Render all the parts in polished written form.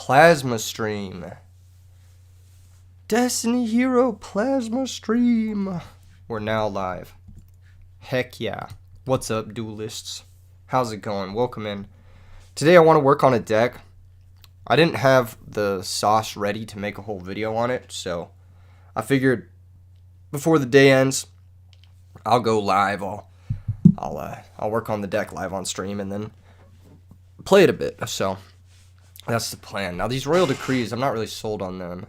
Plasma Stream. Destiny Hero Plasma Stream. We're now live. Heck yeah. What's up, duelists? How's it going? Welcome in. Today I want to work on a deck. I didn't have the sauce ready to make a whole video on it, so I figured before the day ends, I'll go live. I'll work on the deck live on stream and then play it a bit. So that's the plan. Now these Royal Decrees, I'm not really sold on them.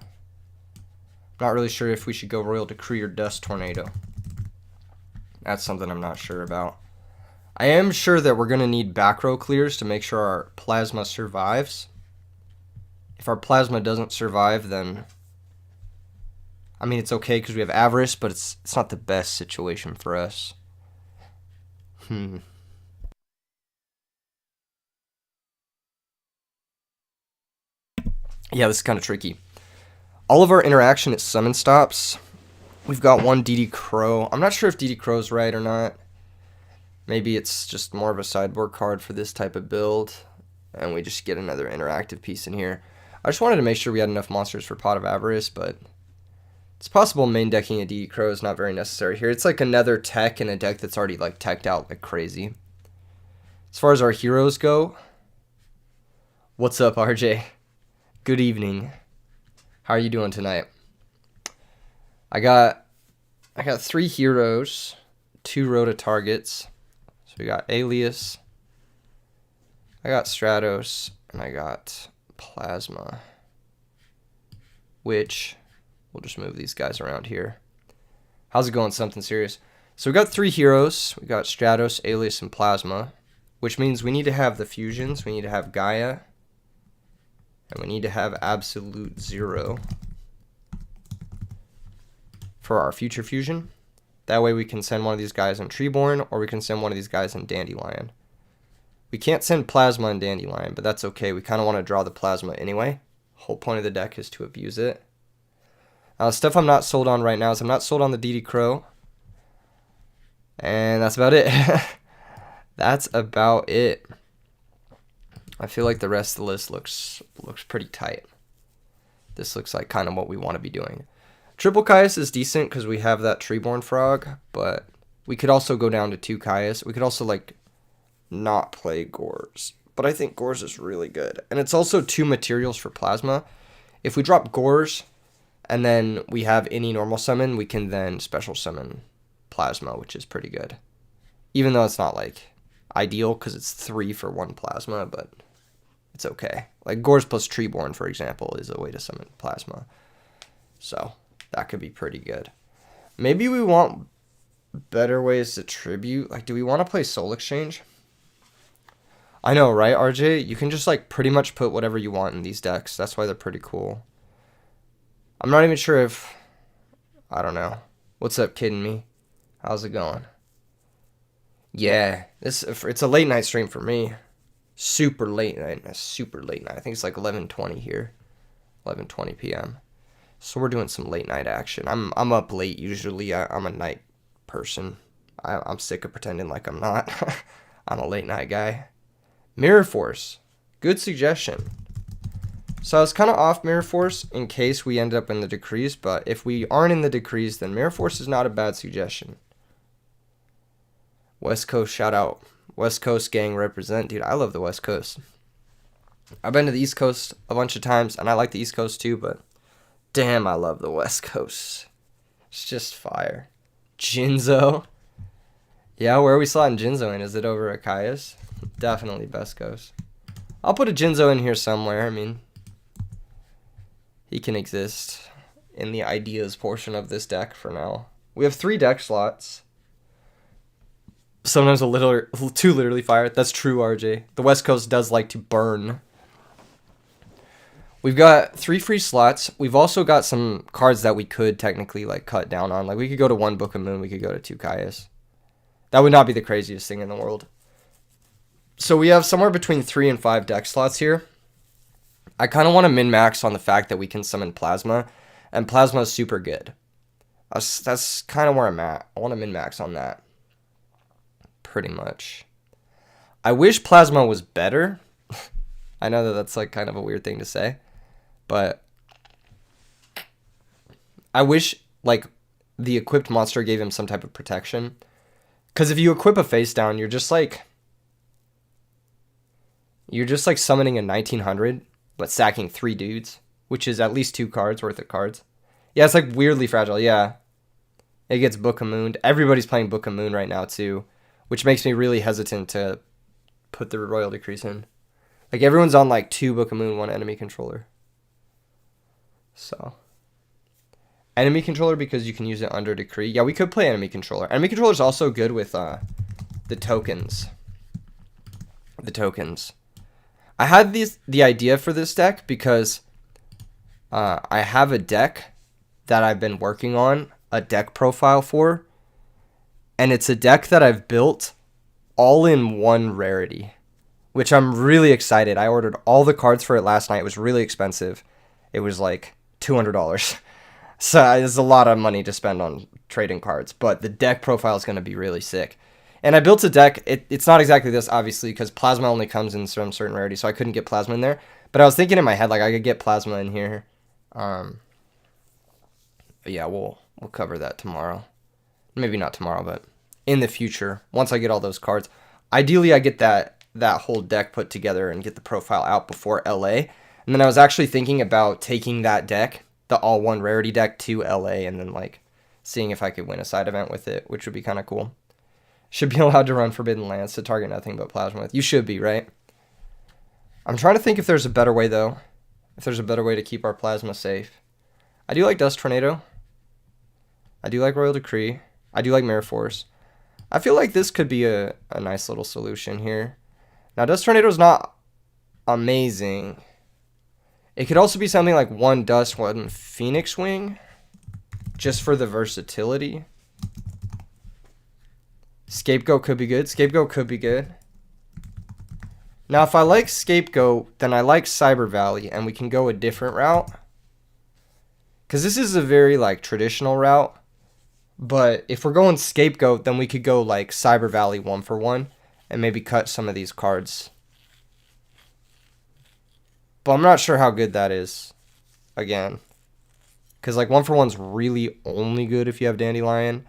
Not really sure if we should go Royal Decree or Dust Tornado. That's something I'm not sure about. I am sure that we're going to need back row clears to make sure our plasma survives. If our plasma doesn't survive, then I mean, it's okay because we have Avarice, but it's not the best situation for us. Yeah, this is kind of tricky. All of our interaction is summon stops. We've got one DD Crow. I'm not sure if DD Crow's right or not. Maybe it's just more of a sideboard card for this type of build, and we just get another interactive piece in here. I just wanted to make sure we had enough monsters for Pot of Avarice, but it's possible main decking a DD Crow is not very necessary here. It's like another tech in a deck that's already like teched out like crazy. As far as our heroes go, what's up, RJ? Good evening. How are you doing tonight? I got 3 heroes, 2 Rota targets. So we got Alias, I got Stratos, and I got Plasma, which we'll just move these guys around here. How's it going? Something serious. So we got 3 heroes. We got Stratos, Alias, and Plasma, which means we need to have the fusions. We need to have Gaia, and we need to have Absolute Zero for our future fusion. That way we can send one of these guys in Treeborn, or we can send one of these guys in Dandelion. We can't send Plasma in Dandelion, but that's okay. We kind of want to draw the Plasma anyway. Whole point of the deck is to abuse it. Stuff I'm not sold on right now is I'm not sold on the DD Crow. And that's about it. That's about it. I feel like the rest of the list looks pretty tight. This looks like kind of what we want to be doing. Triple Caius is decent because we have that Treeborn Frog, but we could also go down to 2 Caius. We could also like not play Gores, but I think Gores is really good. And it's also 2 materials for Plasma. If we drop Gores and then we have any normal summon, we can then special summon Plasma, which is pretty good. Even though it's not like ideal because it's 3 for 1 Plasma, but it's okay. Like Gores plus Treeborn, for example, is a way to summon Plasma. So that could be pretty good. Maybe we want better ways to tribute. Like, do we want to play Soul Exchange? I know, right, RJ? You can just like pretty much put whatever you want in these decks. That's why they're pretty cool. I'm not even sure if, I don't know. What's up, kidding me? How's it going? Yeah, it's a late night stream for me. Super late night. I think it's like 11:20 here. 11:20 p.m. So we're doing some late night action. I'm up late usually. I'm a night person. I'm sick of pretending like I'm not. I'm a late night guy. Mirror Force. Good suggestion. So I was kind of off Mirror Force in case we end up in the decrees, but if we aren't in the decrees, then Mirror Force is not a bad suggestion. West Coast shout out. West Coast gang represent. Dude, I love the West Coast. I've been to the East Coast a bunch of times, and I like the East Coast too, but damn, I love the West Coast. It's just fire. Jinzo. Yeah, where are we slotting Jinzo in? Is it over at Caius? Definitely Best Coast. I'll put a Jinzo in here somewhere. I mean, he can exist in the ideas portion of this deck for now. We have 3 deck slots. Sometimes a little too literally fire. That's true, RJ. The West Coast does like to burn. We've got 3 free slots. We've also got some cards that we could technically like cut down on. Like we could go to 1 Book of Moon. We could go to 2 Caius. That would not be the craziest thing in the world. So we have somewhere between 3 and 5 deck slots here. I kind of want to min-max on the fact that we can summon Plasma. And Plasma is super good. That's kind of where I'm at. I want to min-max on that. Pretty much. I wish Plasma was better. I know that that's like kind of a weird thing to say. But I wish, like, the equipped monster gave him some type of protection. Because if you equip a face down, you're just like summoning a 1900, but sacking 3 dudes, which is at least 2 cards worth of cards. Yeah, it's like weirdly fragile. Yeah, it gets Book of Moon. Everybody's playing Book of Moon right now too, which makes me really hesitant to put the Royal Decrease in. Like, everyone's on like 2 Book of Moon, 1 enemy controller. So enemy controller, because you can use it under decree. Yeah, we could play enemy controller. Enemy controller is also good with the tokens. I had the idea for this deck because I have a deck that I've been working on a deck profile for, and it's a deck that I've built all in 1 rarity, which I'm really excited. I ordered all the cards for it last night. It was really expensive. It was like $200. So it's a lot of money to spend on trading cards, but the deck profile is going to be really sick. And I built a deck. It's not exactly this, obviously, because Plasma only comes in some certain rarity, so I couldn't get Plasma in there. But I was thinking in my head, like, I could get Plasma in here. Yeah, we'll cover that tomorrow. Maybe not tomorrow, but in the future, once I get all those cards. Ideally, I get that whole deck put together and get the profile out before LA. And then I was actually thinking about taking that deck, the all 1 rarity deck, to LA, and then, like, seeing if I could win a side event with it, which would be kind of cool. Should be allowed to run Forbidden Lands to target nothing but Plasma with. You should be, right? I'm trying to think if there's a better way, though. If there's a better way to keep our Plasma safe. I do like Dust Tornado. I do like Royal Decree. I do like Mirror Force. I feel like this could be a nice little solution here. Now, Dust Tornado is not amazing. It could also be something like 1 Dust, 1 Phoenix Wing, just for the versatility. Scapegoat could be good. Now, if I like Scapegoat, then I like Cyber Valley, and we can go a different route. Because this is a very, like, traditional route. But if we're going Scapegoat, then we could go, like, Cyber Valley 1 for 1, and maybe cut some of these cards. But I'm not sure how good that is, again. Because, like, 1 for 1's really only good if you have Dandelion.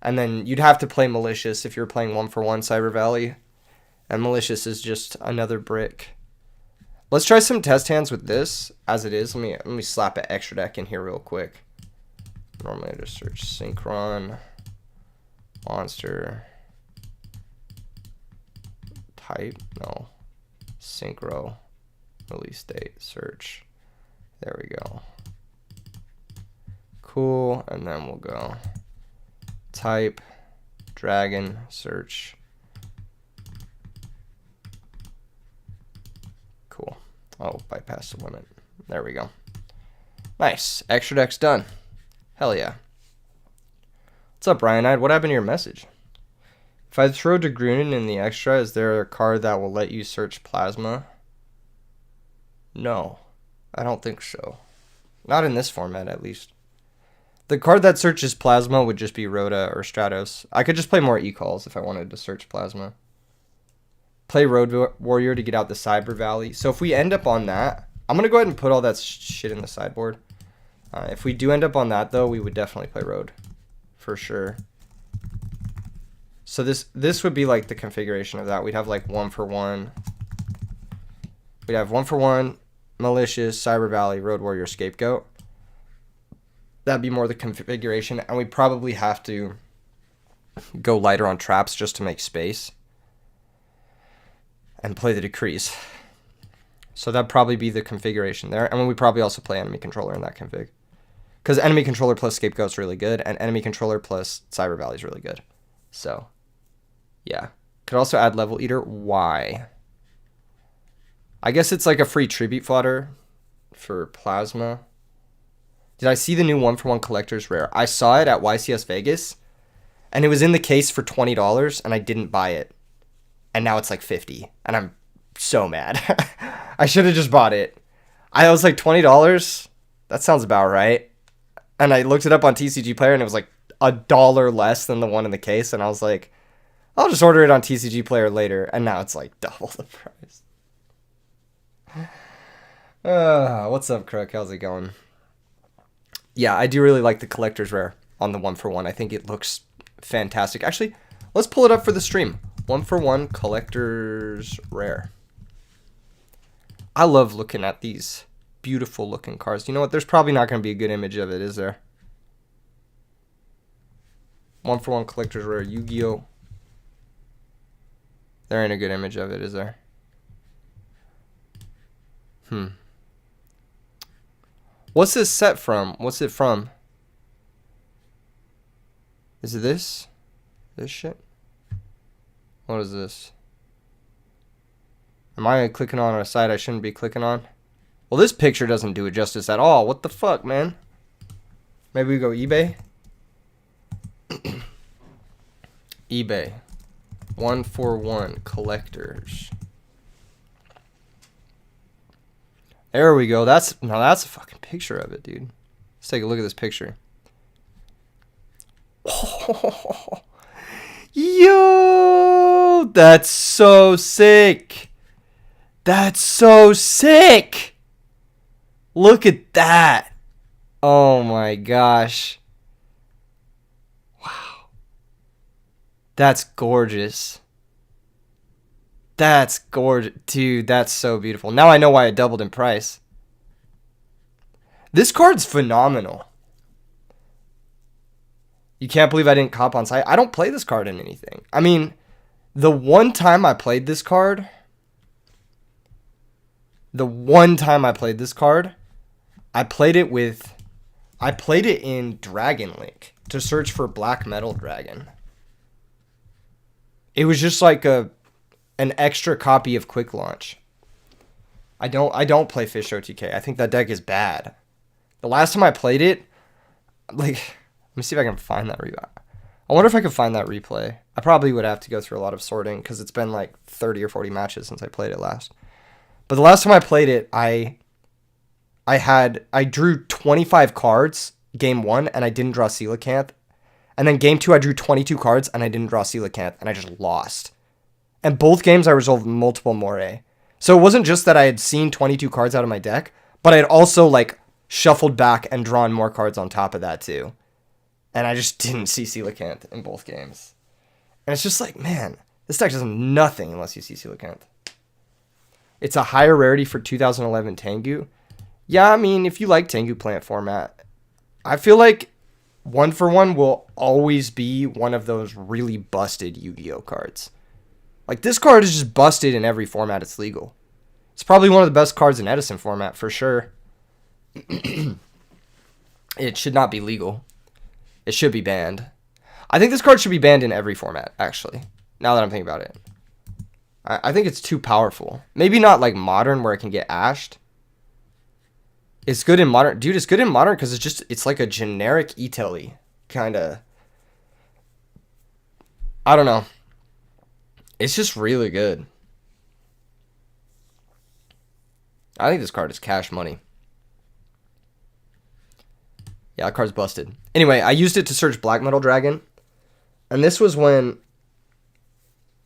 And then you'd have to play Malicious if you're playing 1 for 1 Cyber Valley. And Malicious is just another brick. Let's try some test hands with this as it is. Let me slap an extra deck in here real quick. Normally I just search Synchron, Monster, Type, no, Synchro, Release Date, Search. There we go. Cool, and then we'll go Type, Dragon, Search. Cool. Oh, bypass the limit. There we go. Nice. Extra deck's done. Hell yeah. What's up, Ryanide? What happened to your message? If I throw DeGrunin in the extra, is there a card that will let you search Plasma? No, I don't think so. Not in this format, at least. The card that searches Plasma would just be Rhoda or Stratos. I could just play more E-Calls if I wanted to search Plasma. Play Road Warrior to get out the Cyber Valley. So if we end up on that, I'm going to go ahead and put all that shit in the sideboard. If we do end up on that, though, we would definitely play Road. For sure. So this would be like the configuration of that. We'd have like 1 for 1. We'd have 1 for 1, Malicious, Cyber Valley, Road Warrior, Scapegoat. That'd be more the configuration. And we'd probably have to go lighter on traps just to make space. And play the Decrees. So that'd probably be the configuration there. And we'd probably also play Enemy Controller in that config. Because Enemy Controller plus Scapegoat's really good, and Enemy Controller plus Cyber Valley's really good. So, yeah. Could also add Level Eater. Why? I guess it's like a free Tribute Fodder for Plasma. Did I see the new 1 for 1 Collector's Rare? I saw it at YCS Vegas, and it was in the case for $20, and I didn't buy it. And now it's like $50, and I'm so mad. I should have just bought it. I was like, $20? That sounds about right. And I looked it up on TCG Player, and it was like $1 less than the one in the case. And I was like, I'll just order it on TCG Player later. And now it's like double the price. What's up, Crook? How's it going? Yeah, I do really like the collector's rare on the 1-for-1. I think it looks fantastic. Actually, let's pull it up for the stream. 1-for-1 collector's rare. I love looking at these beautiful looking cards. You know what? There's probably not going to be a good image of it, is there? 1-for-1 collector's rare Yu-Gi-Oh. There ain't a good image of it, is there? What's this set from? What's it from? Is it this? This shit? What is this? Am I clicking on a site I shouldn't be clicking on? Well, this picture doesn't do it justice at all. What the fuck, man? Maybe we go eBay? eBay. 1-for-1 collectors. There we go. Now that's a fucking picture of it, dude. Let's take a look at this picture. Oh, yo, that's so sick. That's so sick. Look at that. Oh my gosh. Wow. That's gorgeous. That's gorgeous. Dude, that's so beautiful. Now I know why it doubled in price. This card's phenomenal. You can't believe I didn't cop on site. I don't play this card in anything. I mean, the one time I played this card, I played it in Dragon Link to search for Black Metal Dragon. It was just like an extra copy of Quick Launch. I don't play Fish OTK. I think that deck is bad. The last time I played it, like, let me see if I can find that replay. I wonder if I could find that replay. I probably would have to go through a lot of sorting because it's been like 30 or 40 matches since I played it last. But the last time I played it, I drew 25 cards game 1 and I didn't draw Coelacanth. And then game 2 I drew 22 cards and I didn't draw Coelacanth and I just lost. And both games I resolved multiple morae. So it wasn't just that I had seen 22 cards out of my deck, but I had also like shuffled back and drawn more cards on top of that too. And I just didn't see Coelacanth in both games. And it's just like, man, this deck does nothing unless you see Coelacanth. It's a higher rarity for 2011 Tengu. Yeah, I mean, if you like Tengu plant format, I feel like 1-for-1 will always be one of those really busted Yu-Gi-Oh cards. Like, this card is just busted in every format it's legal. It's probably one of the best cards in Edison format, for sure. It should not be legal. It should be banned. I think this card should be banned in every format, actually, now that I'm thinking about it. I think it's too powerful. Maybe not like Modern where it can get ashed. It's good in Modern. Dude, it's good in Modern because it's like a generic Itelly. Kind of. I don't know. It's just really good. I think this card is cash money. Yeah, that card's busted. Anyway, I used it to search Black Metal Dragon. And this was when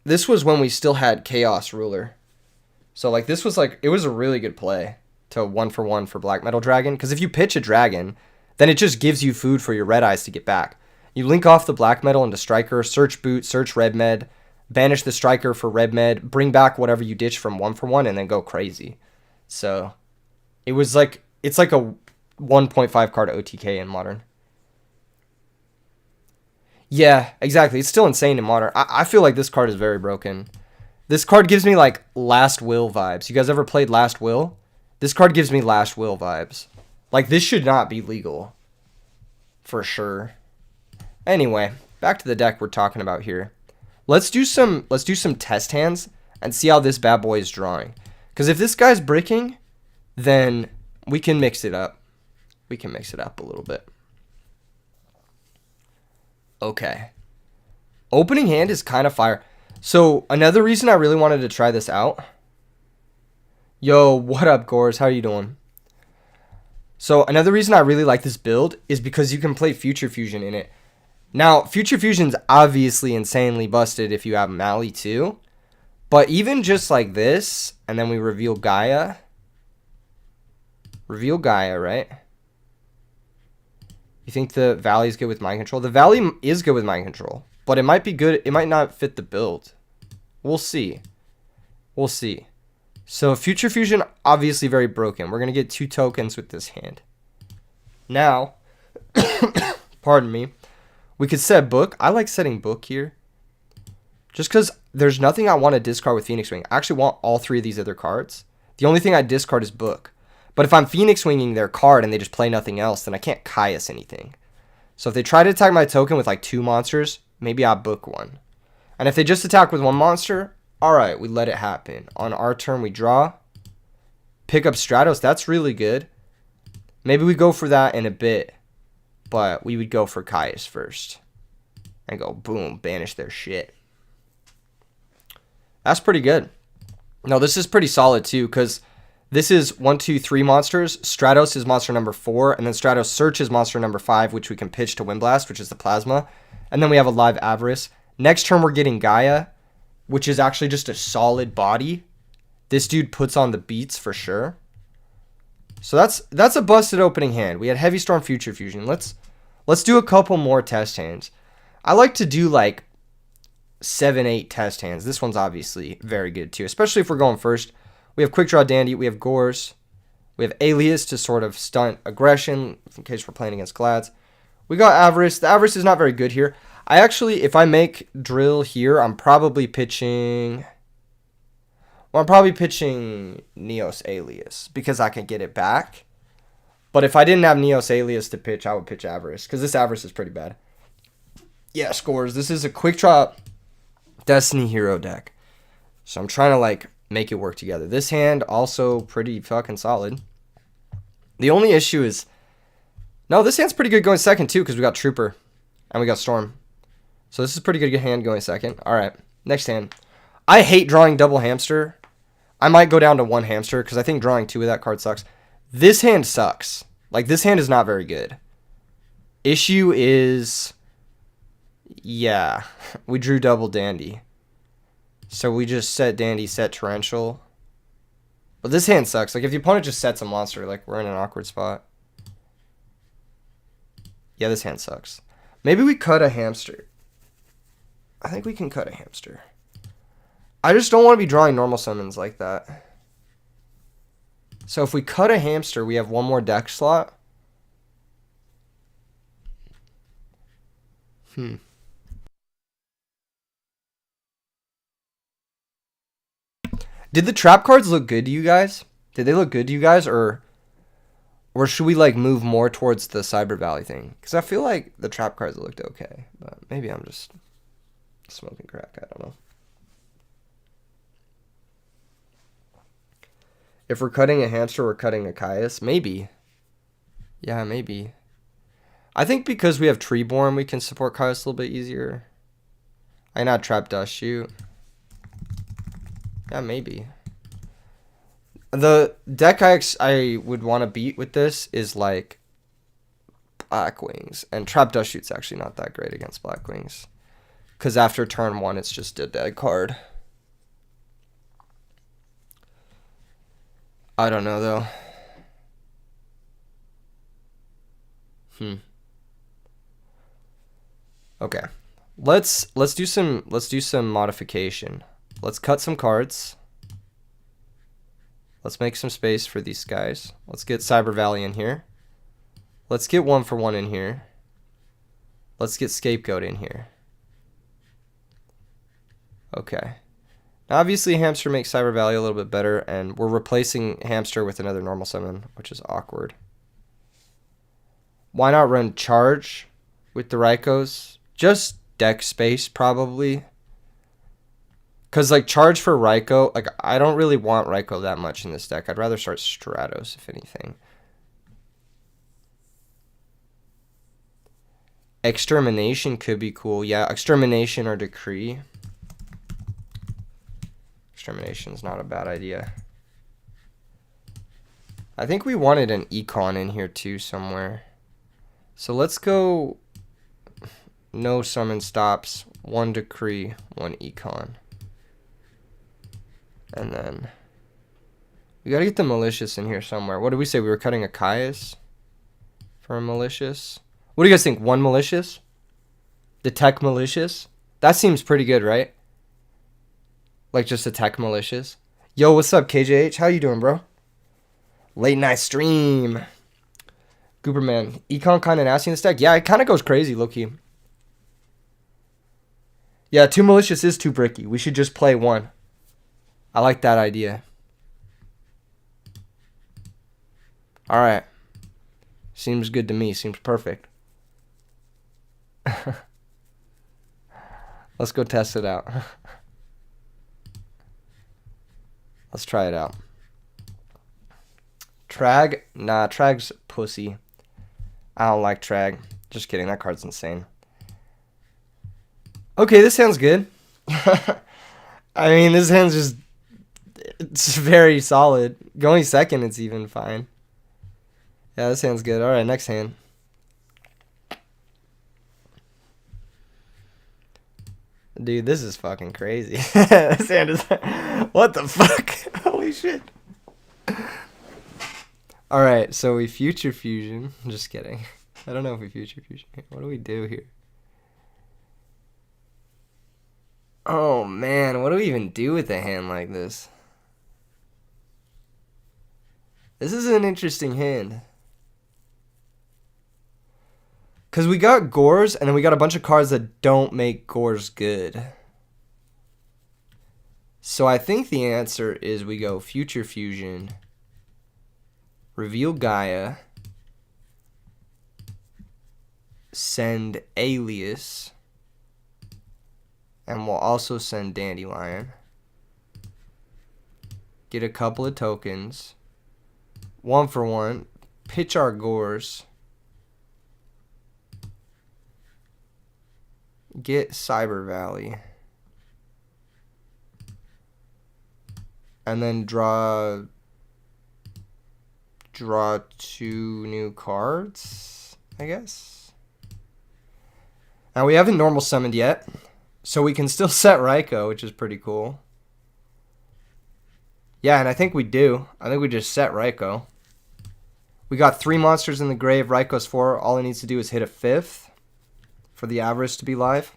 we still had Chaos Ruler. So like this was like, it was a really good play to 1-for-1 for Black Metal Dragon. Because if you pitch a dragon, then it just gives you food for your red eyes to get back. You link off the Black Metal into Striker, search Boot, search Red Med, banish the Striker for Red Med, bring back whatever you ditch from 1-for-1, and then go crazy. So it was like, it's like a 1.5 card OTK in Modern. Yeah, exactly. It's still insane in Modern. I feel like this card is very broken. This card gives me like Last Will vibes. You guys ever played Last Will? This card gives me Last Will vibes. Like, this should not be legal. For sure. Anyway, back to the deck we're talking about here. Let's do some test hands and see how this bad boy is drawing. Because if this guy's bricking, then we can mix it up. We can mix it up a little bit. Okay. Opening hand is kind of fire. So, another reason I really wanted to try this out. Yo, what up, Gores? How are you doing? So, another reason I really like this build is because you can play Future Fusion in it. Now, Future Fusion's obviously insanely busted if you have Mali too. But even just like this, and then we reveal Gaia. Reveal Gaia, right? You think the Valley is good with mind control? The Valley is good with mind control, but it might be good. It might not fit the build. We'll see. We'll see. So Future Fusion, obviously very broken. We're going to get 2 tokens with this hand. Now, pardon me, we could set Book. I like setting Book here. Just because there's nothing I want to discard with Phoenix Wing. I actually want all 3 of these other cards. The only thing I discard is Book. But if I'm Phoenix Winging their card and they just play nothing else, then I can't Caius anything. So if they try to attack my token with like 2 monsters, maybe I'll Book 1. And if they just attack with 1 monster, alright, we let it happen. On our turn, we draw. Pick up Stratos. That's really good. Maybe we go for that in a bit. But we would go for Caius first. And go, boom, banish their shit. That's pretty good. No, this is pretty solid too, because this is 1, 2, 3 monsters. Stratos is monster number 4, and then Stratos searches monster number 5, which we can pitch to Windblast, which is the Plasma. And then we have a live Avarice. Next turn, we're getting Gaia, which is actually just a solid body. This dude puts on the beats for sure. So that's a busted opening hand. We had Heavy Storm, Future Fusion. Let's do a couple more test hands. I like to do like 7, 8 test hands. This one's obviously very good too, especially if we're going first. We have Quick Draw Dandy. We have Gores. We have Alias to sort of stunt aggression in case we're playing against Glads. We got Avarice. The Avarice is not very good here. I actually, if I make Drill here, I'm probably pitching... Well, I'm probably pitching Neos Alias because I can get it back. But if I didn't have Neos Alias to pitch, I would pitch Avarice because this Avarice is pretty bad. Yeah, Scores. This is a Quick Draw Destiny Hero deck. So I'm trying to like make it work together. This hand also pretty fucking solid. The only issue is... No, this hand's pretty good going second too because we got Trooper and we got Storm. So this is a pretty good hand going second. All right, next hand. I hate drawing double hamster. I might go down to 1 hamster because I think drawing 2 of that card sucks. This hand sucks. Like, this hand is not very good. Issue is... Yeah, we drew double Dandy. So we just set Dandy, set Torrential. But this hand sucks. Like, if the opponent just sets a monster, like, we're in an awkward spot. Yeah, this hand sucks. Maybe we cut a hamster. I think we can cut a hamster. I just don't want to be drawing normal summons like that. So if we cut a hamster, we have 1 more deck slot. Did the trap cards look good to you guys? Did they look good to you guys? Or should we like move more towards the Cyber Valley thing? Because I feel like the trap cards looked okay. But maybe I'm just smoking crack. I don't know. If we're cutting a hamster, we're cutting a Caius. Maybe. Yeah, maybe. I think because we have Treeborn, we can support Caius a little bit easier. I not Trap Dust Shoot. Yeah, maybe. The deck I would want to beat with this is like Black Wings. And Trap Dust Shoot's actually not that great against Black Wings. Because after turn 1, it's just a dead card. I don't know though. Okay. Let's do some modification. Let's cut some cards. Let's make some space for these guys. Let's get Cyber Valley in here. Let's get 1 for 1 in here. Let's get Scapegoat in here. Okay. Now obviously Hamster makes Cyber Valley a little bit better, and we're replacing Hamster with another normal summon, which is awkward. Why not run Charge with the Raikos? Just deck space, probably. Because, like, Charge for Raikou, like, I don't really want Raikou that much in this deck. I'd rather start Stratos, if anything. Extermination could be cool. Yeah, Extermination or Decree. Extermination's not a bad idea. I think we wanted an Econ in here, too, somewhere. So let's go... No summon stops. 1 Decree, 1 Econ. And then We gotta get the malicious in here somewhere. What did we say? We were cutting a Caius for a malicious. What do you guys think? One malicious? The tech malicious? That seems pretty good, right? Like just a tech malicious. Yo, what's up, KJH? How you doing, bro? Late night stream. Gooberman. Econ kind of nasty in this deck? Yeah, it kind of goes crazy, low-key. Yeah, 2 malicious is too bricky. We should just play 1. I like that idea. Alright. Seems good to me. Seems perfect. Let's go test it out. Let's try it out. Trag? Nah, Trag's pussy. I don't like Trag. Just kidding, that card's insane. Okay, this hand's good. I mean, this hand's just... It's very solid. Going second, it's even fine. Yeah, this hand's good. Alright, next hand. Dude, this is fucking crazy. This hand is... What the fuck? Holy shit. Alright, so we future fusion. I'm just kidding. I don't know if we future fusion. What do we do here? Oh, man. What do we even do with a hand like this? This is an interesting hand. Because we got Gores, and then we got a bunch of cards that don't make Gores good. So I think the answer is we go Future Fusion, reveal Gaia, send Alias, and we'll also send Dandelion. Get a couple of tokens. 1 for 1. Pitch our Gores. Get Cyber Valley. And then draw 2 new cards, I guess. Now we haven't normal summoned yet, so we can still set Raikou, which is pretty cool. Yeah, and I think we do. I think we just set Raikou. We got 3 monsters in the grave. Raikou's 4. All it needs to do is hit a 5th for the Avarice to be live.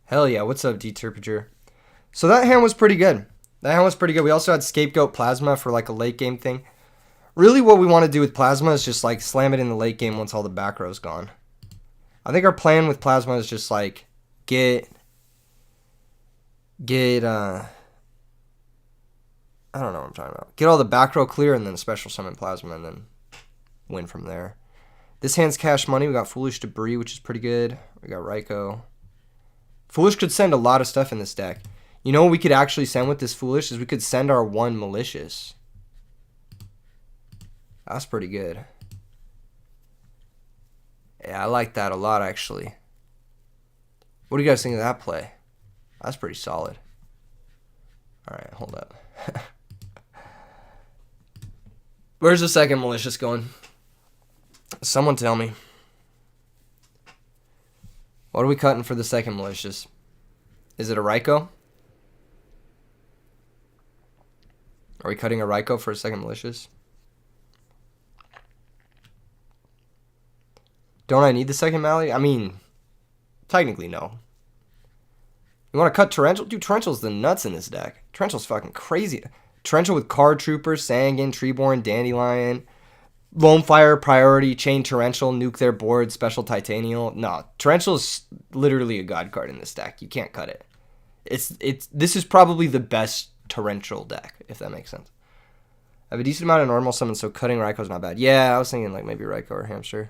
Hell yeah, what's up, Deterpager? So that hand was pretty good. That hand was pretty good. We also had Scapegoat Plasma for like a late game thing. Really what we want to do with Plasma is just like slam it in the late game once all the back row's gone. I think our plan with Plasma is just like get I don't know what I'm talking about. Get all the back row clear and then special summon Plasma and then win from there. This hand's cash money. We got Foolish Debris, which is pretty good. We got Raikou. Foolish could send a lot of stuff in this deck. You know what we could actually send with this Foolish is we could send our 1 Malicious. That's pretty good. Yeah, I like that a lot, actually. What do you guys think of that play? That's pretty solid. Alright, hold up. Where's the second Malicious going? Someone tell me. What are we cutting for the second Malicious? Is it a Raikou? Are we cutting a Raikou for a second Malicious? Don't I need the second Mally? I mean, technically no. You want to cut Torrential? Dude, Torrential's the nuts in this deck. Torrential's fucking crazy. Torrential with Card Trooper, Sangan, Treeborn, Dandelion, Lone Fire, Priority, Chain Torrential, Nuke their board, Special Titanial. No, Torrential is literally a god card in this deck. You can't cut it. This is probably the best Torrential deck, if that makes sense. I have a decent amount of normal summons, so cutting Raikou's not bad. Yeah, I was thinking like maybe Raikou or Hamster.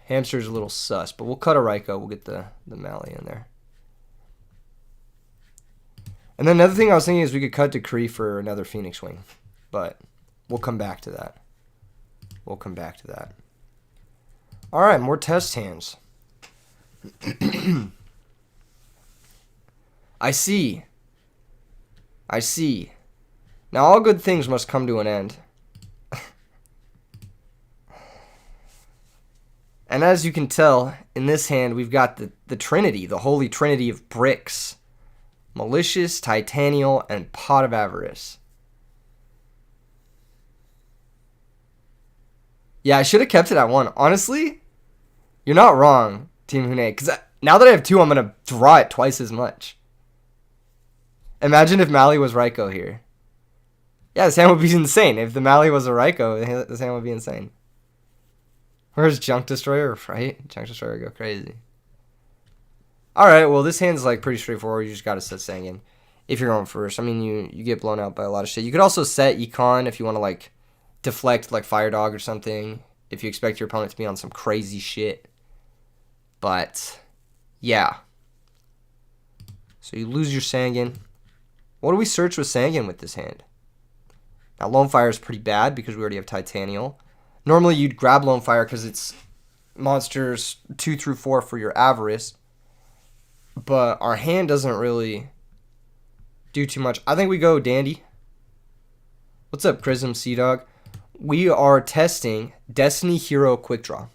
Hamster's a little sus, but we'll cut a Raikou. We'll get the Mally in there. And then another thing I was thinking is we could cut Decree for another Phoenix Wing, but we'll come back to that. We'll come back to that. All right, more test hands. I see. I see. Now all good things must come to an end. And as you can tell, in this hand, we've got the Trinity, the holy trinity of bricks. Malicious, Titanial, and Pot of Avarice. Yeah, I should have kept it at 1. Honestly, you're not wrong, Team Hune. Because now that I have 2, I'm going to draw it twice as much. Imagine if Mali was Raiko here. Yeah, this hand would be insane. If the Mali was a Raiko, this hand would be insane. Where's Junk Destroyer, right? Junk Destroyer would go crazy. Alright, well, this hand's like pretty straightforward. You just got to set Sangan if you're going first. I mean, you get blown out by a lot of shit. You could also set Econ if you want to, like, deflect, like, Fire Dog or something. If you expect your opponent to be on some crazy shit. But, yeah. So you lose your Sangan. What do we search with Sangan with this hand? Now, Lone Fire is pretty bad because we already have Titanial. Normally, you'd grab Lone Fire because it's monsters 2 through 4 for your Avarice. But our hand doesn't really do too much. I think we go Dandy. What's up, Chrism Sea Dog? We are testing Destiny Hero Quick Draw.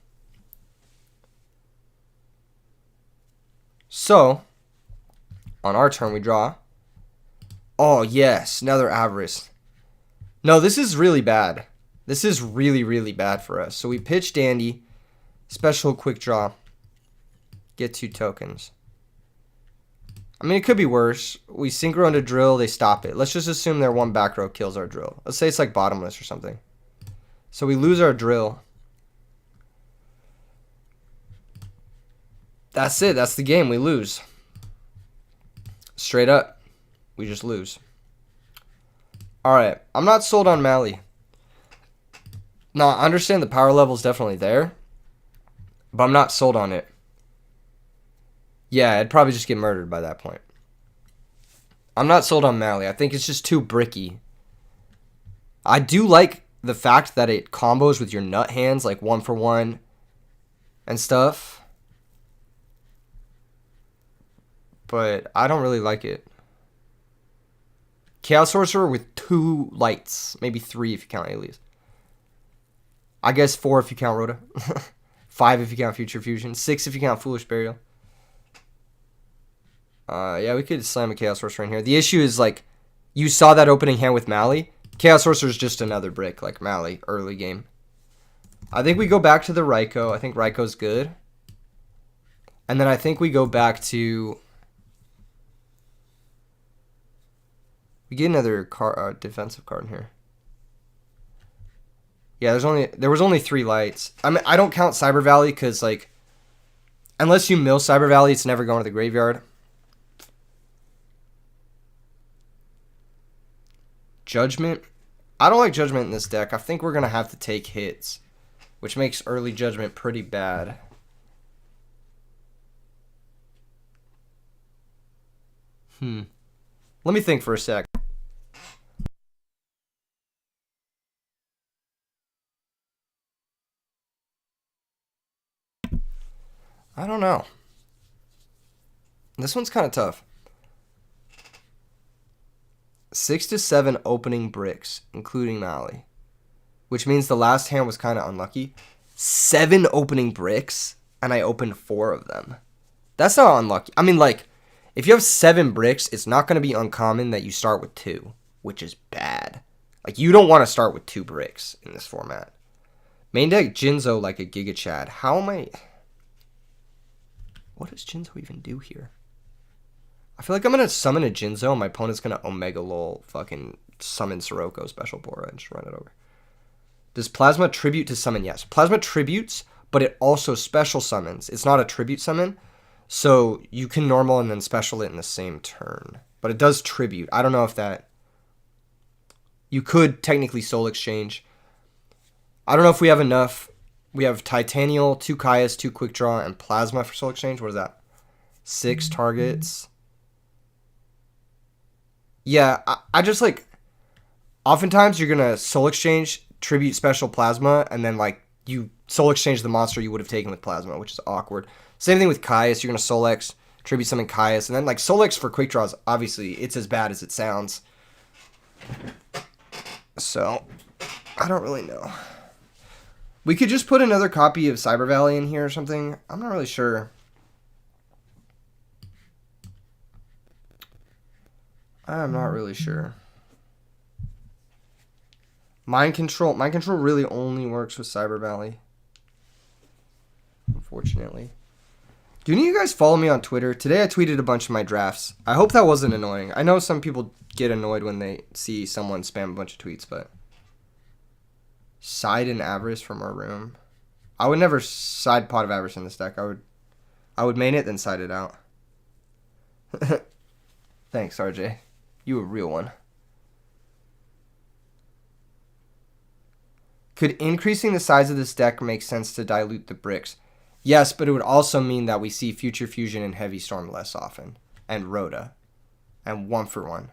So, on our turn, we draw. Oh, yes, another Avarice. No, this is really bad. This is really, really bad for us. So we pitch Dandy, special quick draw, get 2 tokens. I mean, it could be worse. We synchro into drill, they stop it. Let's just assume their 1 back row kills our drill. Let's say it's like bottomless or something. So we lose our drill. That's it. That's the game. We lose. Straight up. We just lose. Alright, I'm not sold on Mali. No, I understand the power level is definitely there, but I'm not sold on it. Yeah, I'd probably just get murdered by that point. I'm not sold on Mali. I think it's just too bricky. I do like the fact that it combos with your nut hands, like 1 for 1 and stuff. But I don't really like it. Chaos Sorcerer with 2 lights. Maybe 3 if you count Alias. I guess 4 if you count Rhoda. 5 if you count Future Fusion. 6 if you count Foolish Burial. Yeah, we could slam a Chaos Sorcerer in here. The issue is, like, you saw that opening hand with Mali. Chaos Sorcerer is just another brick, like Mali, early game. I think we go back to the Raiko. I think Raiko's good. And then I think we go back to... We get another defensive card in here. Yeah, there was only 3 lights. I mean, I don't count Cyber Valley because, like, unless you mill Cyber Valley, it's never going to the graveyard. Judgment. I don't like Judgment in this deck. I think we're going to have to take hits, which makes early Judgment pretty bad. Let me think for a sec. I don't know. This one's kind of tough. 6 to 7 opening bricks, including Mali. Which means the last hand was kind of unlucky. 7 opening bricks, and I opened 4 of them. That's not unlucky. I mean, like, if you have 7 bricks, it's not going to be uncommon that you start with 2, which is bad. Like, you don't want to start with 2 bricks in this format. Main deck Jinzo like a Giga Chad. How am I... What does Jinzo even do here? I feel like I'm going to summon a Jinzo and my opponent's going to Omega Lol fucking summon Sirocco Special Bora and just run it over. Does Plasma tribute to summon? Yes. Plasma tributes, but it also special summons. It's not a tribute summon, so you can normal and then special it in the same turn. But it does tribute. I don't know if that... You could technically Soul Exchange. I don't know if we have enough... We have Titanial, 2 Caius, 2 Quick Draw, and Plasma for Soul Exchange. What is that? 6 targets. Yeah, I just, like... Oftentimes, you're going to Soul Exchange, Tribute Special Plasma, and then, like, you Soul Exchange the monster you would have taken with Plasma, which is awkward. Same thing with Caius. You're going to Soul X, Tribute Summon Caius, and then, like, Soul X for Quick Draws, obviously, it's as bad as it sounds. So, I don't really know. We could just put another copy of Cyber Valley in here or something. I'm not really sure. I'm not really sure. Mind Control. Mind Control really only works with Cyber Valley. Unfortunately. Do any of you guys follow me on Twitter? Today I tweeted a bunch of my drafts. I hope that wasn't annoying. I know some people get annoyed when they see someone spam a bunch of tweets, but... Side and Avarice from our room. I would never side Pot of Avarice in this deck. I would main it, then side it out. Thanks, RJ. You a real one. Could increasing the size of this deck make sense to dilute the bricks? Yes, but it would also mean that we see Future Fusion and Heavy Storm less often. And Rhoda. And 1-for-1.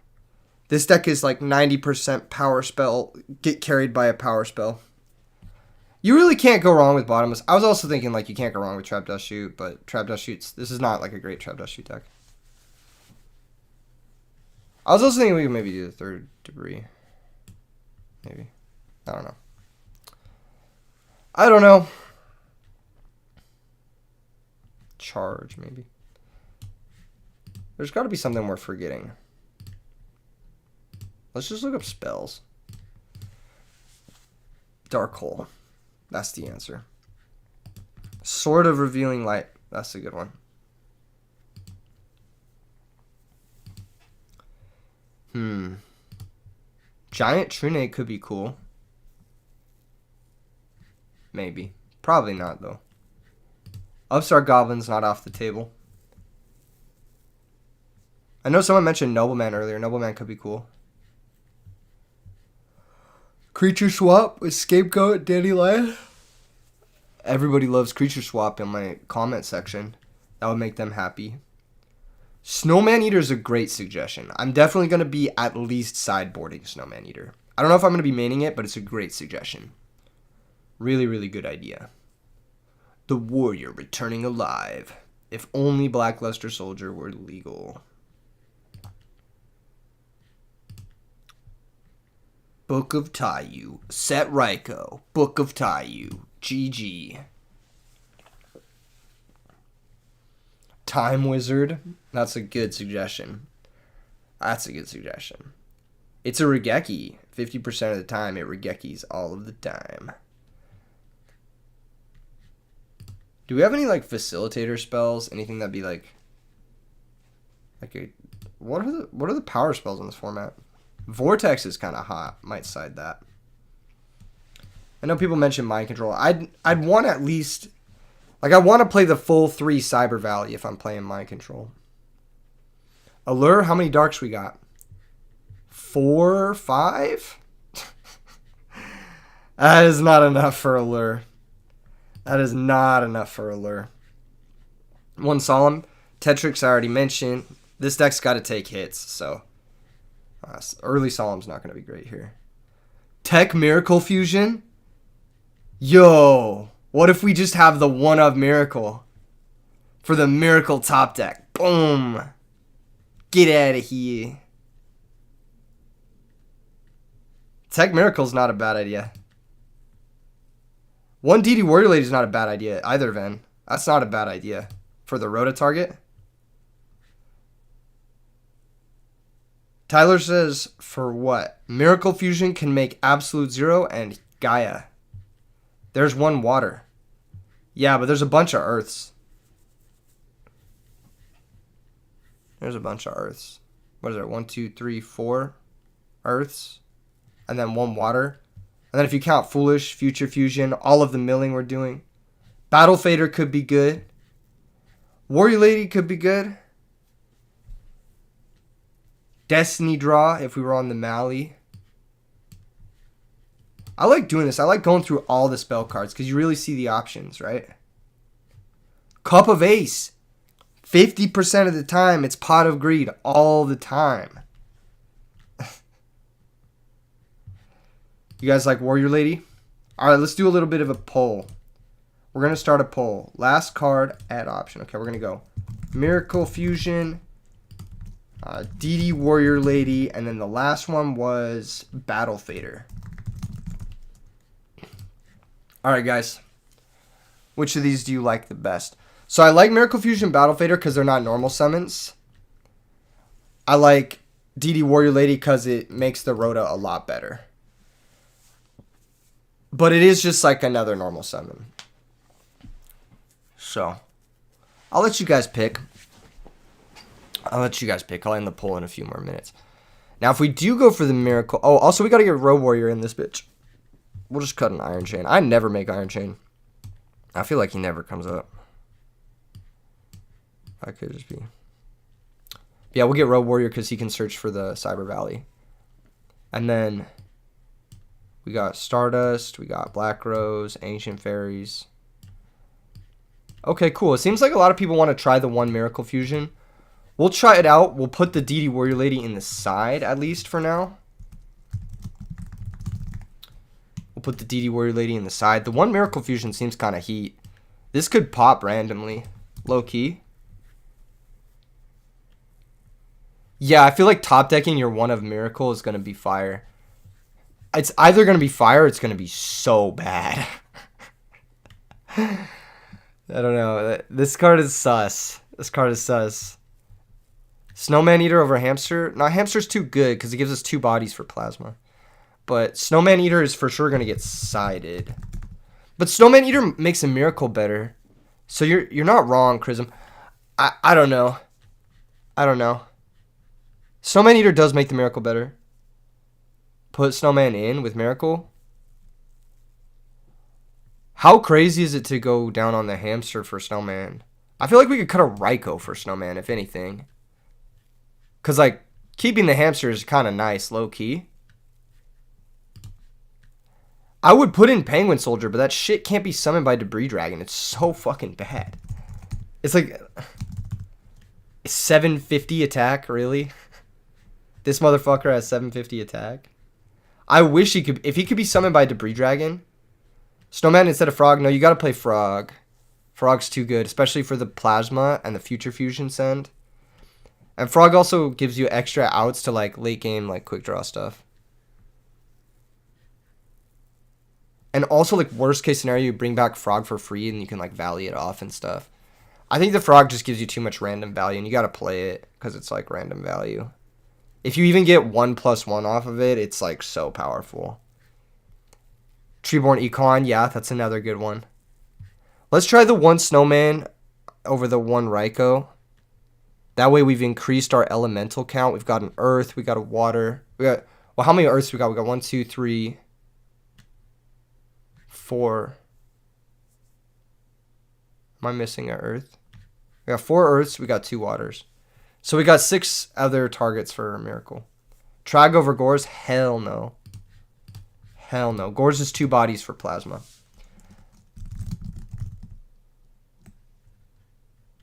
This deck is like 90% power spell. Get carried by a power spell. You really can't go wrong with bottomless. I was also thinking like you can't go wrong with Trap Dust Shoot. But Trap Dust Shoot's... This is not like a great Trap Dust Shoot deck. I was also thinking we could maybe do the third debris. Maybe. I don't know. I don't know. Charge, maybe. There's got to be something we're forgetting. Let's just look up spells. Dark Hole. That's the answer. Sword of Revealing Light. That's a good one. Giant Trune could be cool. Maybe. Probably not, though. Upstart Goblin's not off the table. I know someone mentioned Nobleman earlier. Nobleman could be cool. Creature Swap with Scapegoat, Dandelion. Everybody loves Creature Swap in my comment section. That would make them happy. Snowman Eater is a great suggestion. I'm definitely going to be at least sideboarding Snowman Eater. I don't know if I'm going to be maining it, but it's a great suggestion. Really, really good idea. The Warrior returning alive. If only Blackluster Soldier were legal. Book of Taiyu. Set Raiko. Book of Taiyu. GG. Time Wizard. That's a good suggestion. That's a good suggestion. It's a Regeki. 50% of the time, it Regekis all of the time. Do we have any, like, facilitator spells? Anything that'd be, like a... What are the power spells in this format? Vortex is kind of hot. Might side that. I know people mentioned Mind Control. I'd want at least... Like, I want to play the full 3 Cyber Valley if I'm playing Mind Control. Allure, how many darks we got? 4, 5? That is not enough for Allure. That is not enough for Allure. 1 Solemn. Tetrix I already mentioned. This deck's got to take hits, so... early Solemn's not going to be great here. Tech Miracle Fusion? Yo! What if we just have the 1-of Miracle? For the Miracle top deck. Boom! Get out of here. Tech Miracle's not a bad idea. 1 DD Warrior Lady's not a bad idea either, Ven. That's not a bad idea. For the Rhoda target. Tyler says, for what? Miracle Fusion can make Absolute Zero and Gaia. There's 1 water. Yeah, but there's a bunch of Earths. There's a bunch of Earths. What is there? 1, 2, 3, 4 Earths. And then 1 water. And then if you count Foolish, Future Fusion, all of the milling we're doing. Battle Fader could be good. Warrior Lady could be good. Destiny Draw if we were on the Mali. I like doing this. I like going through all the spell cards because you really see the options, right? Cup of Ace. 50% of the time, it's Pot of Greed all the time. You guys like Warrior Lady? All right, let's do a little bit of a poll. We're going to start a poll. Last card, add option. Okay, we're going to go Miracle Fusion, DD Warrior Lady, and then the last one was Battle Fader. All right, guys. Which of these do you like the best? So I like Miracle Fusion Battle Fader because they're not normal summons. I like DD Warrior Lady because it makes the Rhoda a lot better. But it is just like another normal summon. So, I'll let you guys pick. I'll end the poll in a few more minutes. Now, if we do go for the Miracle... Oh, also, we got to get Road Warrior in this bitch. We'll just cut an Iron Chain. I never make Iron Chain. I feel like he never comes up. I could just be... Yeah, we'll get Road Warrior because he can search for the Cyber Valley. And then we got Stardust, we got Black Rose, Ancient Fairies. Okay, cool. It seems like a lot of people want to try the one Miracle Fusion. We'll try it out. We'll put the DD Warrior Lady in the side, at least for now. We'll put the DD Warrior Lady in the side. The one Miracle Fusion seems kind of heat. This could pop randomly. Low key. Yeah, I feel like top decking your one of Miracle is going to be fire. It's either going to be fire or it's going to be so bad. I don't know. This card is sus. Snowman Eater over Hamster. No, Hamster's too good because it gives us 2 bodies for Plasma. But Snowman Eater is for sure going to get sided. But Snowman Eater makes a Miracle better. So you're not wrong, Chrism. I don't know. Snowman Eater does make the Miracle better. Put Snowman in with Miracle. How crazy is it to go down on the Hamster for Snowman? I feel like we could cut a Raikou for Snowman, if anything. Because, like, keeping the Hamster is kind of nice, low-key. I would put in Penguin Soldier, but that shit can't be summoned by Debris Dragon. It's so fucking bad. It's like... 750 attack, really? This motherfucker has 750 attack. I wish he could... If he could be summoned by Debris Dragon... Snowman instead of Frog. No, you gotta play Frog. Frog's too good, especially for the Plasma and the Future Fusion send. And Frog also gives you extra outs to, like, late game, like, quick draw stuff. And also, like, worst case scenario, you bring back Frog for free and you can, like, valley it off and stuff. I think the Frog just gives you too much random value and you gotta play it because it's, like, random value. If you even get 1+1 off of it, it's, like, so powerful. Treeborn Econ, yeah, that's another good one. Let's try the one Snowman over the one Raikou. That way we've increased our elemental count. We've got an Earth, we got a Water. Well, how many Earths we got? We got 1, 2, 3, 4. Am I missing an Earth? We got 4 Earths, we got 2 Waters. So we got 6 other targets for Miracle. Trag over Gores? Hell no. Hell no. Gores is 2 bodies for Plasma.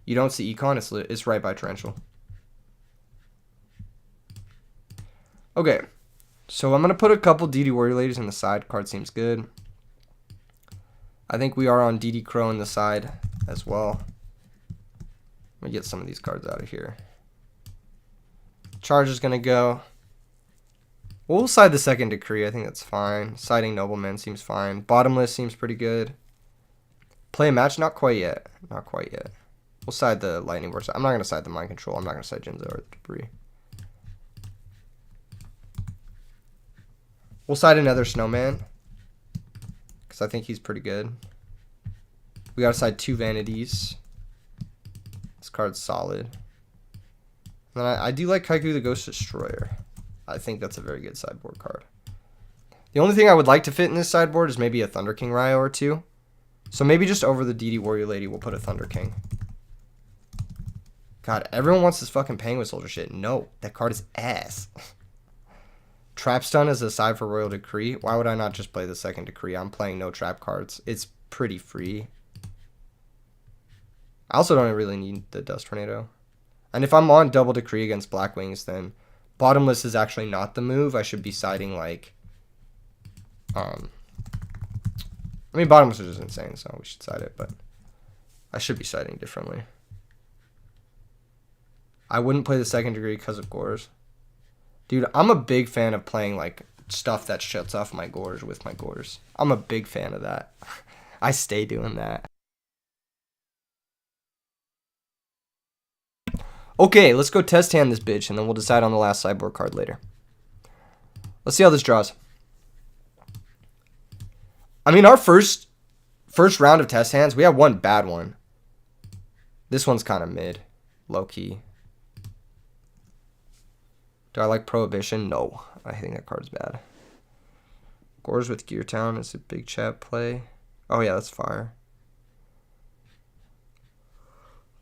You don't see Econ? It's right by Torrential. Okay. So I'm going to put a couple DD Warrior Ladies in the side. Card seems good. I think we are on DD Crow in the side as well. Let me get some of these cards out of here. Charge is going to go. We'll side the second Decree. I think that's fine. Siding Nobleman seems fine. Bottomless seems pretty good. Play a match? Not quite yet. Not quite yet. We'll side the Lightning Burst. I'm not going to side the Mind Control. I'm not going to side Jinzo or Debris. We'll side another Snowman. Because I think he's pretty good. We got to side 2 Vanities. This card's solid. And then I do like Kaiku the Ghost Destroyer. I think that's a very good sideboard card. The only thing I would like to fit in this sideboard is maybe a Thunder King Ryo or 2. So maybe just over the DD Warrior Lady, we'll put a Thunder King. God, everyone wants this fucking Penguin Soldier shit. No, that card is ass. Trap Stun is a side for Royal Decree. Why would I not just play the second Decree? I'm playing no trap cards. It's pretty free. I also don't really need the Dust Tornado. And if I'm on double Decree against Black Wings, then Bottomless is actually not the move. I should be siding like... I mean, Bottomless is just insane, so we should side it, but I should be siding differently. I wouldn't play the second Degree because of Gores. Dude, I'm a big fan of playing like stuff that shuts off my Gores with my Gores. I'm a big fan of that. I stay doing that. Okay, let's go test hand this bitch, and then we'll decide on the last sideboard card later. Let's see how this draws. I mean, our first round of test hands, we have one bad one. This one's kind of mid, low-key. Do I like Prohibition? No, I think that card's bad. Gores with Gear Town is a big chat play. Oh yeah, that's fire.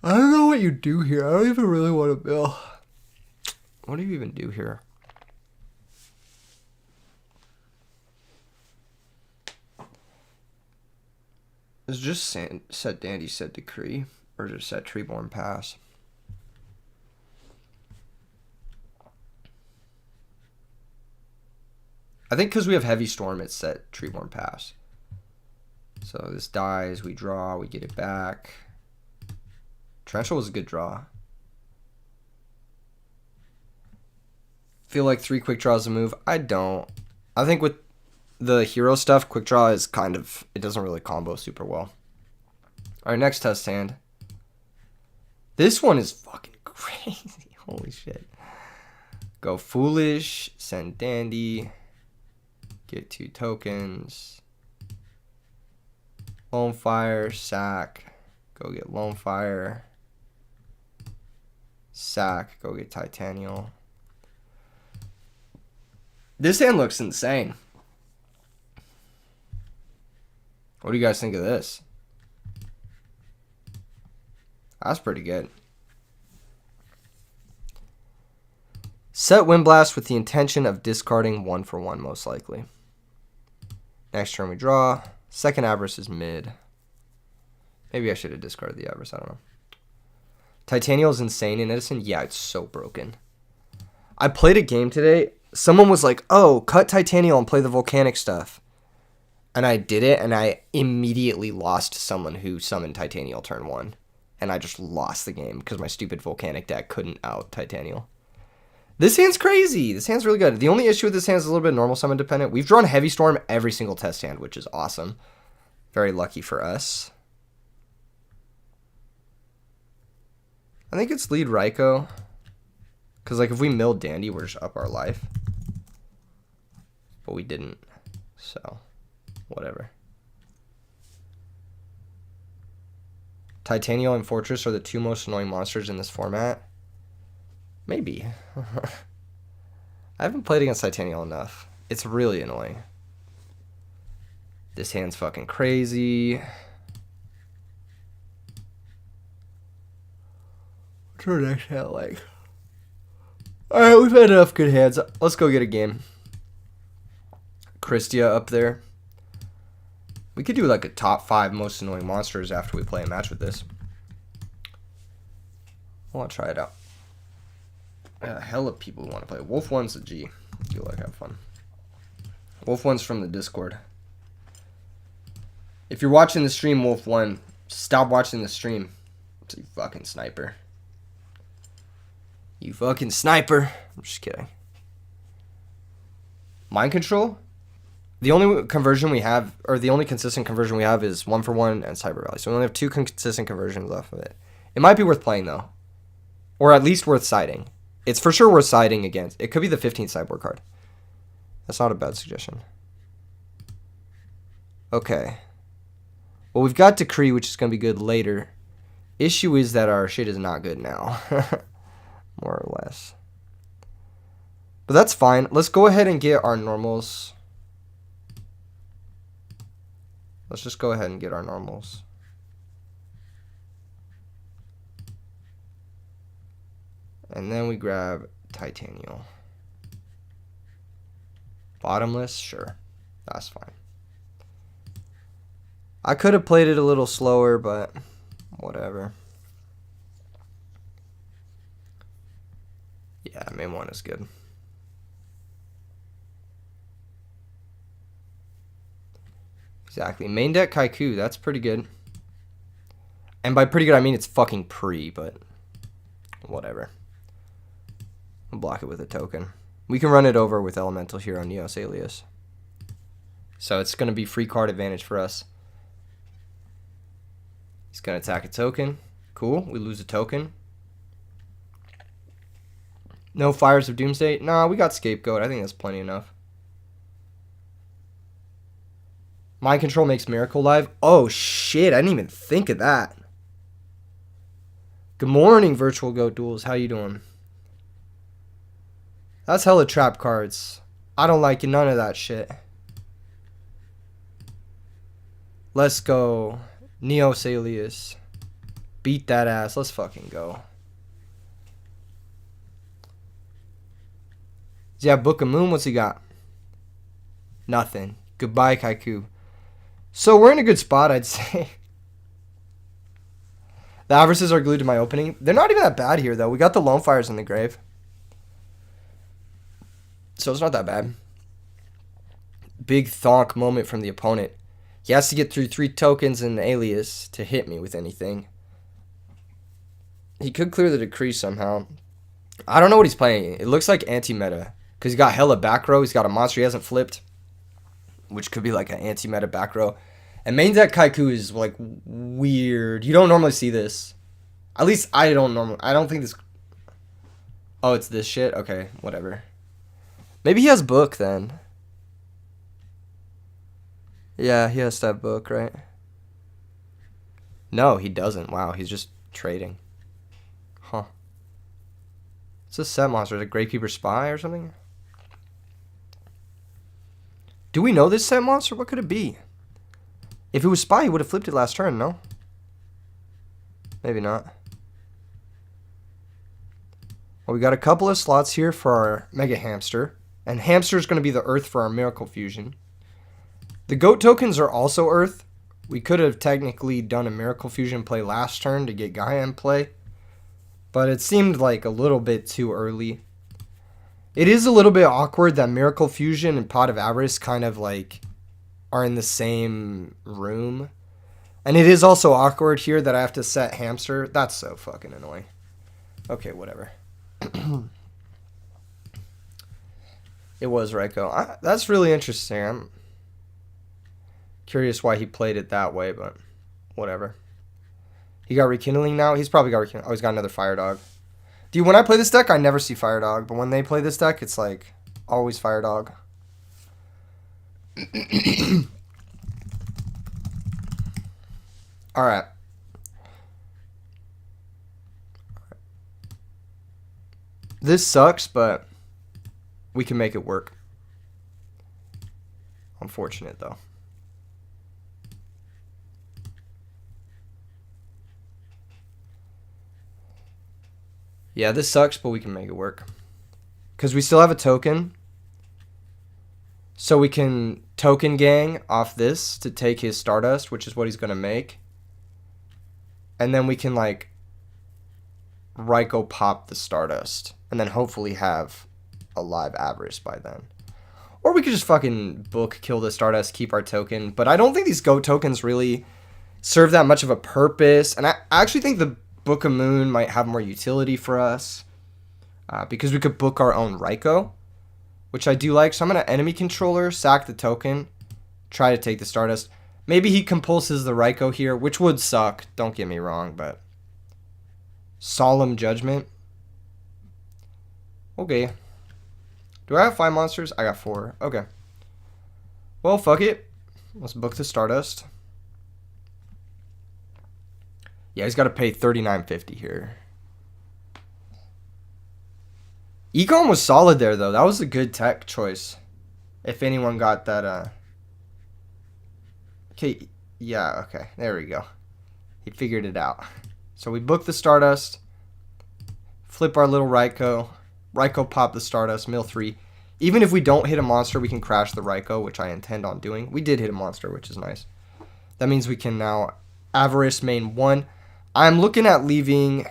I don't know what you do here. I don't even really want to mill. What do you even do here? Is just set Dandy, set Decree, or just set Treeborn Pass? I think because we have Heavy Storm, it's set Treeborn Pass. So this dies, we draw, we get it back. Torrential was a good draw. Feel like 3 quick draws a move. I don't. I think with the hero stuff, quick draw is kind of, it doesn't really combo super well. All right, next test hand. This one is fucking crazy. Holy shit. Go Foolish, send Dandy, get 2 tokens. Lone Fire, sack, go get Lone Fire. Sack, go get Titanial. This hand looks insane. What do you guys think of this? That's pretty good. Set Windblast with the intention of discarding 1 for 1, most likely. Next turn we draw. Second Avarice is mid. Maybe I should have discarded the Avarice. I don't know. Titanial is insane in Edison. Yeah, it's so broken. I played a game today. Someone was like, oh, cut Titanial and play the volcanic stuff. And I did it, and I immediately lost someone who summoned Titanial turn 1. And I just lost the game because my stupid volcanic deck couldn't out Titanial. This hand's crazy. This hand's really good. The only issue with this hand is a little bit normal summon dependent. We've drawn Heavy Storm every single test hand, which is awesome. Very lucky for us. I think it's lead Raikou. Because, like, if we milled Dandy, we're just up our life. But we didn't. So, whatever. Titanial and Fortress are the 2 most annoying monsters in this format. Maybe. I haven't played against Titanial enough. It's really annoying. This hand's fucking crazy. What's our next hand like? Alright, we've had enough good hands. Let's go get a game. Christia up there. We could do like a top 5 most annoying monsters after we play a match with this. I want to try it out. Hella people want to play. Wolf 1's a G. I feel like have fun. Wolf 1's from the Discord. If you're watching the stream, Wolf 1, stop watching the stream. It's a fucking sniper. You fucking sniper. I'm just kidding. Mind Control? The only conversion we have, or the only consistent conversion we have is 1 for 1 and Cyber Rally. So we only have 2 consistent conversions left of it. It might be worth playing though. Or at least worth siding. It's for sure worth siding against. It could be the 15th sideboard card. That's not a bad suggestion. Okay. Well, we've got Decree, which is going to be good later. Issue is that our shit is not good now. More or less. But that's fine. Let's go ahead and get our normals. Let's just go ahead and get our normals. And then we grab Titanial. Bottomless? Sure. That's fine. I could have played it a little slower, but whatever. Yeah, main one is good. Exactly. Main deck Kaiku, that's pretty good. And by pretty good, I mean it's fucking pre, but whatever. I'll block it with a token. We can run it over with Elemental Hero Neos Alias. So it's going to be free card advantage for us. He's going to attack a token. Cool. We lose a token. No Fires of Doomsday. Nah, we got Scapegoat. I think that's plenty enough. Mind Control makes Miracle live. Oh, shit. I didn't even think of that. Good morning, Virtual Goat Duels. How you doing? That's hella trap cards. I don't like none of that shit. Let's go. Neos Alias. Beat that ass. Let's fucking go. Yeah, Book of Moon. What's he got? Nothing. Goodbye, Kaiku. So we're in a good spot, I'd say. The Avarices are glued to my opening. They're not even that bad here, though. We got the Lone Fires in the grave. So it's not that bad. Big thonk moment from the opponent. He has to get through 3 tokens and an alias to hit me with anything. He could clear the decree somehow. I don't know what he's playing. It looks like anti-meta. Because he got hella back row. He's got a monster he hasn't flipped. Which could be like an anti-meta back row. And main deck Kaiku is like weird. You don't normally see this. At least I don't think this. Oh, it's this shit? Okay, whatever. Maybe he has book then. Yeah, he has to have book, right? No, he doesn't. Wow, he's just trading. Huh. It's a set monster. Is it Gravekeeper Spy or something? Do we know this set monster? What could it be? If it was Spy, he would have flipped it last turn, no? Maybe not. Well, we got a couple of slots here for our Mega Hamster. And Hamster is going to be the Earth for our Miracle Fusion. The Goat tokens are also Earth. We could have technically done a Miracle Fusion play last turn to get Gaia in play. But it seemed like a little bit too early. It is a little bit awkward that Miracle Fusion and Pot of Avarice kind of like are in the same room. And it is also awkward here that I have to set Hamster. That's so fucking annoying. Okay, whatever. It was Reiko. That's really interesting. I'm curious why he played it that way, but whatever. He got Rekindling now? He's probably got Rekindling. Oh, he's got another Fire Dog. Dude, when I play this deck, I never see Fire Dog. But when they play this deck, it's like always Fire Dog. Alright. This sucks, but we can make it work. Unfortunate, though. Yeah, this sucks, but we can make it work. Because we still have a token. So we can token gang off this to take his Stardust, which is what he's going to make. And then we can, like, Raikou pop the Stardust. And then hopefully have a live Avarice by then. Or we could just fucking book, kill the Stardust, keep our token. But I don't think these Goat tokens really serve that much of a purpose. And I actually think the Book of Moon might have more utility for us. Because we could book our own Raikou. Which I do like. So I'm going to enemy controller, sack the token, try to take the Stardust. Maybe he compulses the Raikou here, which would suck. Don't get me wrong, but Solemn Judgment. Okay. Do I have 5 monsters? I got 4. Okay. Well, fuck it. Let's book the Stardust. Yeah, he's got to pay $39.50 here. Econ was solid there, though. That was a good tech choice. If anyone got that, Okay, yeah, okay. There we go. He figured it out. So we book the Stardust. Flip our little Raikou. Raikou pop the Stardust, mill 3. Even if we don't hit a monster, we can crash the Raikou, which I intend on doing. We did hit a monster, which is nice. That means we can now Avarice main 1. I'm looking at leaving...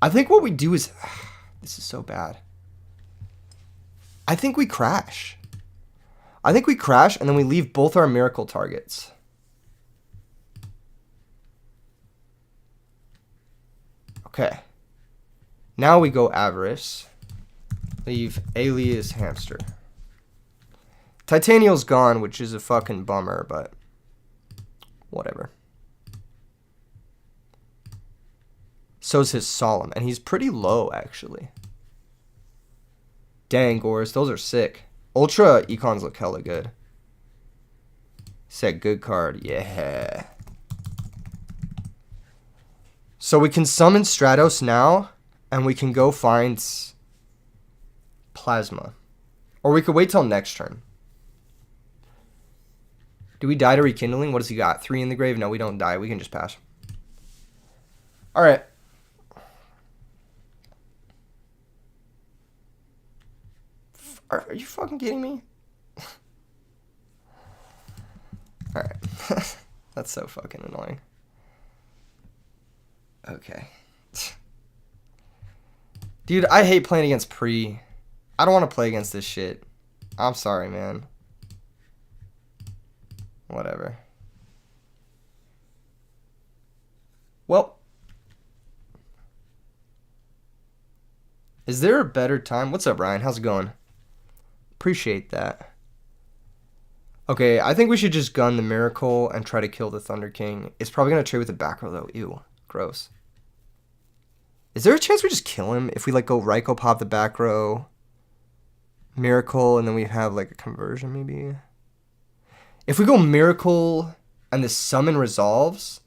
I think what we do is... This is so bad. I think we crash. I think we crash, and then we leave both our miracle targets. Okay. Now we go Avarice. Leave Alias Hamster. Titaniel's gone, which is a fucking bummer, but whatever. So's his Solemn, and he's pretty low, actually. Dang, Gores, those are sick. Ultra Econs look hella good. Set good card, yeah. So we can summon Stratos now, and we can go find Plasma. Or we could wait till next turn. Do we die to Rekindling? What does he got? 3 in the grave? No, we don't die. We can just pass. Alright. Are you fucking kidding me? Alright. That's so fucking annoying. Okay. Dude, I hate playing against pre. I don't want to play against this shit. I'm sorry, man. Whatever. Well. Is there a better time? What's up, Ryan? How's it going? Appreciate that. Okay, I think we should just gun the Miracle and try to kill the Thunder King. It's probably going to trade with the back row, though. Ew. Gross. Is there a chance we just kill him if we, like, go Raikou pop the back row, Miracle, and then we have, like, a conversion, maybe? If we go Miracle and the summon resolves,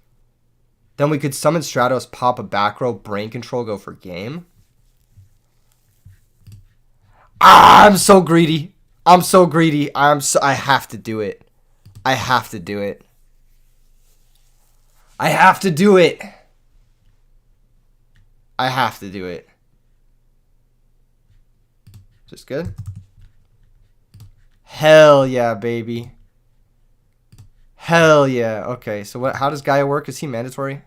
then we could summon Stratos, pop a back row, brain control, go for game. Ah, I'm so greedy. I'm so greedy. I have to do it. I have to do it. I have to do it. I have to do it. Is this good? Hell yeah, baby. Hell yeah. Okay, so what? How does Gaia work? Is he mandatory?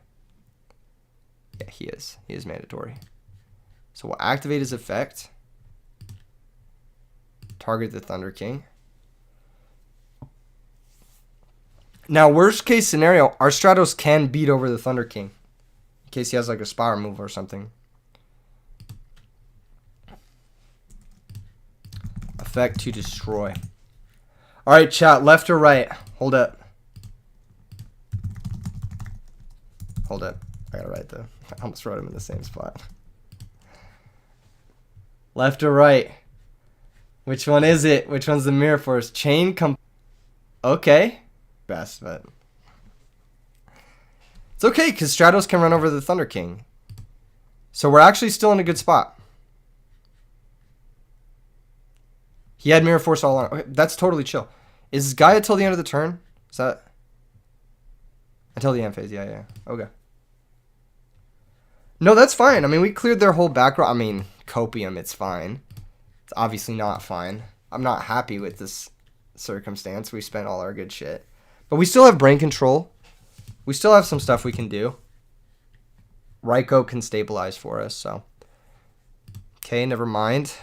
Yeah, he is. He is mandatory. So we'll activate his effect. Target the Thunder King. Now, worst case scenario, our Stratos can beat over the Thunder King. In case he has like a Spire move or something. Effect to destroy. Alright, chat. Left or right? Hold up. Hold up. I gotta write though. I almost wrote him in the same spot. Left or right? Which one is it? Which one's the Mirror Force? Chain Okay. Best, but it's okay because Stratos can run over the Thunder King. So we're actually still in a good spot. He had Mirror Force all along. Okay, that's totally chill. Is Gaia till the end of the turn? Is that until the end phase? Yeah. Okay. No, that's fine. I mean, we cleared their whole background. I mean, Copium, it's fine. It's obviously not fine. I'm not happy with this circumstance. We spent all our good shit. But we still have brain control. We still have some stuff we can do. Raikou can stabilize for us, so. Okay, never mind.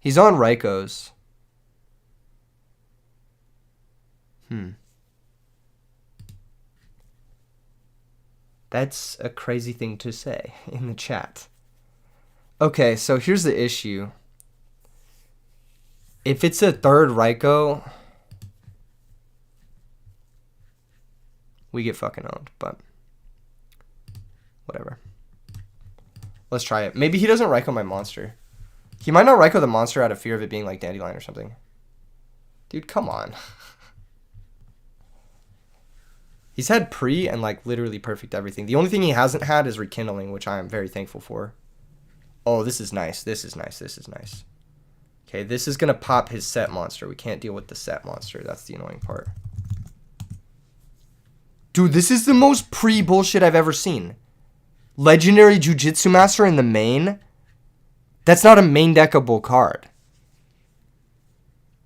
He's on Raikou's. That's a crazy thing to say in the chat. Okay, so here's the issue. If it's a third Raikou, we get fucking owned, but whatever. Let's try it. Maybe he doesn't Raikou my monster. He might not Raikou the monster out of fear of it being like Dandelion or something. Dude, come on. He's had pre and like literally perfect everything. The only thing he hasn't had is Rekindling, which I am very thankful for. Oh, this is nice. This is nice. This is nice. Okay, this is going to pop his set monster. We can't deal with the set monster. That's the annoying part. Dude, this is the most pre-bullshit I've ever seen. Legendary Jujutsu Master in the main? That's not a main deckable card.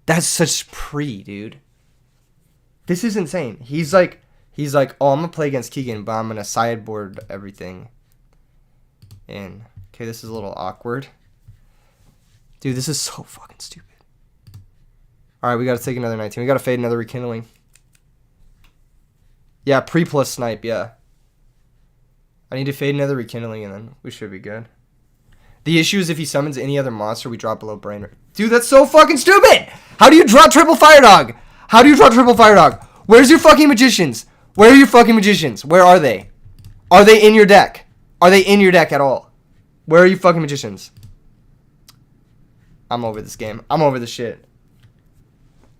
That's such pre, dude. This is insane. He's like, oh, I'm going to play against Keegan, but I'm going to sideboard everything in. Okay, this is a little awkward. Dude, this is so fucking stupid. Alright, we got to take another 19. We got to fade another Rekindling. Yeah, pre plus snipe, yeah. I need to fade another Rekindling and then we should be good. The issue is if he summons any other monster, we drop below brain. Dude, that's so fucking stupid! How do you draw triple Fire Dog? How do you draw triple Fire Dog? Where's your fucking magicians? Where are your fucking magicians? Where are they? Are they in your deck? Are they in your deck at all? Where are you fucking magicians? I'm over this game. I'm over this shit.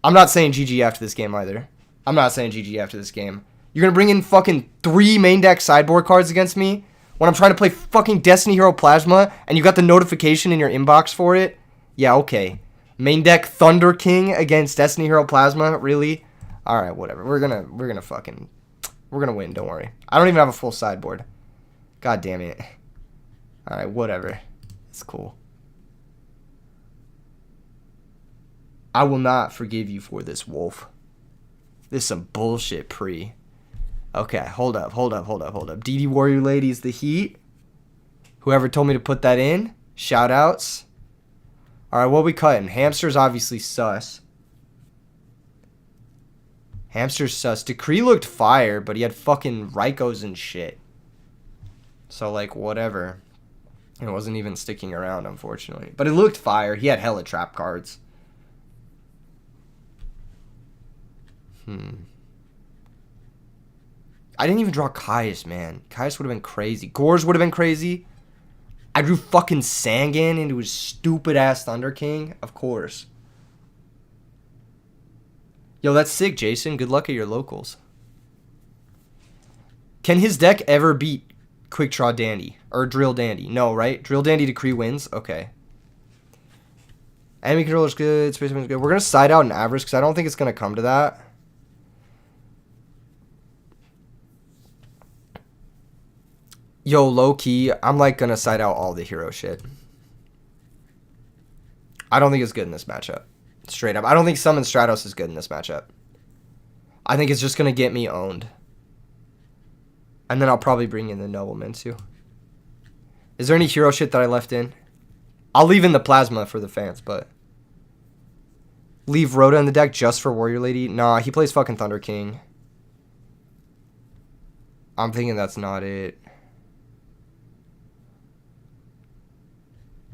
I'm not saying GG after this game either. I'm not saying GG after this game. You're gonna bring in fucking 3 main deck sideboard cards against me when I'm trying to play fucking Destiny Hero Plasma and you got the notification in your inbox for it? Yeah, okay. Main deck Thunder King against Destiny Hero Plasma? Really? Alright, whatever. We're gonna win, don't worry. I don't even have a full sideboard. God damn it. Alright, whatever. It's cool. I will not forgive you for this, Wolf. This is some bullshit pre. Okay, hold up. DD Warrior Ladies, the Heat. Whoever told me to put that in, shout outs. Alright, what we cutting? Hamster's obviously sus. Hamster's sus. Decree looked fire, but he had fucking Rykos and shit. So, like, whatever. It wasn't even sticking around, unfortunately. But it looked fire. He had hella trap cards. I didn't even draw Caius, man. Caius would have been crazy. Gores would have been crazy. I drew fucking Sangan into his stupid-ass Thunder King. Of course. Yo, that's sick, Jason. Good luck at your locals. Can his deck ever beat Quick Draw Dandy? Or Drill Dandy? No, right? Drill Dandy Decree wins? Okay. Enemy controller's good. Spaceman's good. We're going to side out an Avarice because I don't think it's going to come to that. Yo, low-key, I'm, like, going to side out all the hero shit. I don't think it's good in this matchup. Straight up. I don't think Summon Stratos is good in this matchup. I think it's just going to get me owned. And then I'll probably bring in the Nobleman, too. Is there any hero shit that I left in? I'll leave in the Plasma for the fans, but... Leave Rhoda in the deck just for Warrior Lady? Nah, he plays fucking Thunder King. I'm thinking that's not it.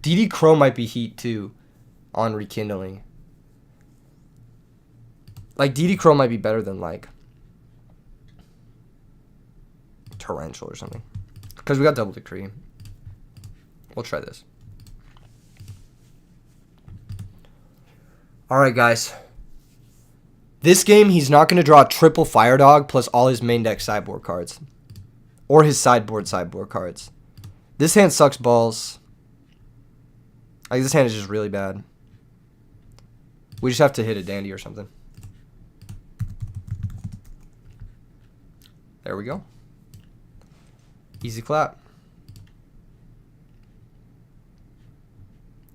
DD Crow might be heat, too, on Rekindling. Like, DD Crow might be better than, like, Torrential or something. Because we got Double Decree. We'll try this. Alright, guys. This game, he's not going to draw triple Fire Dog plus all his main deck sideboard cards. Or his sideboard cards. This hand sucks balls. Like, this hand is just really bad. We just have to hit a Dandy or something. There we go. Easy clap.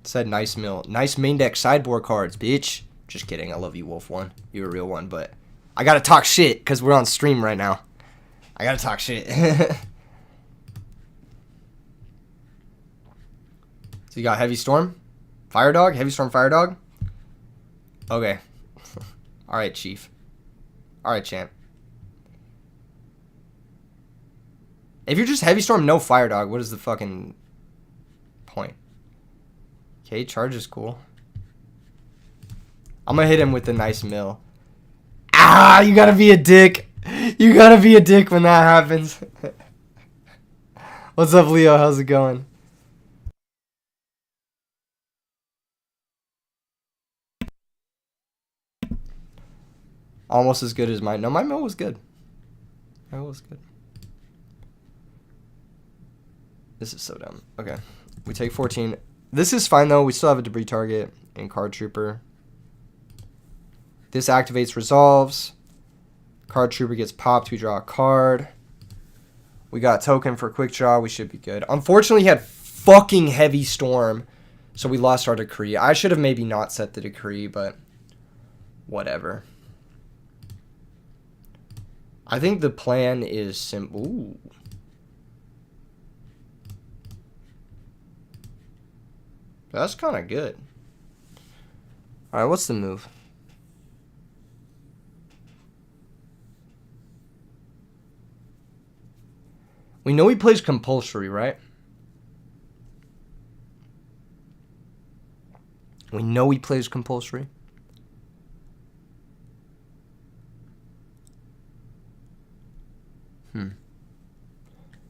Said nice mill. Nice main deck sideboard cards, bitch. Just kidding. I love you, Wolf One. You're a real one, but I gotta talk shit because we're on stream right now. I gotta talk shit. So you got Heavy Storm, Fire Dog, Heavy Storm, Fire Dog. Okay. All right, Chief. All right, champ. If you're just Heavy Storm, no Fire Dog, what is the fucking point? Okay, charge is cool. I'm gonna hit him with the nice mill. Ah, you gotta be a dick. You gotta be a dick when that happens. What's up, Leo? How's it going? Almost as good as mine. No, my mill was good. My mill was good. This is so dumb. Okay. We take 14. This is fine, though. We still have a debris target in Card Trooper. This activates resolves. Card Trooper gets popped. We draw a card. We got token for quick draw. We should be good. Unfortunately, he had fucking Heavy Storm, so we lost our decree. I should have maybe not set the decree, but whatever. I think the plan is simple. Ooh. That's kind of good. All right, what's the move? We know he plays compulsory, right? We know he plays compulsory.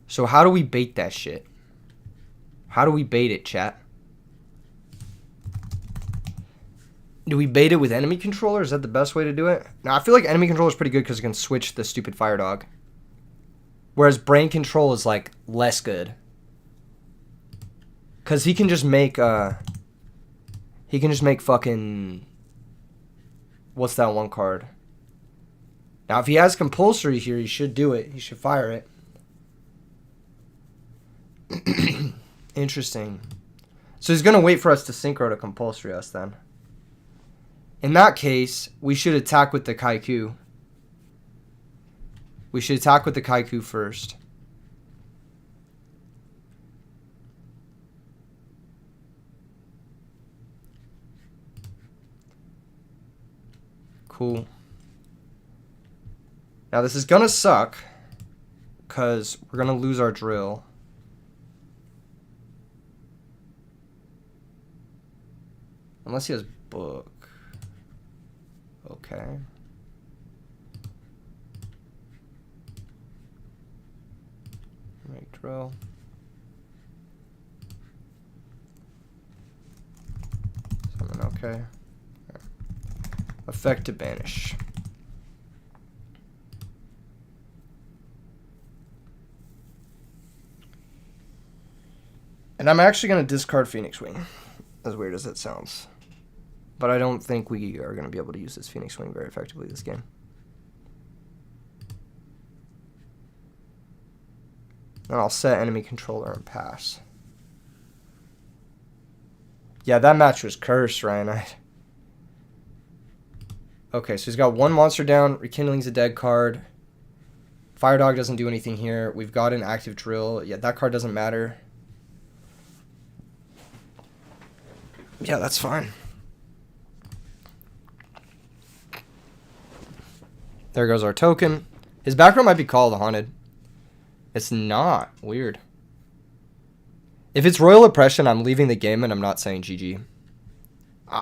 So how do we bait that shit? How do we bait it, chat? Do we bait it with enemy controller? Is that the best way to do it? Now, I feel like enemy controller is pretty good because it can switch the stupid fire dog. Whereas brain control is, like, less good. Because he can just make, fucking... What's that one card? Now, if he has compulsory here, he should do it. He should fire it. Interesting. So he's going to wait for us to synchro to compulsory us then. In that case, we should attack with the Kaiku. We should attack with the Kaiku first. Cool. Now this is going to suck because we're going to lose our drill. Unless he has book. Okay. Make drill. Summon, okay. Effect to banish. And I'm actually going to discard Phoenix Wing, as weird as it sounds. But I don't think we are going to be able to use this Phoenix Wing very effectively this game. And I'll set enemy controller and pass. Yeah, that match was cursed, Ryan. Okay, so he's got one monster down. Rekindling's a dead card. Fire Dog doesn't do anything here. We've got an active drill. Yeah, that card doesn't matter. Yeah, that's fine. There goes our token. His background might be called Haunted. It's not. Weird. If it's Royal Oppression, I'm leaving the game and I'm not saying GG.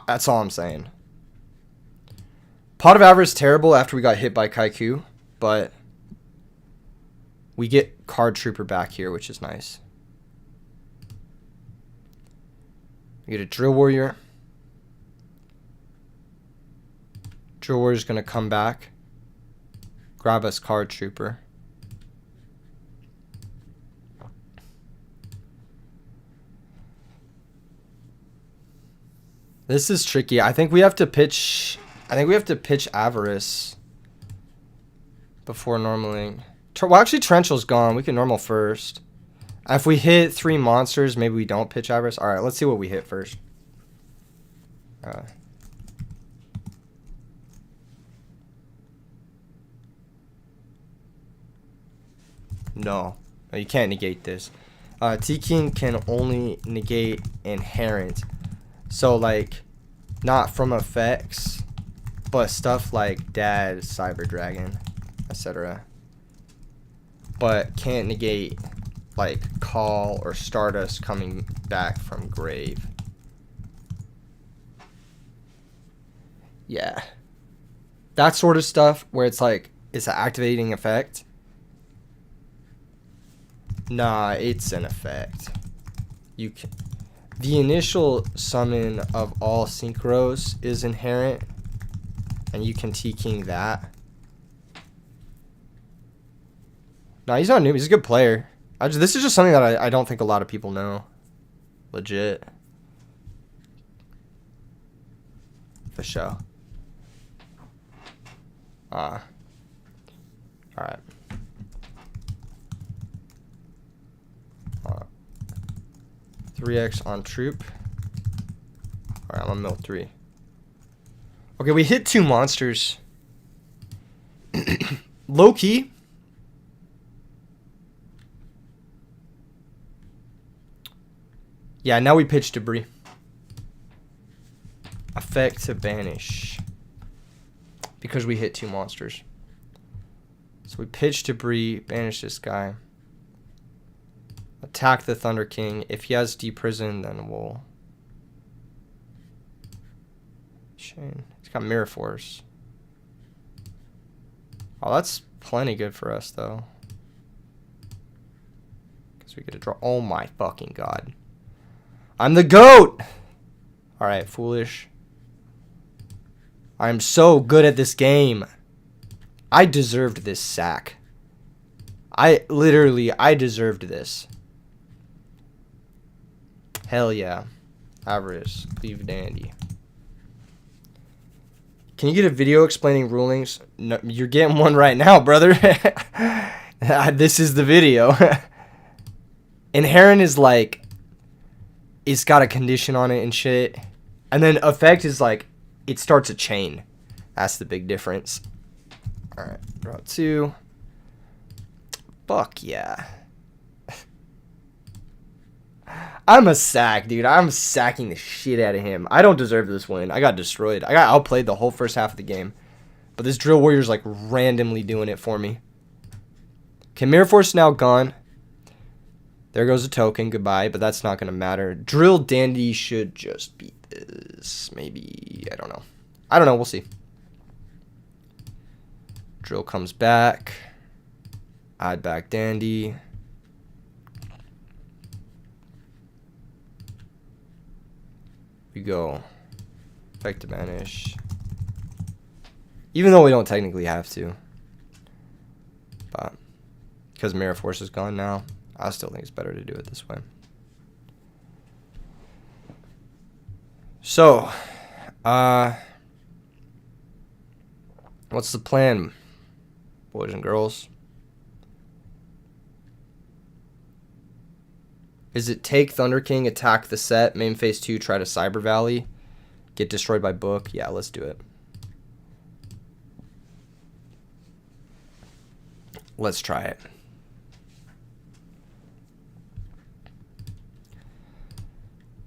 That's all I'm saying. Pot of Avarice is terrible after we got hit by Kaiku, but we get Card Trooper back here, which is nice. We get a Drill Warrior. Drill Warrior's going to come back. Grab us Card Trooper. This is tricky. I think we have to pitch Avarice before normaling. Well, actually, Trenchell's gone. We can normal first. If we hit 3 monsters, maybe we don't pitch Avarice. All right, let's see what we hit first. No, you can't negate this. T-King can only negate inherent. So, like, not from effects, but stuff like Dad, Cyber Dragon, etc. But can't negate, like, Call or Stardust coming back from grave. Yeah. That sort of stuff where it's like, it's an activating effect. Nah, it's an effect. You can... The initial summon of all synchros is inherent, and you can T-King that. No, he's not new. He's a good player. This is just something that I don't think a lot of people know. Legit. For sure. Alright. 3x on troop. Alright, I'm on mill 3. Okay, we hit 2 monsters. Low key. Yeah, now we pitch Debris. Effect to banish. Because we hit 2 monsters. So we pitch Debris, banish this guy. Attack the Thunder King. If he has Deprison, then we'll... chain. It's got mirror force. Oh, that's plenty good for us, though. Because we get to draw. Oh, my fucking God. I'm the GOAT! Alright, foolish. I'm so good at this game. I deserved this sack. I deserved this. Hell yeah. Avarice. Leave dandy. Can you get a video explaining rulings? No, you're getting one right now, brother. This is the video. Inherent is like, it's got a condition on it and shit. And then effect is like, it starts a chain. That's the big difference. Alright, draw 2. Fuck yeah. I'm a sack, dude. I'm sacking the shit out of him. I don't deserve this win. I got destroyed. I got outplayed the whole first half of the game. But this Drill Warrior's like randomly doing it for me. Okay, Mirror Force now gone. There goes a token. Goodbye. But that's not going to matter. Drill Dandy should just beat this. Maybe. I don't know. I don't know. We'll see. Drill comes back. Add back Dandy. We go. Effect to banish. Even though we don't technically have to. But because Mirror Force is gone now, I still think it's better to do it this way. So, what's the plan, boys and girls? Is it take Thunder King, attack the set, main phase 2, try to Cyber Valley, get destroyed by book? Yeah, let's do it. Let's try it.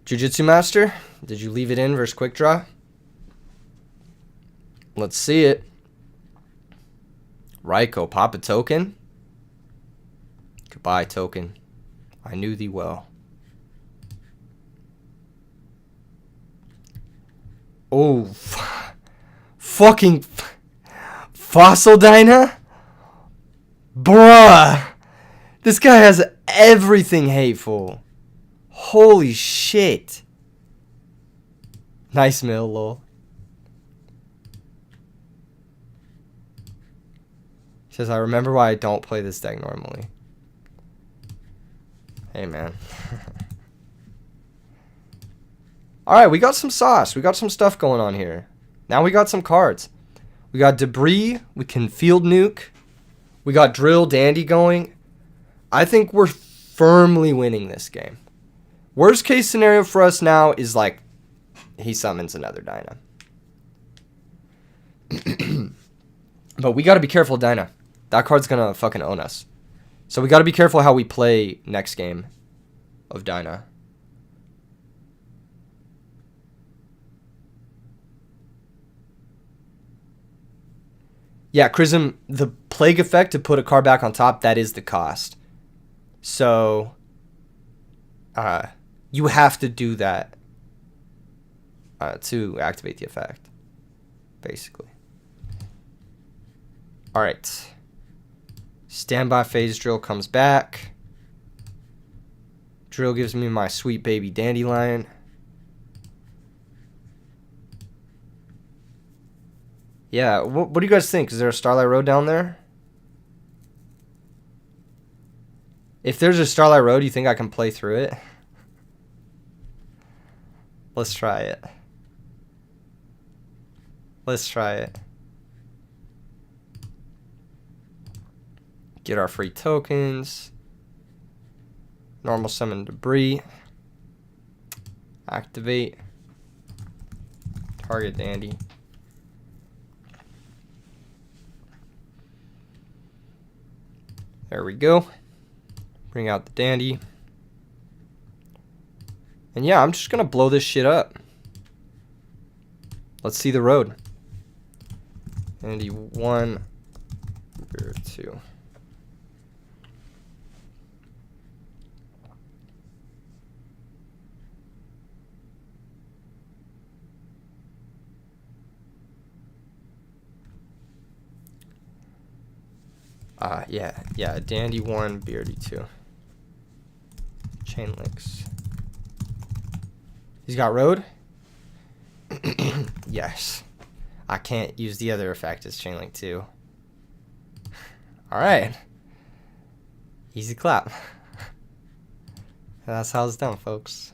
Jiu-Jitsu Master, did you leave it in versus Quick Draw? Let's see it. Raiko, pop a token. Goodbye, token. I knew thee well. Oh, fucking Fossil Dyna? Bruh. This guy has everything hateful. Holy shit. Nice mill, lol. Says, I remember why I don't play this deck normally. Hey, man. Alright, we got some sauce. We got some stuff going on here. Now we got some cards. We got Debris. We can Field Nuke. We got Drill Dandy going. I think we're firmly winning this game. Worst case scenario for us now is like he summons another Dyna. But we got to be careful of Dyna. That card's going to fucking own us. So we got to be careful how we play next game of Dyna. Yeah, Chrism, the Plague effect to put a card back on top, that is the cost. So, you have to do that to activate the effect, basically. Alright. Standby phase Drill comes back. Drill gives me my sweet baby Dandelion. Yeah, what do you guys think? Is there a Starlight Road down there? If there's a Starlight Road, you think I can play through it? Let's try it. Let's try it. Get our free tokens. Normal summon Debris. Activate. Target Dandy. There we go. Bring out the Dandy. And yeah, I'm just going to blow this shit up. Let's see the road. Dandy 1, Bear 2. Yeah, Dandy 1, Beardy 2. Chain links. He's got road? Yes. I can't use the other effect as chain link 2. Alright. Easy clap. That's how it's done, folks.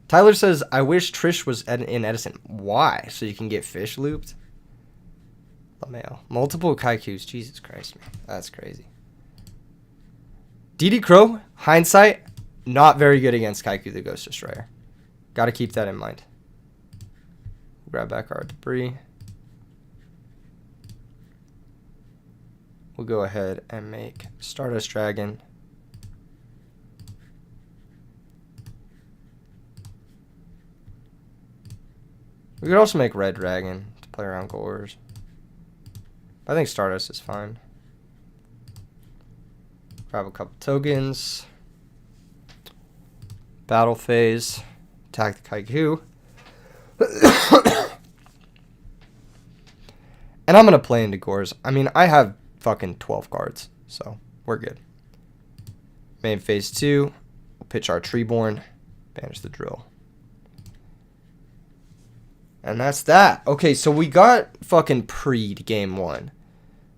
Tyler says, I wish Trish was in Edison. Why? So you can get fish looped? LaMail. Multiple Kaikus. Jesus Christ, man. That's crazy. DD Crow, hindsight, not very good against Kaiku the Ghost Destroyer. Got to keep that in mind. Grab back our debris. We'll go ahead and make Stardust Dragon. We could also make Red Dragon to play around Gores. I think Stardust is fine. Grab a couple tokens. Battle phase. Attack the Kaiku. And I'm going to play into Gores. I mean, I have fucking 12 cards, so we're good. Main phase 2. We'll pitch our Treeborn. Banish the Drill. And that's that. Okay, so we got fucking pre'd game 1.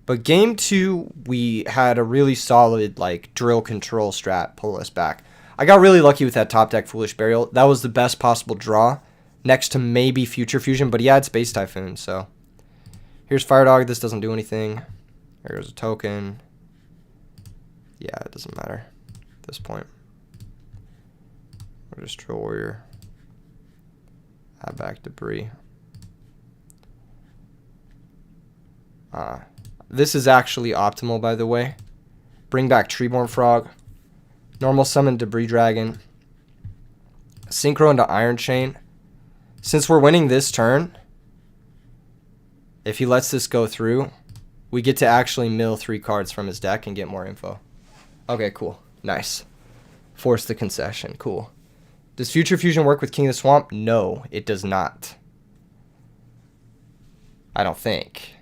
But game 2, we had a really solid, like, drill control strat pull us back. I got really lucky with that top deck Foolish Burial. That was the best possible draw. Next to maybe Future Fusion, but he had Space Typhoon, so. Here's Fire Dog. This doesn't do anything. There's a token. Yeah, it doesn't matter at this point. We'll just Drill Warrior. Add back debris. This is actually optimal, by the way. Bring back Treeborn Frog. Normal summon Debris Dragon. Synchro into Iron Chain. Since we're winning this turn, if he lets this go through, we get to actually mill 3 cards from his deck and get more info. Okay, cool. Nice. Force the concession. Cool. Does Future Fusion work with King of the Swamp? No, it does not. I don't think.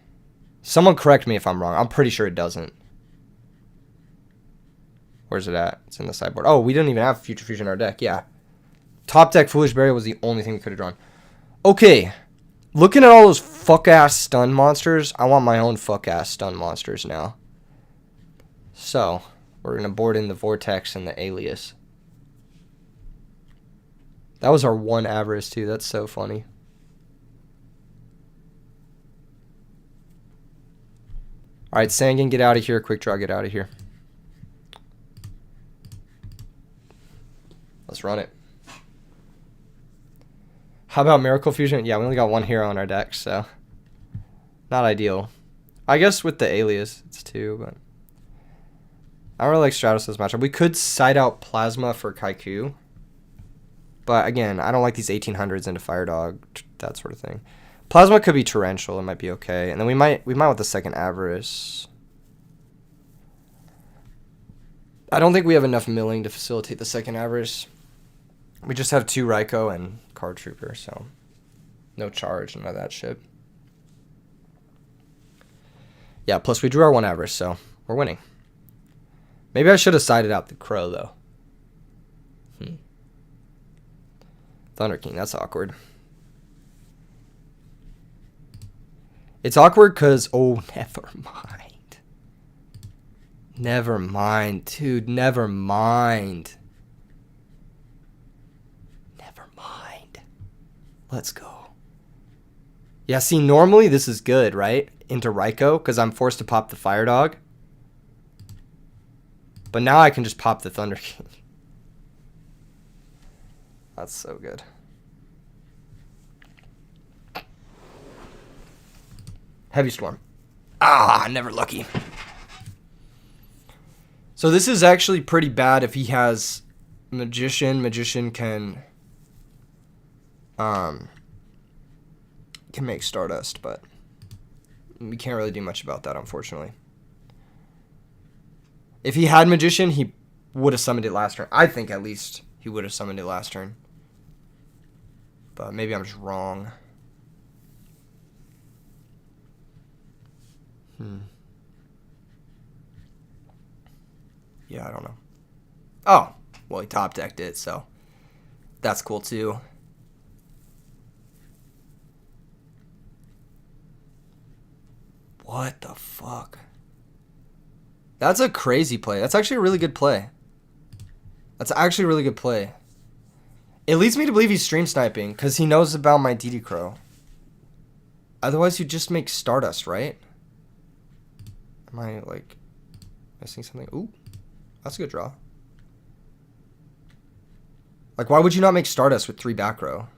Someone correct me if I'm wrong. I'm pretty sure it doesn't. Where's it at? It's in the sideboard. Oh, we didn't even have Future Fusion in our deck. Yeah. Top deck Foolish Burial was the only thing we could have drawn. Okay. Looking at all those fuck-ass stun monsters, I want my own fuck-ass stun monsters now. So, we're going to board in the Vortex and the Alias. That was our 1 Avarice, too. That's so funny. Alright, Sangan, get out of here. Quick Draw, get out of here. Let's run it. How about Miracle Fusion? Yeah, we only got 1 hero on our deck, so not ideal. I guess with the Alias, it's 2, but I don't really like Stratos as much. We could side out Plasma for Kaiku, but again, I don't like these 1800s into Fire Dog, that sort of thing. Plasma could be Torrential, it might be okay, and then we might with the second Avarice. I don't think we have enough milling to facilitate the second Avarice. We just have 2 Raikou and Card Trooper, so no charge, none of that shit. Yeah, plus we drew our 1 Avarice, so we're winning. Maybe I should have sided out the Crow, though. Thunder King, that's awkward. It's awkward because, oh, never mind. Never mind, dude, never mind. Never mind. Let's go. Yeah, see, normally this is good, right? Into Raikou, because I'm forced to pop the Fire Dog. But now I can just pop the Thunder King. That's so good. Heavy Storm. Ah, never lucky. So this is actually pretty bad if he has Magician. Magician can make Stardust, but we can't really do much about that, unfortunately. If he had Magician, he would have summoned it last turn. I think at least he would have summoned it last turn. But maybe I'm just wrong. Yeah, I don't know. Oh, well, he top decked it, so that's cool too. What the fuck? That's a crazy play. That's actually a really good play. That's actually a really good play. It leads me to believe he's stream sniping because he knows about my DD Crow. Otherwise, you just make Stardust, right? Am I, like, missing something? Ooh, that's a good draw. Like, why would you not make Stardust with 3 back row?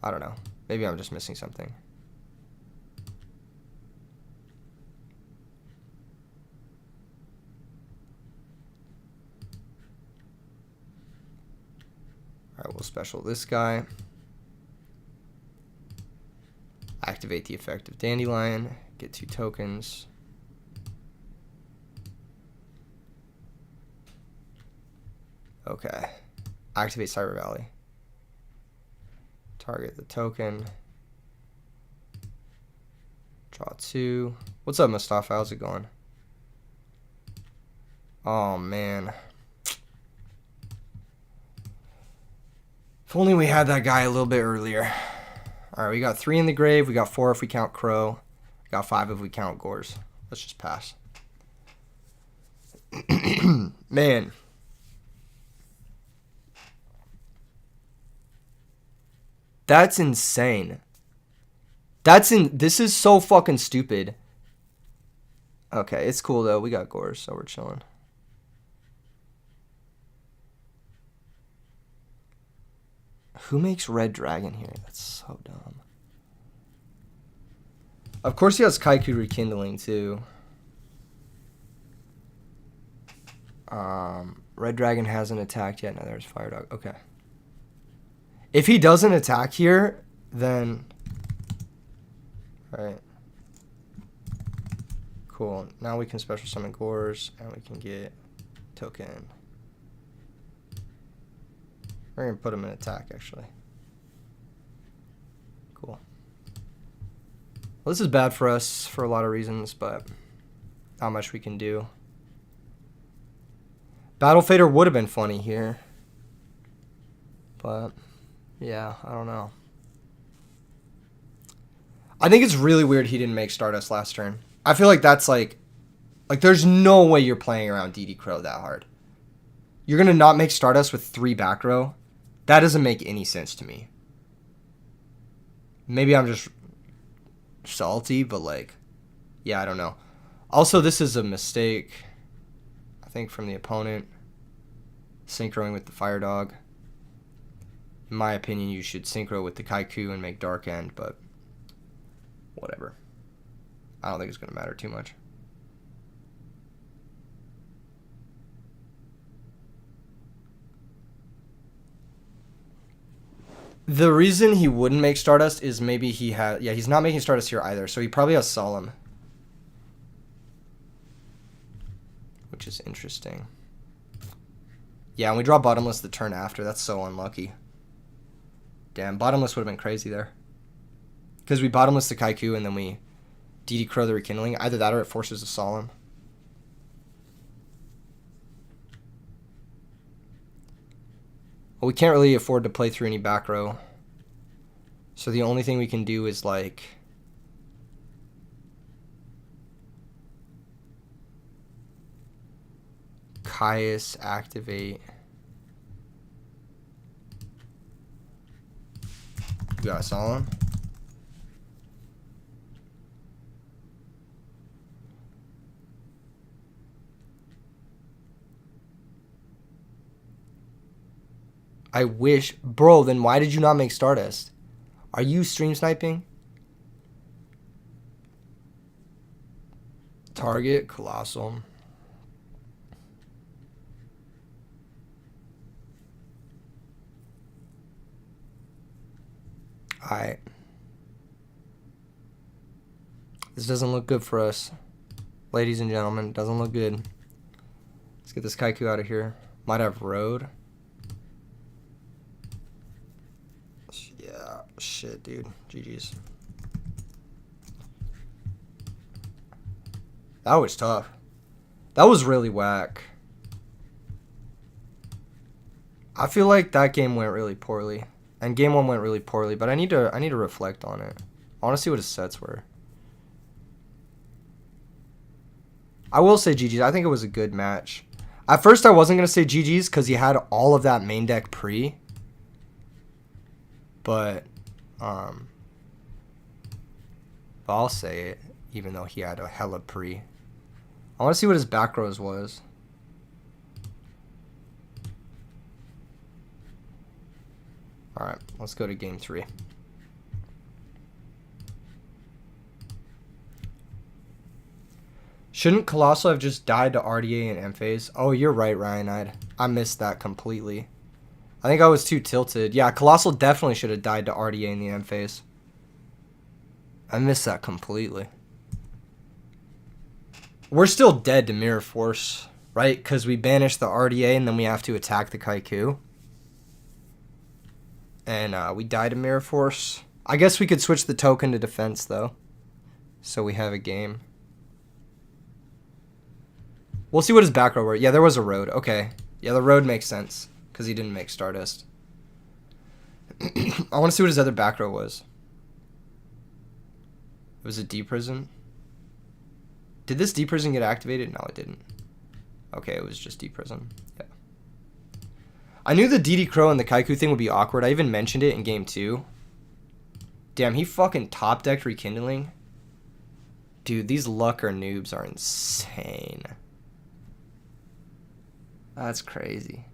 I don't know. Maybe I'm just missing something. Alright, we'll special this guy. Activate the effect of Dandelion. Get 2 tokens. Okay. Activate Cyber Valley. Target the token. Draw 2. What's up, Mustafa? How's it going? Oh, man. If only we had that guy a little bit earlier. Alright, we got 3 in the grave. We got 4 if we count Crow. We got 5 if we count Gores. Let's just pass. Man. That's insane. This is so fucking stupid. Okay, it's cool though. We got Gores, so we're chilling. Who makes Red Dragon here? That's so dumb. Of course he has Kaiku Rekindling too. Red Dragon hasn't attacked yet. No, there's Fire Dog. Okay. If he doesn't attack here, then... Alright. Cool. Now we can special summon Gores, and we can get token. We're going to put him in attack, actually. Cool. Well, this is bad for us for a lot of reasons, but not much we can do. Battle Fader would have been funny here. But... yeah, I don't know. I think it's really weird he didn't make Stardust last turn. I feel like that's like there's no way you're playing around DD Crow that hard. You're going to not make Stardust with 3 back row? That doesn't make any sense to me. Maybe I'm just salty, but like, yeah, I don't know. Also, this is a mistake, I think, from the opponent. Synchroing with the Fire Dog. In my opinion, you should synchro with the Kaiku and make Dark End, but whatever. I don't think it's going to matter too much. The reason he wouldn't make Stardust is maybe he had... yeah, he's not making Stardust here either, so he probably has Solemn. Which is interesting. Yeah, and we draw Bottomless the turn after. That's so unlucky. Damn, Bottomless would have been crazy there. Because we Bottomless the Kaiku and then we DD Crow the Rekindling. Either that or it forces a Solemn. Well, we can't really afford to play through any back row. So the only thing we can do is like... Caius activate. You got a Solemn. I wish... bro, then why did you not make Stardust? Are you stream sniping? Target, Colossal. Alright. This doesn't look good for us. Ladies and gentlemen, doesn't look good. Let's get this Kaiku out of here. Might have Road. Yeah, shit, dude. GG's. That was tough. That was really whack. I feel like that game went really poorly. And game 1 went really poorly, but I need to reflect on it. I want to see what his sets were. I will say GG's. I think it was a good match. At first I wasn't going to say GG's because he had all of that main deck pre. But I'll say it, even though he had a hella pre. I want to see what his back rows was. Alright, let's go to game 3. Shouldn't Colossal have just died to RDA and M phase? Oh, you're right, Ryan. I missed that completely. I think I was too tilted. Yeah, Colossal definitely should have died to RDA in the M phase. I missed that completely. We're still dead to Mirror Force, right? Because we banished the RDA and then we have to attack the Kaiku. And we died to Mirror Force. I guess we could switch the token to defense, though. So we have a game. We'll see what his back row were. Yeah, there was a road. Okay. Yeah, the road makes sense. Because he didn't make Stardust. I want to see what his other back row was. It was a D prison. Did this D prison get activated? No, it didn't. Okay, it was just D prison. Yeah. I knew the DD Crow and the Kaiku thing would be awkward. I even mentioned it in game 2. Damn, he fucking top decked Rekindling. Dude, these Lucker noobs are insane. That's crazy.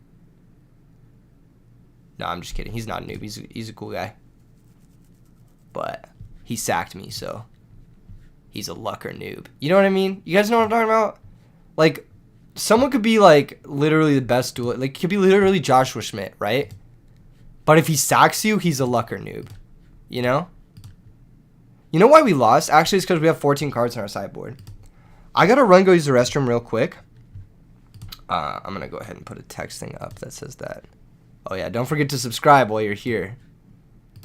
No, I'm just kidding. He's not a noob. He's a cool guy. But he sacked me, so he's a Lucker noob. You know what I mean? You guys know what I'm talking about? Like, someone could be, like, literally the best duelist. Like, could be literally Joshua Schmidt, right? But if he sacks you, he's a Lucker noob. You know? You know why we lost? Actually, it's because we have 14 cards on our sideboard. I gotta run go use the restroom real quick. I'm gonna go ahead and put a text thing up that says that. Oh yeah, don't forget to subscribe while you're here.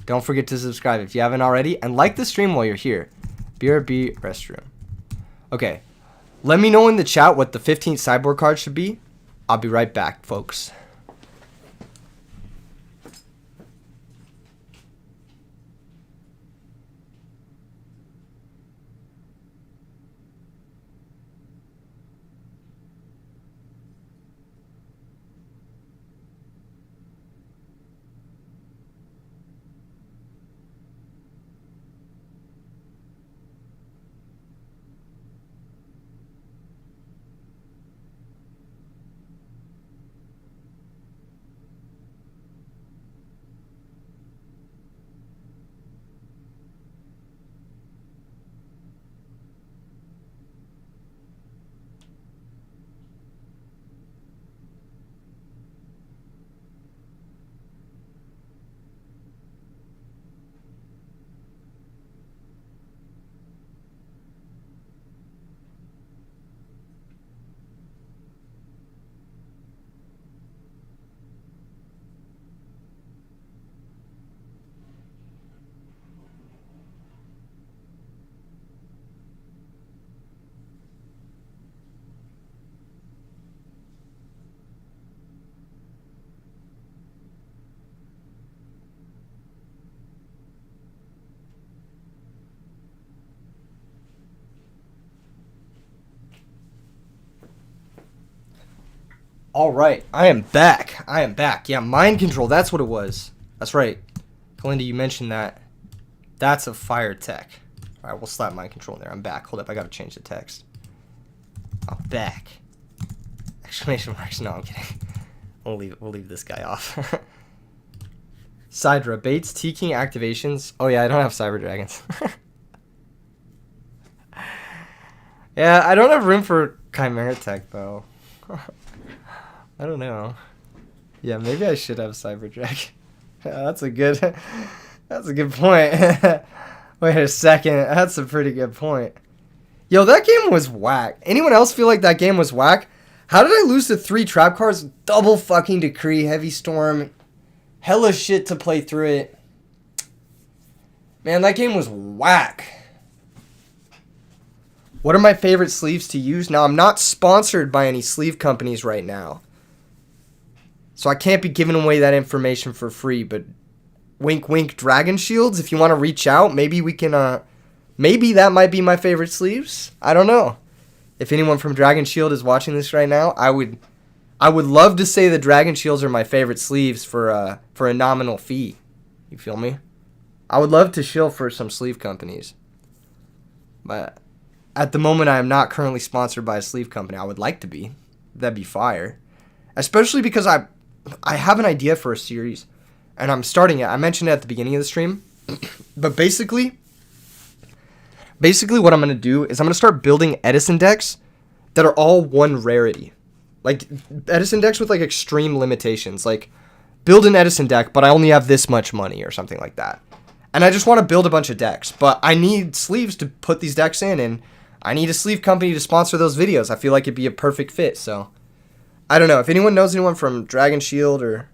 Don't forget to subscribe if you haven't already. And like the stream while you're here. BRB restroom. Okay. Let me know in the chat what the 15th sideboard card should be. I'll be right back, folks. All right, I am back. I am back. Yeah, mind control. That's what it was. That's right. Kalinda, you mentioned that. That's a fire tech. All right, we'll slap mind control in there. I'm back. Hold up, I gotta change the text. I'm back. Exclamation marks. No, I'm kidding. We'll leave this guy off. Sidra baits, T-King activations. Oh yeah, I don't have Cyber Dragons. Yeah, I don't have room for Chimera Tech though. I don't know. Yeah, maybe I should have Cyber Dragon. Yeah, that's a good point. Wait a second. That's a pretty good point. Yo, that game was whack. Anyone else feel like that game was whack? How did I lose to 3 trap cards? Double fucking Decree, Heavy Storm. Hella shit to play through it. Man, that game was whack. What are my favorite sleeves to use? Now, I'm not sponsored by any sleeve companies right now, so I can't be giving away that information for free, but wink, wink, Dragon Shields, if you want to reach out, maybe we can, maybe that might be my favorite sleeves. I don't know. If anyone from Dragon Shield is watching this right now, I would love to say the Dragon Shields are my favorite sleeves for a nominal fee. You feel me? I would love to shill for some sleeve companies, but at the moment, I am not currently sponsored by a sleeve company. I would like to be. That'd be fire. Especially because I have an idea for a series, and I'm starting it. I mentioned it at the beginning of the stream. But basically what I'm going to do is I'm going to start building Edison decks that are all one rarity. Like, Edison decks with, like, extreme limitations. Like, build an Edison deck, but I only have this much money or something like that. And I just want to build a bunch of decks. But I need sleeves to put these decks in, and I need a sleeve company to sponsor those videos. I feel like it'd be a perfect fit, so I don't know. If anyone knows anyone from Dragon Shield or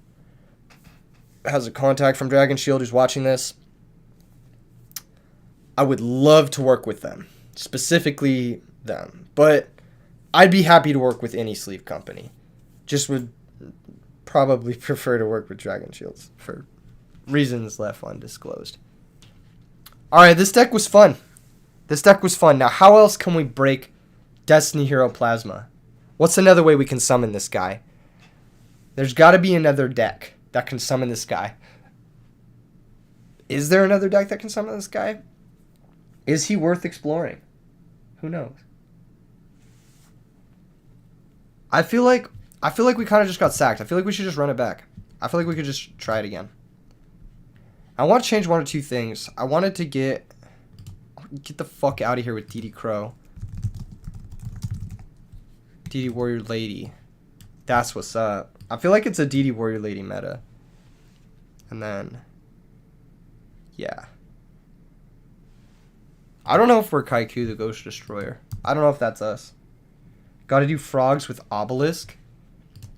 has a contact from Dragon Shield who's watching this, I would love to work with them. Specifically them. But I'd be happy to work with any sleeve company. Just would probably prefer to work with Dragon Shields for reasons left undisclosed. Alright, this deck was fun. Now, how else can we break Destiny Hero Plasma? What's another way we can summon this guy? There's got to be another deck that can summon this guy. Is there another deck that can summon this guy? Is he worth exploring? Who knows? I feel like we kind of just got sacked. I feel like we should just run it back. I feel like we could just try it again. I want to change one or two things. I wanted to get the fuck out of here with DD Crow. DD Warrior Lady. That's what's up. I feel like it's a DD Warrior Lady meta. And then, yeah. I don't know if we're Kaiku the Ghost Destroyer. I don't know if that's us. Gotta do frogs with Obelisk.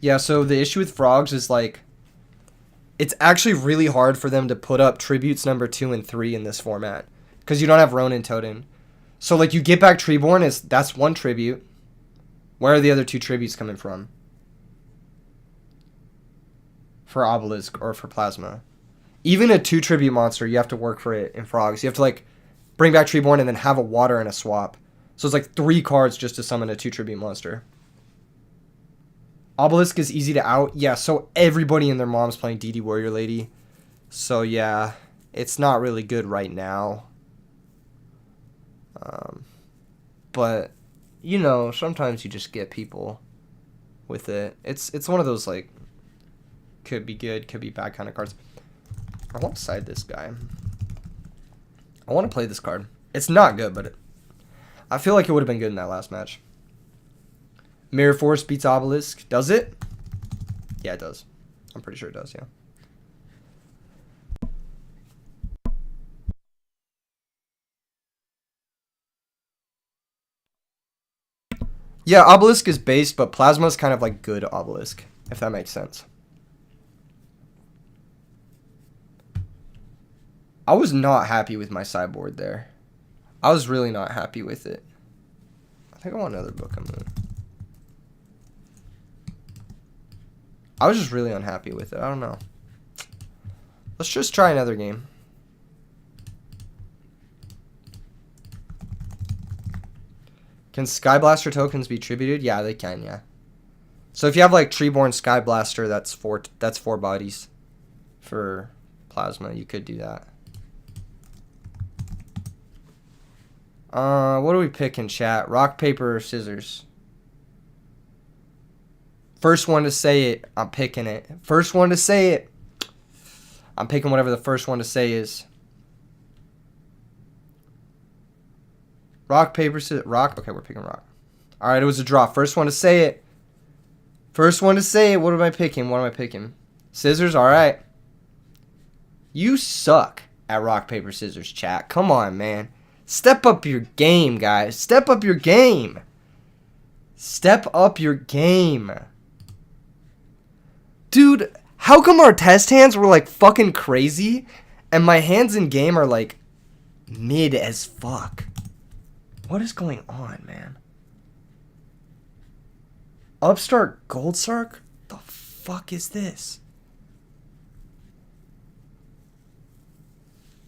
Yeah, so the issue with frogs is, like, it's actually really hard for them to put up tributes number 2 and 3 in this format. Because you don't have Ronin Totem. So, like, you get back Treeborn, that's one tribute. Where are the other 2 tributes coming from? For Obelisk or for Plasma. Even a 2 tribute monster, you have to work for it in Frogs. You have to, like, bring back Treeborn and then have a water and a swap. So it's like 3 cards just to summon a 2 tribute monster. Obelisk is easy to out. Yeah, so everybody and their mom's playing DD Warrior Lady. So, yeah, it's not really good right now. But, you know, sometimes you just get people with it. It's one of those, like, could be good, could be bad kind of cards. I want to side this guy. I want to play this card. It's not good, but I feel like it would have been good in that last match. Mirror Force beats Obelisk. Does it? Yeah, it does. I'm pretty sure it does, yeah. Yeah, Obelisk is based, but Plasma is kind of like good Obelisk, if that makes sense. I was not happy with my sideboard there. I was really not happy with it. I think I want another Book of Moon. I was just really unhappy with it. I don't know. Let's just try another game. Can Sky Blaster tokens be tributed? Yeah, they can, yeah. So if you have like Treeborn Sky Blaster, that's four bodies for Plasma. You could do that. What do we pick in chat? Rock, paper, or scissors? First one to say it, I'm picking it. First one to say it. I'm picking whatever the first one to say is. Rock, paper, scissors. Rock? Okay, we're picking rock. Alright, it was a draw. First one to say it. First one to say it. What am I picking? What am I picking? Scissors? Alright. You suck at rock, paper, scissors, chat. Come on, man. Step up your game, guys. Step up your game. Step up your game. Dude, how come our test hands were like fucking crazy and my hands in game are like mid as fuck? What is going on, man? Upstart Goldsark? The fuck is this?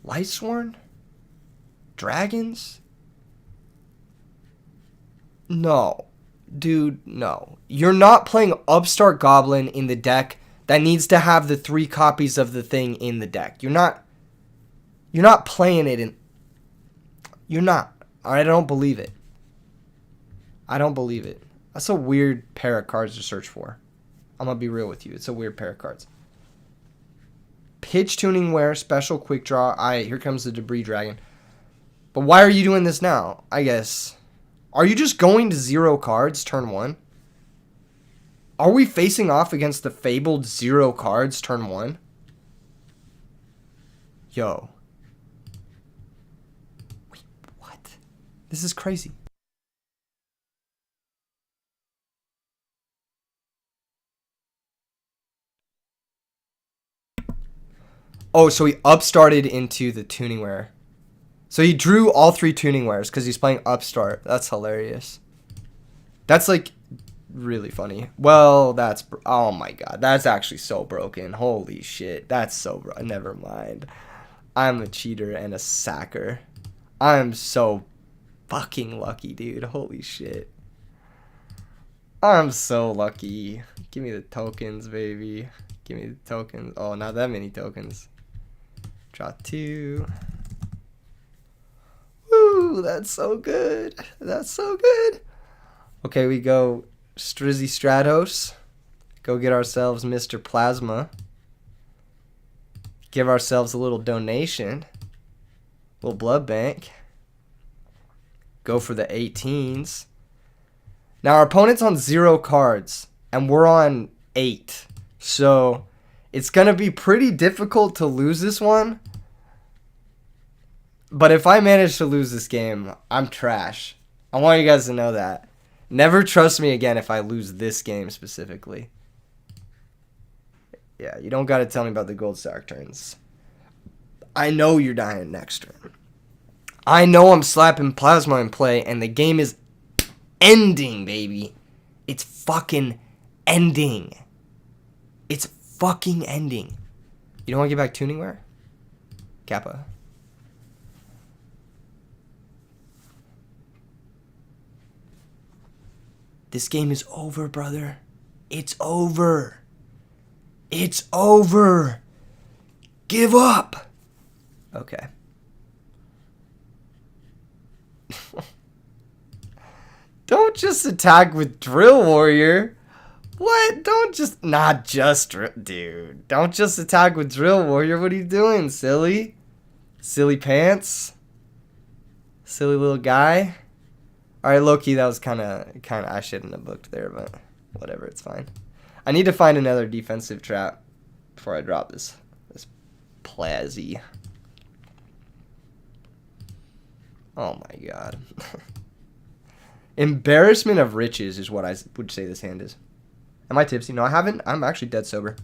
Lightsworn? Dragons? No. Dude, no. You're not playing Upstart Goblin in the deck that needs to have the 3 copies of the thing in the deck. You're not playing it in... You're not. I don't believe it. I don't believe it. That's a weird pair of cards to search for. I'm going to be real with you. It's a weird pair of cards. Pitch Tuning Wear, Special Quick Draw. Here comes the Debris Dragon. But why are you doing this now? I guess. Are you just going to 0 cards turn 1? Are we facing off against the fabled 0 cards turn 1? Yo. Wait, what? This is crazy. Oh, so he upstarted into the Tuning Wear. So he drew all 3 Tuning Wares because he's playing Upstart. That's hilarious. That's like really funny. Well, that's... Oh my god. That's actually so broken. Holy shit. That's so never mind. I'm a cheater and a sacker. I'm so fucking lucky, dude. Holy shit. I'm so lucky. Give me the tokens, baby. Give me the tokens. Oh, not that many tokens. Draw 2. Woo, that's so good. That's so good. Okay, we go Strizzy Stratos. Go get ourselves Mr. Plasma. Give ourselves a little donation. Little blood bank. Go for the 18s. Now our opponent's on 0 cards and we're on 8. So it's going to be pretty difficult to lose this one. But if I manage to lose this game, I'm trash. I want you guys to know that. Never trust me again if I lose this game specifically. Yeah, you don't got to tell me about the gold stack turns. I know you're dying next turn. I know I'm slapping Plasma in play, and the game is ending, baby. It's fucking ending. It's fucking ending. You don't want to get back Tuning Wear? Kappa. This game is over, brother. It's over. It's over. Give up. Okay. Don't just attack with Drill Warrior. What? Don't just... Not just... Dude. Don't just attack with Drill Warrior. What are you doing, silly? Silly pants? Silly little guy? Alright, low-key, that was kind of... I shouldn't have booked there, but whatever, it's fine. I need to find another defensive trap before I drop this Plazzy. Oh my god. Embarrassment of riches is what I would say this hand is. Am I tipsy? No, I haven't. I'm actually dead sober.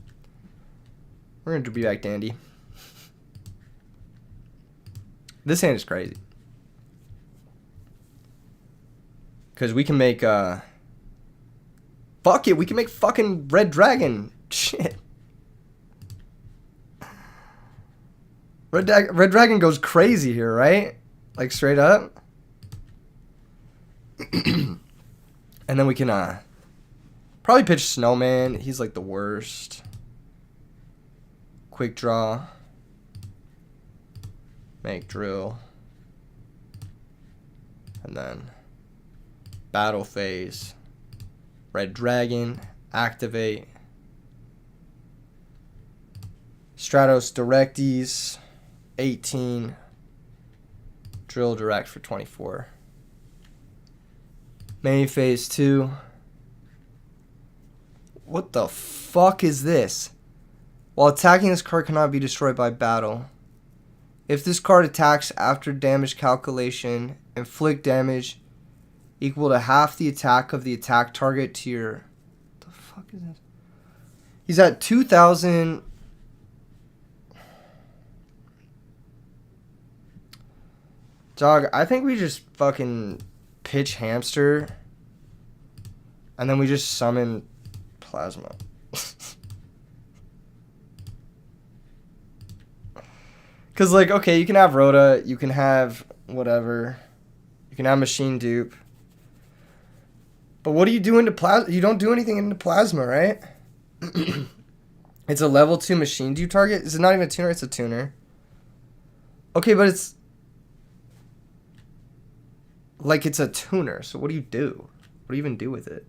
We're going to be back dandy. This hand is crazy. Because we can make, fuck it, we can make fucking Red Dragon. Shit. Red Dragon goes crazy here, right? Like, straight up. And then we can, probably pitch Snowman. He's, like, the worst. Quick draw. Make drill. And then battle phase. Red Dragon. Activate. Stratos Directies. 18. Drill Direct for 24. Main phase 2. What the fuck is this? While attacking, this card cannot be destroyed by battle. If this card attacks after damage calculation, inflict damage equal to half the attack of the attack target to your... What the fuck is this? He's at 2,000... Dog, I think we just fucking pitch hamster. And then we just summon plasma. Because, like, okay, you can have Rhoda. You can have whatever. You can have machine dupe. But what do you do into plasma? You don't do anything into plasma, right? It's a level 2 machine dupe target. Is it not even a tuner? It's a tuner. Okay, but it's... like, it's a tuner. So what do you do? What do you even do with it?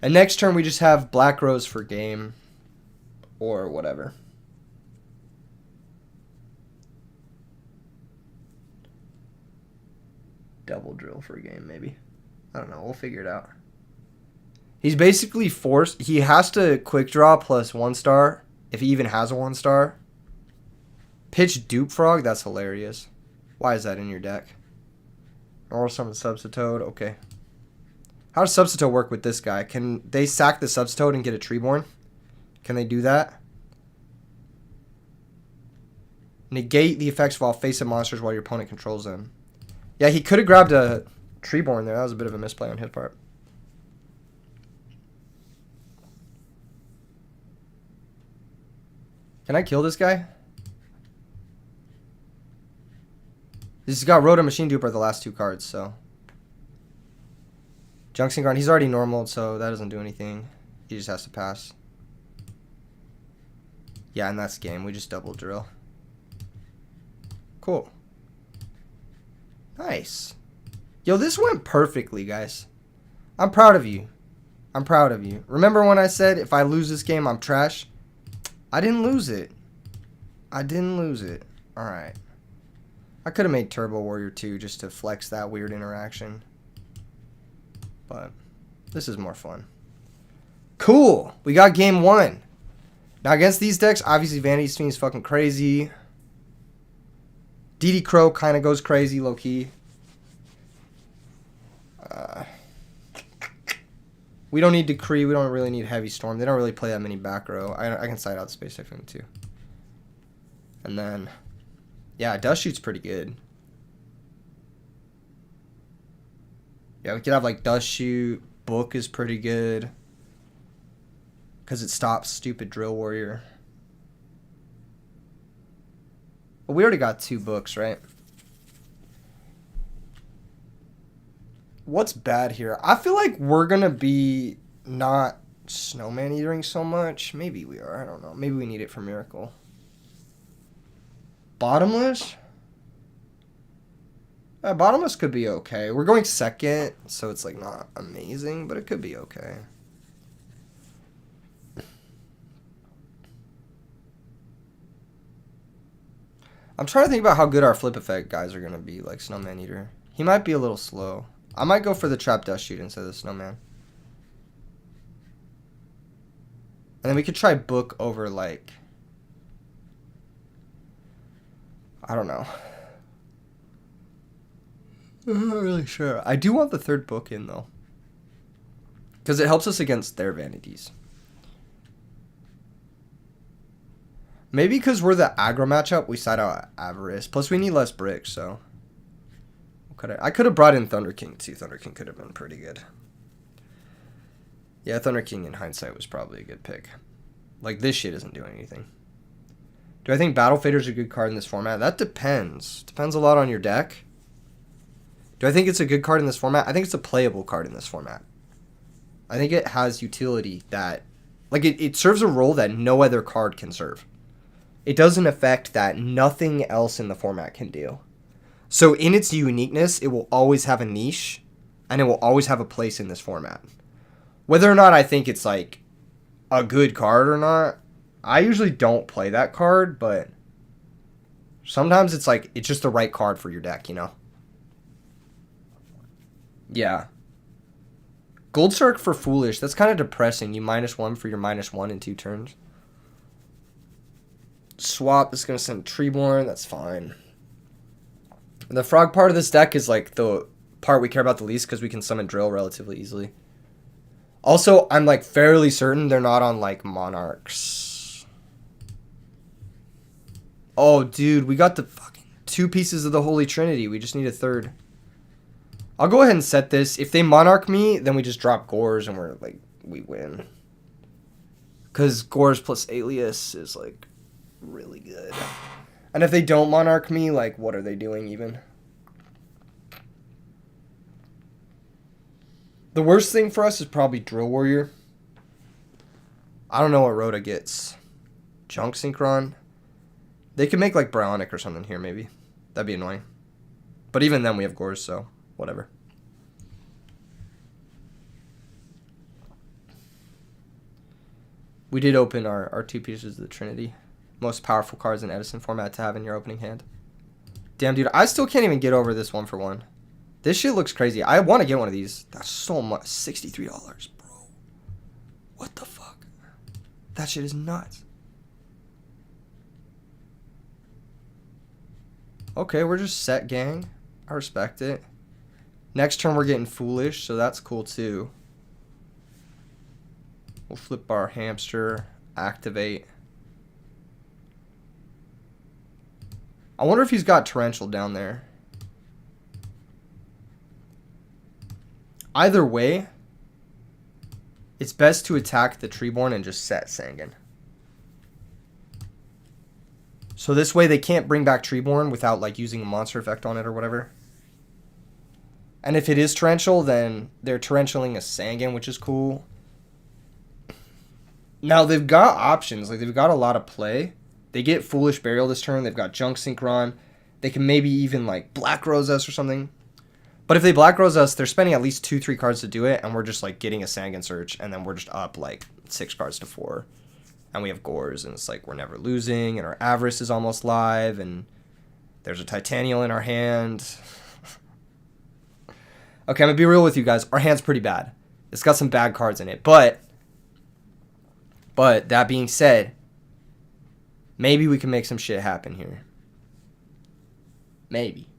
And next turn, we just have Black Rose for game. Or whatever. Double drill for a game, maybe. I don't know. We'll figure it out. He's basically forced. He has to quick draw plus 1 star. If he even has a 1 star. Pitch Dupe Frog. That's hilarious. Why is that in your deck? Or summon Substitute. Okay. How does Substitute work with this guy? Can they sack the Substitute and get a Treeborn? Can they do that? Negate the effects while facing monsters while your opponent controls them. Yeah, he could have grabbed a Treeborn there. That was a bit of a misplay on his part. Can I kill this guy? He's got Rhoda Machine Duper the last 2 cards, so. Junction Guard, he's already normal, so that doesn't do anything. He just has to pass. Yeah, and that's game. We just double drill. Cool. Nice. Yo, this went perfectly, guys. I'm proud of you. I'm proud of you. Remember when I said if I lose this game, I'm trash? I didn't lose it. I didn't lose it. Alright. I could have made Turbo Warrior 2 just to flex that weird interaction. But this is more fun. Cool. We got game 1. Now against these decks, obviously Vanity Stream is fucking crazy. DD Crow kind of goes crazy, low-key. We don't need Decree. We don't really need Heavy Storm. They don't really play that many back row. I can side out Space Typhoon too. And then, yeah, Dust Shoot's pretty good. Yeah, we could have like Dust Shoot. Book is pretty good. Because it stops stupid Drill Warrior. But we already got 2 books, right? What's bad here? I feel like we're going to be not Snowman Eatering so much. Maybe we are. I don't know. Maybe we need it for Miracle. Bottomless? Bottomless could be okay. We're going second, so it's like not amazing, but it could be okay. I'm trying to think about how good our flip effect guys are going to be, like Snowman Eater. He might be a little slow. I might go for the Trap Dust Shoot instead of the Snowman. And then we could try Book over, like... I don't know. I'm not really sure. I do want the 3rd book in, though. Because it helps us against their vanities. Maybe because we're the aggro matchup, we side out Avarice. Plus, we need less bricks, so... I could have brought in Thunder King, too. Thunder King could have been pretty good. Yeah, Thunder King in hindsight was probably a good pick. Like, this shit isn't doing anything. Do I think Battle Fader's a good card in this format? That depends. Depends a lot on your deck. Do I think it's a good card in this format? I think it's a playable card in this format. I think it has utility that... like, it serves a role that no other card can serve. It does an effect that nothing else in the format can do. So in its uniqueness, it will always have a niche, and it will always have a place in this format. Whether or not I think it's, like, a good card or not, I usually don't play that card, but sometimes it's, like, it's just the right card for your deck, you know? Yeah. Gold Shark for Foolish, that's kind of depressing. You -1 for your -1 in 2 turns. Swap is going to send Treeborn, that's fine. The frog part of this deck is like the part we care about the least because we can summon Drill relatively easily. Also, I'm like fairly certain they're not on like Monarchs. Oh, dude, we got the fucking 2 pieces of the Holy Trinity. We just need a third. I'll go ahead and set this. If they monarch me, then we just drop Gores and we're like, we win. Because Gores plus Alias is like really good. And if they don't monarch me, like, what are they doing even? The worst thing for us is probably Drill Warrior. I don't know what Rhoda gets. Junk Synchron. They could make like Bryonic or something here, maybe. That'd be annoying. But even then we have Gores, so whatever. We did open our 2 pieces of the Trinity. Most powerful cards in Edison format to have in your opening hand. Damn, dude, I still can't even get over this 1-for-1. This shit looks crazy. I want to get one of these. That's so much. $63, bro. What the fuck? That shit is nuts. Okay, we're just set, gang. I respect it. Next turn, we're getting Foolish, so that's cool, too. We'll flip our Hamster, activate. I wonder if he's got Torrential down there. Either way, it's best to attack the Treeborn and just set Sangan. So this way they can't bring back Treeborn without like using a monster effect on it or whatever. And if it is Torrential, then they're Torrentialing a Sangan, which is cool. Now they've got options, like they've got a lot of play. They get Foolish Burial this turn, they've got Junk Synchron. They can maybe even like Black Rose us or something. But if they Black Rose us, they're spending at least 2-3 cards to do it, and we're just like getting a Sangan Search, and then we're just up like 6 cards to 4. And we have Gores, and it's like we're never losing, and our Avarice is almost live, and there's a Titanial in our hand. Okay, I'm gonna be real with you guys. Our hand's pretty bad. It's got some bad cards in it, but that being said, maybe we can make some shit happen here. Maybe.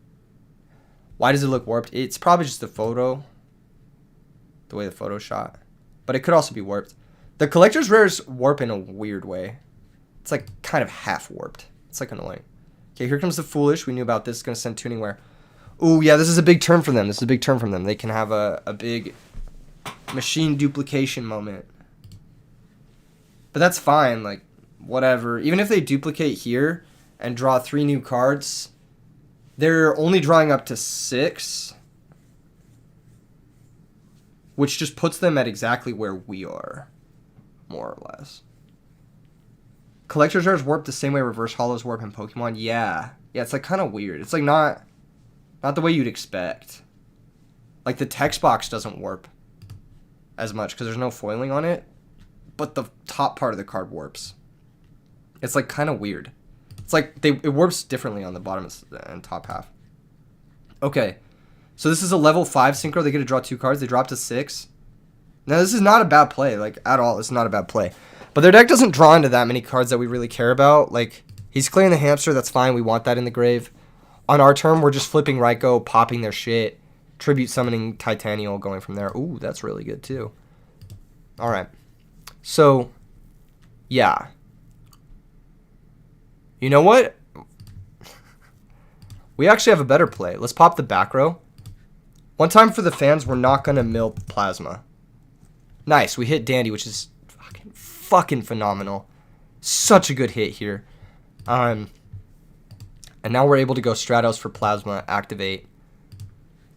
Why does it look warped? It's probably just the photo, the way the photo shot, but it could also be warped. The Collector's Rares warp in a weird way. It's like kind of half warped. It's like annoying. Okay, here comes the Foolish. We knew about this. It's going to send Tuning Wear. Ooh, yeah, this is a big turn from them. This is a big turn from them. They can have a big machine duplication moment. But that's fine. Like, whatever. Even if they duplicate here and draw 3 new cards, they're only drawing up to 6. Which just puts them at exactly where we are. More or less. Collector's Rares warp the same way Reverse Hollows warp in Pokemon. Yeah, it's like kind of weird. It's like not the way you'd expect. Like the text box doesn't warp as much because there's no foiling on it, but the top part of the card warps. It's like kind of weird. It's like it warps differently on the bottom and top half. Okay, so this is a level 5 synchro. They get to draw 2 cards. They drop to 6. Now, this is not a bad play, like, at all. It's not a bad play. But their deck doesn't draw into that many cards that we really care about. Like, he's clearing the Hamster. That's fine. We want that in the grave. On our turn, we're just flipping Raikou, popping their shit, Tribute Summoning Titanial, going from there. Ooh, that's really good, too. All right. So, yeah. You know what? We actually have a better play. Let's pop the back row. One time for the fans, we're not going to mill Plasma. Nice, we hit Dandy, which is fucking phenomenal. Such a good hit here. And now we're able to go Stratos for Plasma, activate.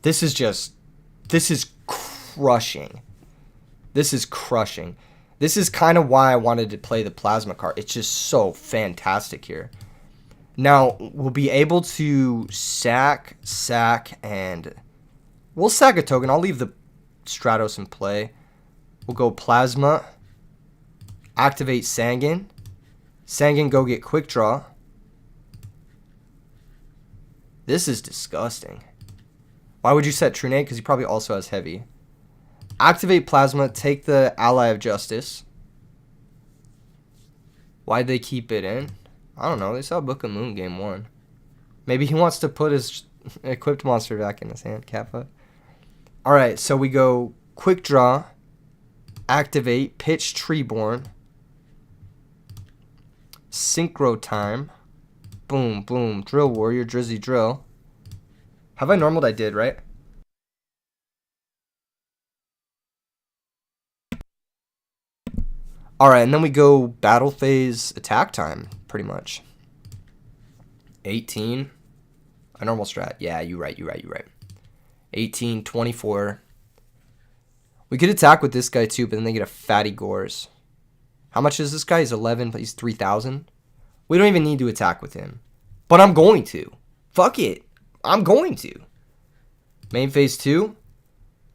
This is crushing. This is crushing. This is kind of why I wanted to play the Plasma card. It's just so fantastic here. Now, we'll be able to sack, and we'll sack a token. I'll leave the Stratos in play. We'll go Plasma, activate Sangan. Sangan, go get Quick Draw. This is disgusting. Why would you set Trunade? Because he probably also has Heavy. Activate Plasma, take the Ally of Justice. Why'd they keep it in? I don't know. They saw Book of Moon game 1. Maybe he wants to put his equipped monster back in his hand, Kappa. Alright, so we go Quick Draw. Activate, pitch Treeborn, Synchro Time, Boom, boom. Drill warrior, drizzy drill. Have I normaled? I did, right? Alright, and then we go battle phase attack time, pretty much. 18. A normal strat. Yeah, you're right. 18, 24. We could attack with this guy too, but then they get a fatty gores. How much is this guy? He's 11, but he's 3,000. We don't even need to attack with him. But I'm going to. Fuck it. I'm going to. Main phase 2.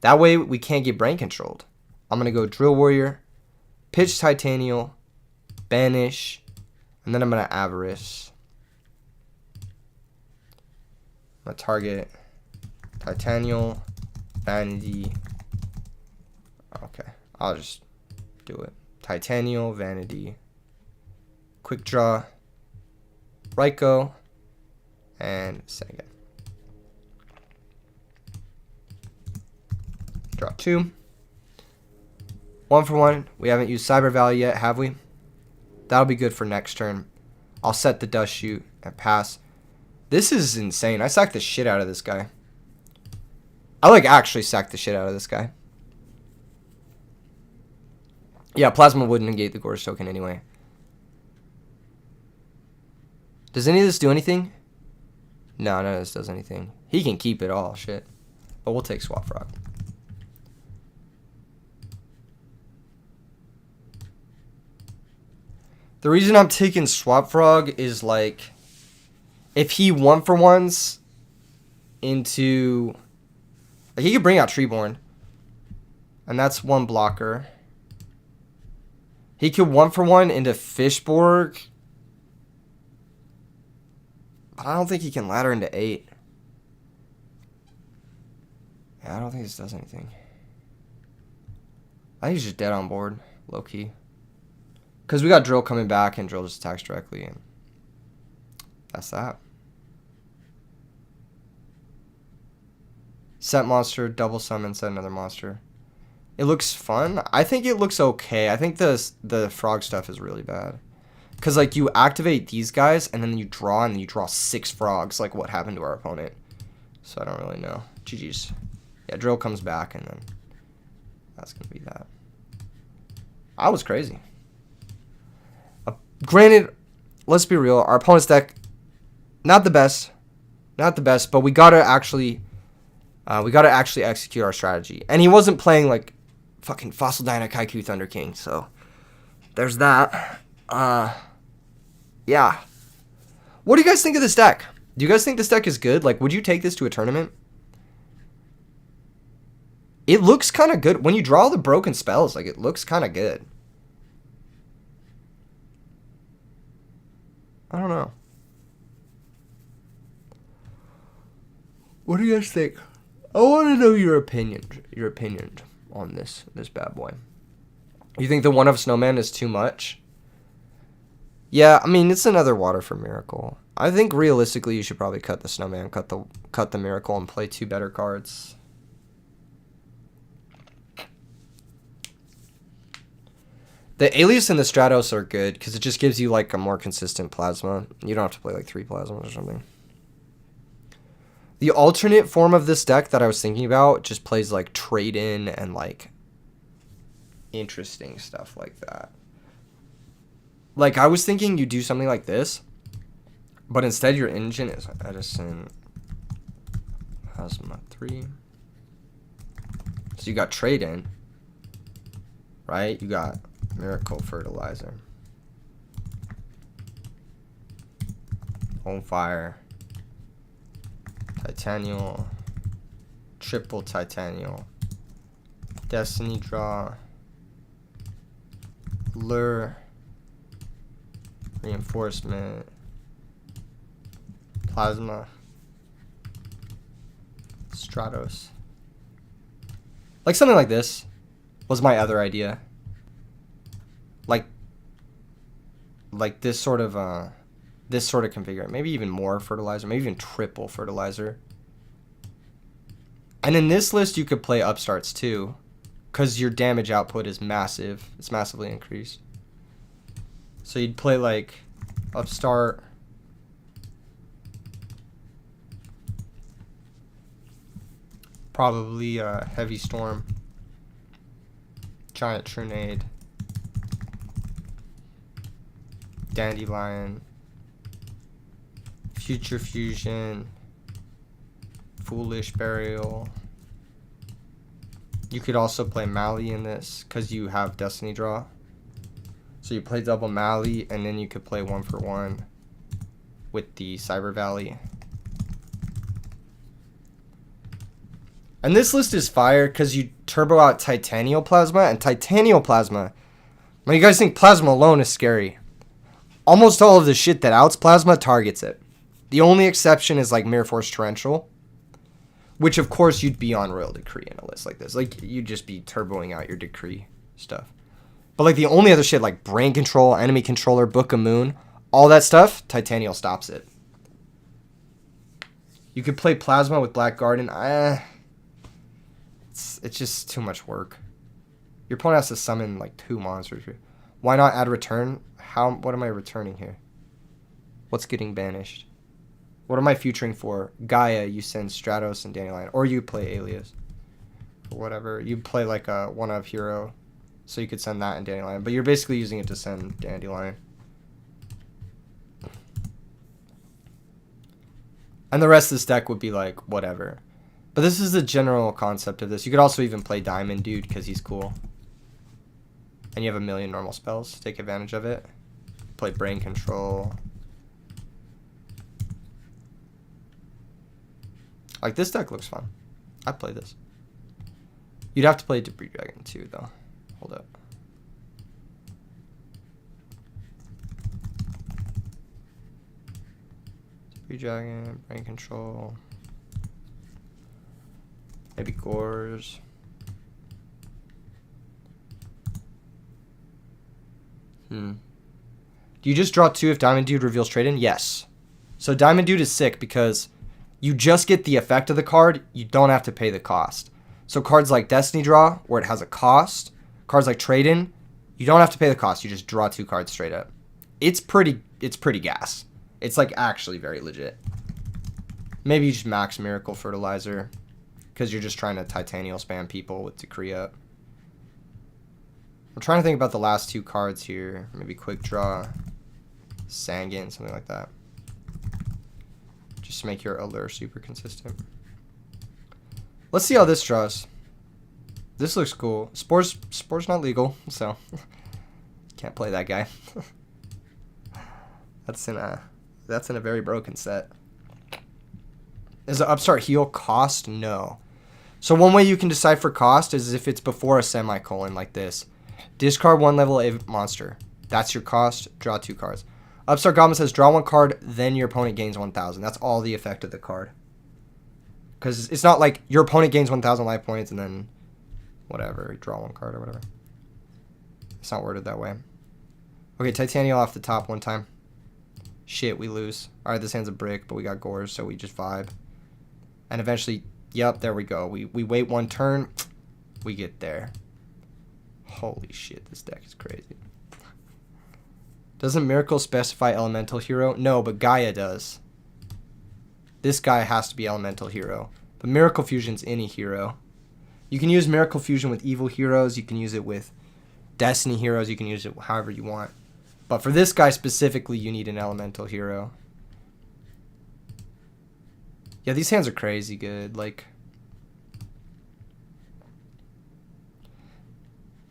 That way we can't get brain controlled. I'm going to go drill warrior, pitch titanial, banish, and then I'm going to avarice. I'm going to target titanial, vanity. Okay, I'll just do it. Titanial, vanity, quick draw, Ryko, and Sega. Draw 2. 1 for 1. We haven't used Cyber Valley yet, have we? That'll be good for next turn. I'll set the dust shoot and pass. This is insane. I sacked the shit out of this guy. I like actually sacked the shit out of this guy. Yeah, Plasma would negate the Gorge token anyway. Does any of this do anything? No, none of this does anything. He can keep it all, shit. But we'll take Swap Frog. The reason I'm taking Swap Frog is like, if he 1-for-1s into, like, he could bring out Treeborn, and that's 1 blocker. He could 1-for-1 into Fishborg, but I don't think he can ladder into 8. Yeah, I don't think this does anything. I think he's just dead on board, low key. Because we got Drill coming back, and Drill just attacks directly, and that's that. Set monster, double summon, set another monster. It looks fun. I think it looks okay. I think the frog stuff is really bad. Because, like, you activate these guys, and then you draw, and then you draw 6 frogs, like what happened to our opponent. So I don't really know. GG's. Yeah, Drill comes back, and then that's going to be that. I was crazy. Granted, let's be real. Our opponent's deck, not the best. Not the best, but we got to actually execute our strategy. And he wasn't playing, like, fucking Fossil Dyna Kaiku Thunder King, so there's that. Yeah. What do you guys think of this deck? Do you guys think this deck is good? Like, would you take this to a tournament? It looks kind of good. When you draw the broken spells, like, it looks kind of good. I don't know. What do you guys think? I want to know your opinion on this bad boy. You think the 1-of Snowman is too much? Yeah, I mean, it's another Water for Miracle. I think realistically you should probably cut the Snowman, cut the Miracle, and play 2 better cards. The Alias and the Stratos are good because it just gives you like a more consistent Plasma. You don't have to play like 3 Plasmas or something. The alternate form of this deck that I was thinking about just plays like trade-in and like interesting stuff like that. Like, I was thinking you do something like this, but instead your engine is Edison Plasma 3. So you got trade-in, right? You got Miracle Fertilizer, Home Fire, Titanial, triple Titanial, Destiny Draw, Lure, Reinforcement, Plasma, Stratos. Like something like this was my other idea. Like this sort of configure. Maybe even more fertilizer, maybe even triple fertilizer. And in this list you could play upstarts too, because your damage output is massive. It's massively increased. So you'd play like upstart, Probably Heavy Storm. Giant Trinade. Dandelion. Future Fusion. Foolish Burial. You could also play Mali in this because you have Destiny Draw. So you play double Mali and then you could play 1-for-1 with the Cyber Valley. And this list is fire because you turbo out Titanial Plasma and Titanial Plasma. When you guys think Plasma alone is scary, almost all of the shit that outs Plasma targets it. The only exception is like Mirror Force Torrential, which of course you'd be on Royal Decree in a list like this. Like you'd just be turboing out your Decree stuff. But like the only other shit like Brain Control, Enemy Controller, Book of Moon, all that stuff, Titanial stops it. You could play Plasma with Black Garden. It's just too much work. Your opponent has to summon like 2 monsters. Why not add return? What am I returning here? What's getting banished? What am I featuring for? Gaia, you send Stratos and Dandelion. Or you play Alias. Or whatever. You play like a 1-of hero. So you could send that and Dandelion. But you're basically using it to send Dandelion. And the rest of this deck would be like whatever. But this is the general concept of this. You could also even play Diamond Dude because he's cool. And you have 1,000,000 normal spells. Take advantage of it. Play Brain Control. Like, this deck looks fun. I'd play this. You'd have to play Debris Dragon too, though. Hold up. Debris Dragon, Brain Control. Maybe Gores. Do you just draw 2 if Diamond Dude reveals trade-in? Yes. So Diamond Dude is sick because you just get the effect of the card. You don't have to pay the cost. So cards like Destiny Draw, where it has a cost. Cards like Trade-in, you don't have to pay the cost. You just draw 2 cards straight up. It's pretty gas. It's like actually very legit. Maybe you just max Miracle Fertilizer because you're just trying to Titanial spam people with Decree up. I'm trying to think about the last 2 cards here. Maybe Quick Draw, Sangin, something like that. Just to make your Allure super consistent. Let's see how this draws. This looks cool. Spore's not legal, so can't play that guy. That's in a very broken set. Is the Upstart Heal cost? No. So one way you can decide for cost is if it's before a semicolon like this. Discard 1 level A monster. That's your cost. Draw 2 cards. Upstart Goblin says draw 1 card, then your opponent gains 1,000. That's all the effect of the card. Because it's not like your opponent gains 1,000 life points and then whatever, draw 1 card or whatever. It's not worded that way. Okay, Titanial off the top one time. Shit, we lose. Alright, this hand's a brick, but we got Gores, so we just vibe. And eventually, yep, there we go. We wait 1 turn, we get there. Holy shit, this deck is crazy. Doesn't Miracle specify Elemental Hero? No, but Gaia does. This guy has to be Elemental Hero. But Miracle Fusion's any hero. You can use Miracle Fusion with evil heroes. You can use it with Destiny heroes. You can use it however you want. But for this guy specifically, you need an Elemental Hero. Yeah, these hands are crazy good. Like,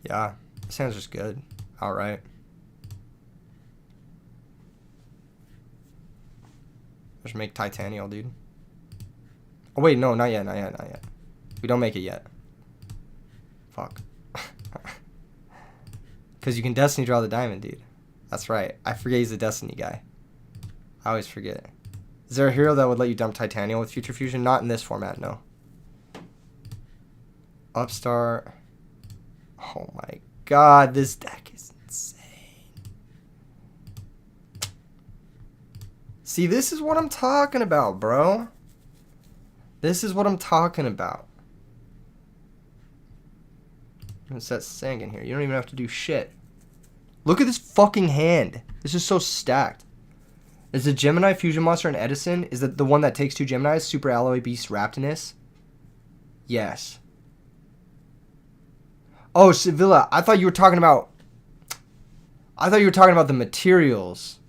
yeah, this hand's just good. Alright. Just make Titanial, dude. Oh, wait, no, not yet. We don't make it yet. Fuck. Because you can Destiny draw the Diamond, dude. That's right. I forget he's a Destiny guy. I always forget. Is there a hero that would let you dump Titanial with Future Fusion? Not in this format, no. Upstart. Oh my god, this deck is insane. See, this is what I'm talking about, bro. This is what I'm talking about. I'm gonna set Sang in here. You don't even have to do shit. Look at this fucking hand. This is so stacked. Is the Gemini Fusion Monster an Edison? Is that the one that takes 2 Geminis? Super Alloy Beast Raptinus? Yes. Oh, Sevilla. I thought you were talking about the materials,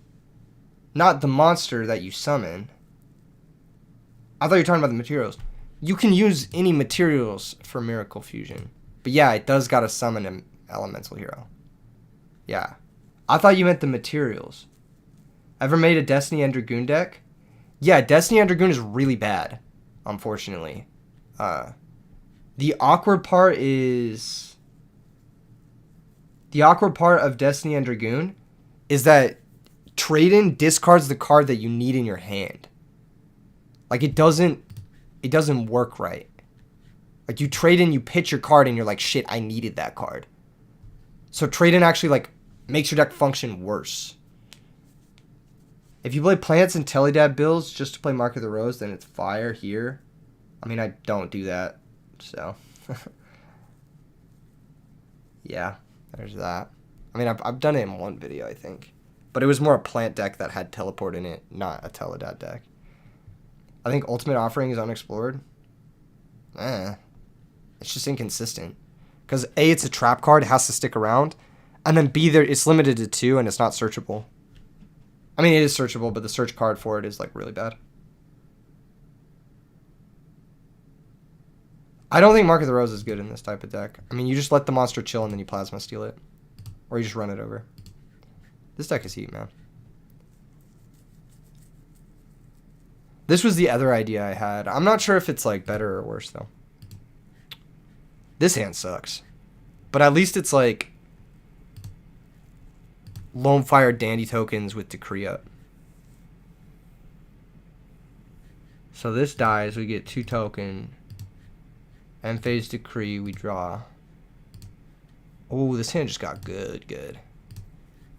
not the monster that you summon. I thought you were talking about the materials. You can use any materials for Miracle Fusion. But yeah, it does gotta summon an elemental hero. Yeah. I thought you meant the materials. Ever made a Destiny and Dragoon deck? Yeah, Destiny and Dragoon is really bad, unfortunately. The awkward part is... The awkward part of Destiny and Dragoon is that trade-in discards the card that you need in your hand. Like, it doesn't work right. Like, you trade in, you pitch your card, and you're like, shit, I needed that card. So trade-in actually, like, makes your deck function worse. If you play Plants and Telidad builds just to play Mark of the Rose, then it's fire here. I mean, I don't do that, so. Yeah, there's that. I mean, I've done it in one video, I think. But it was more a plant deck that had teleport in it, not a Telidad deck. I think Ultimate Offering is unexplored. It's just inconsistent. Because A, it's a trap card, it has to stick around. And then B, it's limited to 2 and it's not searchable. I mean, it is searchable, but the search card for it is, like, really bad. I don't think Mark of the Rose is good in this type of deck. I mean, you just let the monster chill and then you Plasma Steal it. Or you just run it over. This deck is heat, man. This was the other idea I had. I'm not sure if it's, like, better or worse, though. This hand sucks. But at least it's, like... Lone Fire Dandy tokens with Decree up. So this dies, we get 2 token. End phase Decree, we draw. Oh, this hand just got good.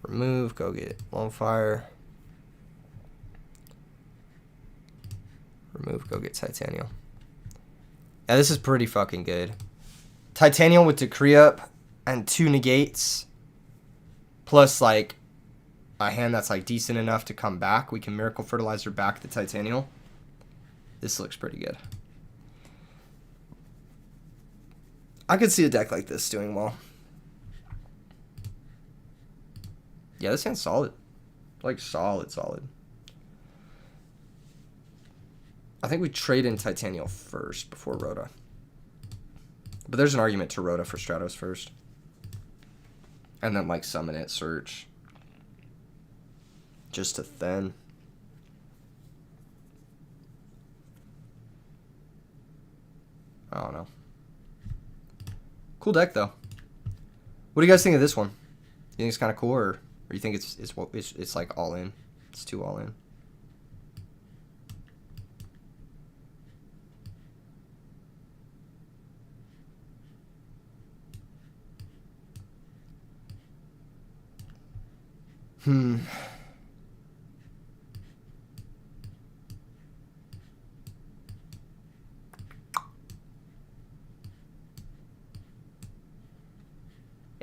Remove, go get Lone Fire. Remove, go get Titanial. Yeah, this is pretty fucking good. Titanial with Decree up and 2 negates. Plus, like, a hand that's, like, decent enough to come back. We can Miracle Fertilizer back the Titanial. This looks pretty good. I could see a deck like this doing well. Yeah, this hand's solid. Like, solid. I think we trade in Titanial first before Rhoda. But there's an argument to Rhoda for Stratos first. And then, like, summon it, search. Just to thin. I don't know. Cool deck, though. What do you guys think of this one? You think it's kind of cool, or you think it's like all in? It's too all in.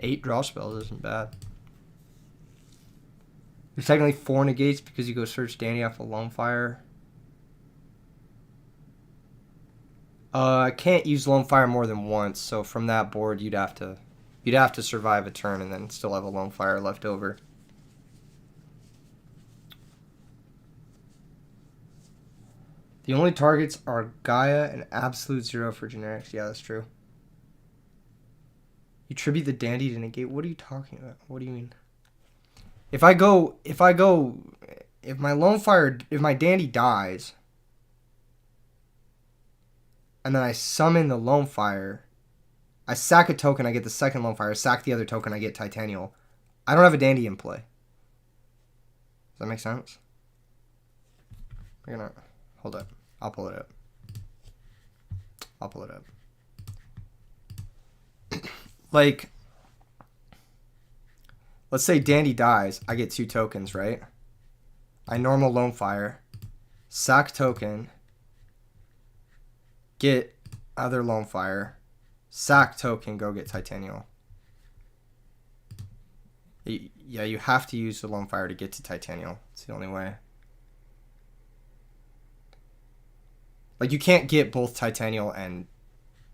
Eight draw spells isn't bad. There's technically 4 negates because you go search Danny off a Lone Fire. I can't use Lone Fire more than once, so from that board you'd have to survive a turn and then still have a Lone Fire left over. The only targets are Gaia and Absolute Zero for generics. Yeah, that's true. You tribute the Dandy to negate. What are you talking about? What do you mean? If my Dandy dies, and then I summon the Lone Fire, I sack a token, I get the second Lone Fire. I sack the other token, I get Titanial. I don't have a Dandy in play. Does that make sense? We're gonna hold up. I'll pull it up. Like, let's say Dandy dies. I get 2 tokens, right? I normal Lone Fire, sack token, get other Lone Fire, sack token, go get Titanial. Yeah, you have to use the Lone Fire to get to Titanial. It's the only way. Like, you can't get both Titanial and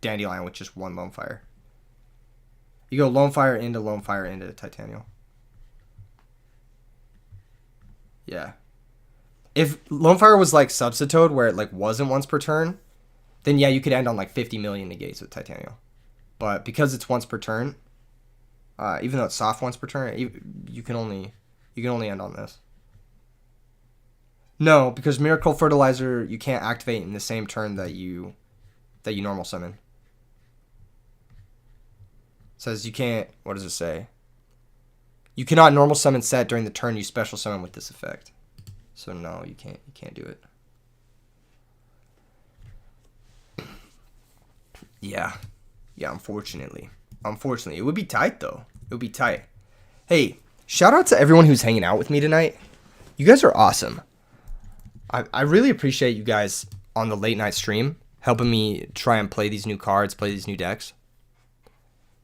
Dandelion with just one Lone Fire. You go Lone Fire into Titanium. Yeah. If Lone Fire was like Substitute, where it like wasn't once per turn, then yeah, you could end on like 50 million negates with Titanium. But because it's once per turn, even though it's soft once per turn, you can only end on this. No, because Miracle Fertilizer you can't activate in the same turn that you normal summon. It says you can't. What does it say? You cannot normal summon set during the turn you special summon with this effect. So no, you can't. You can't do it. Yeah. Unfortunately, it would be tight though. It would be tight. Hey, shout out to everyone who's hanging out with me tonight. You guys are awesome. I really appreciate you guys on the late night stream helping me try and play these new cards, play these new decks.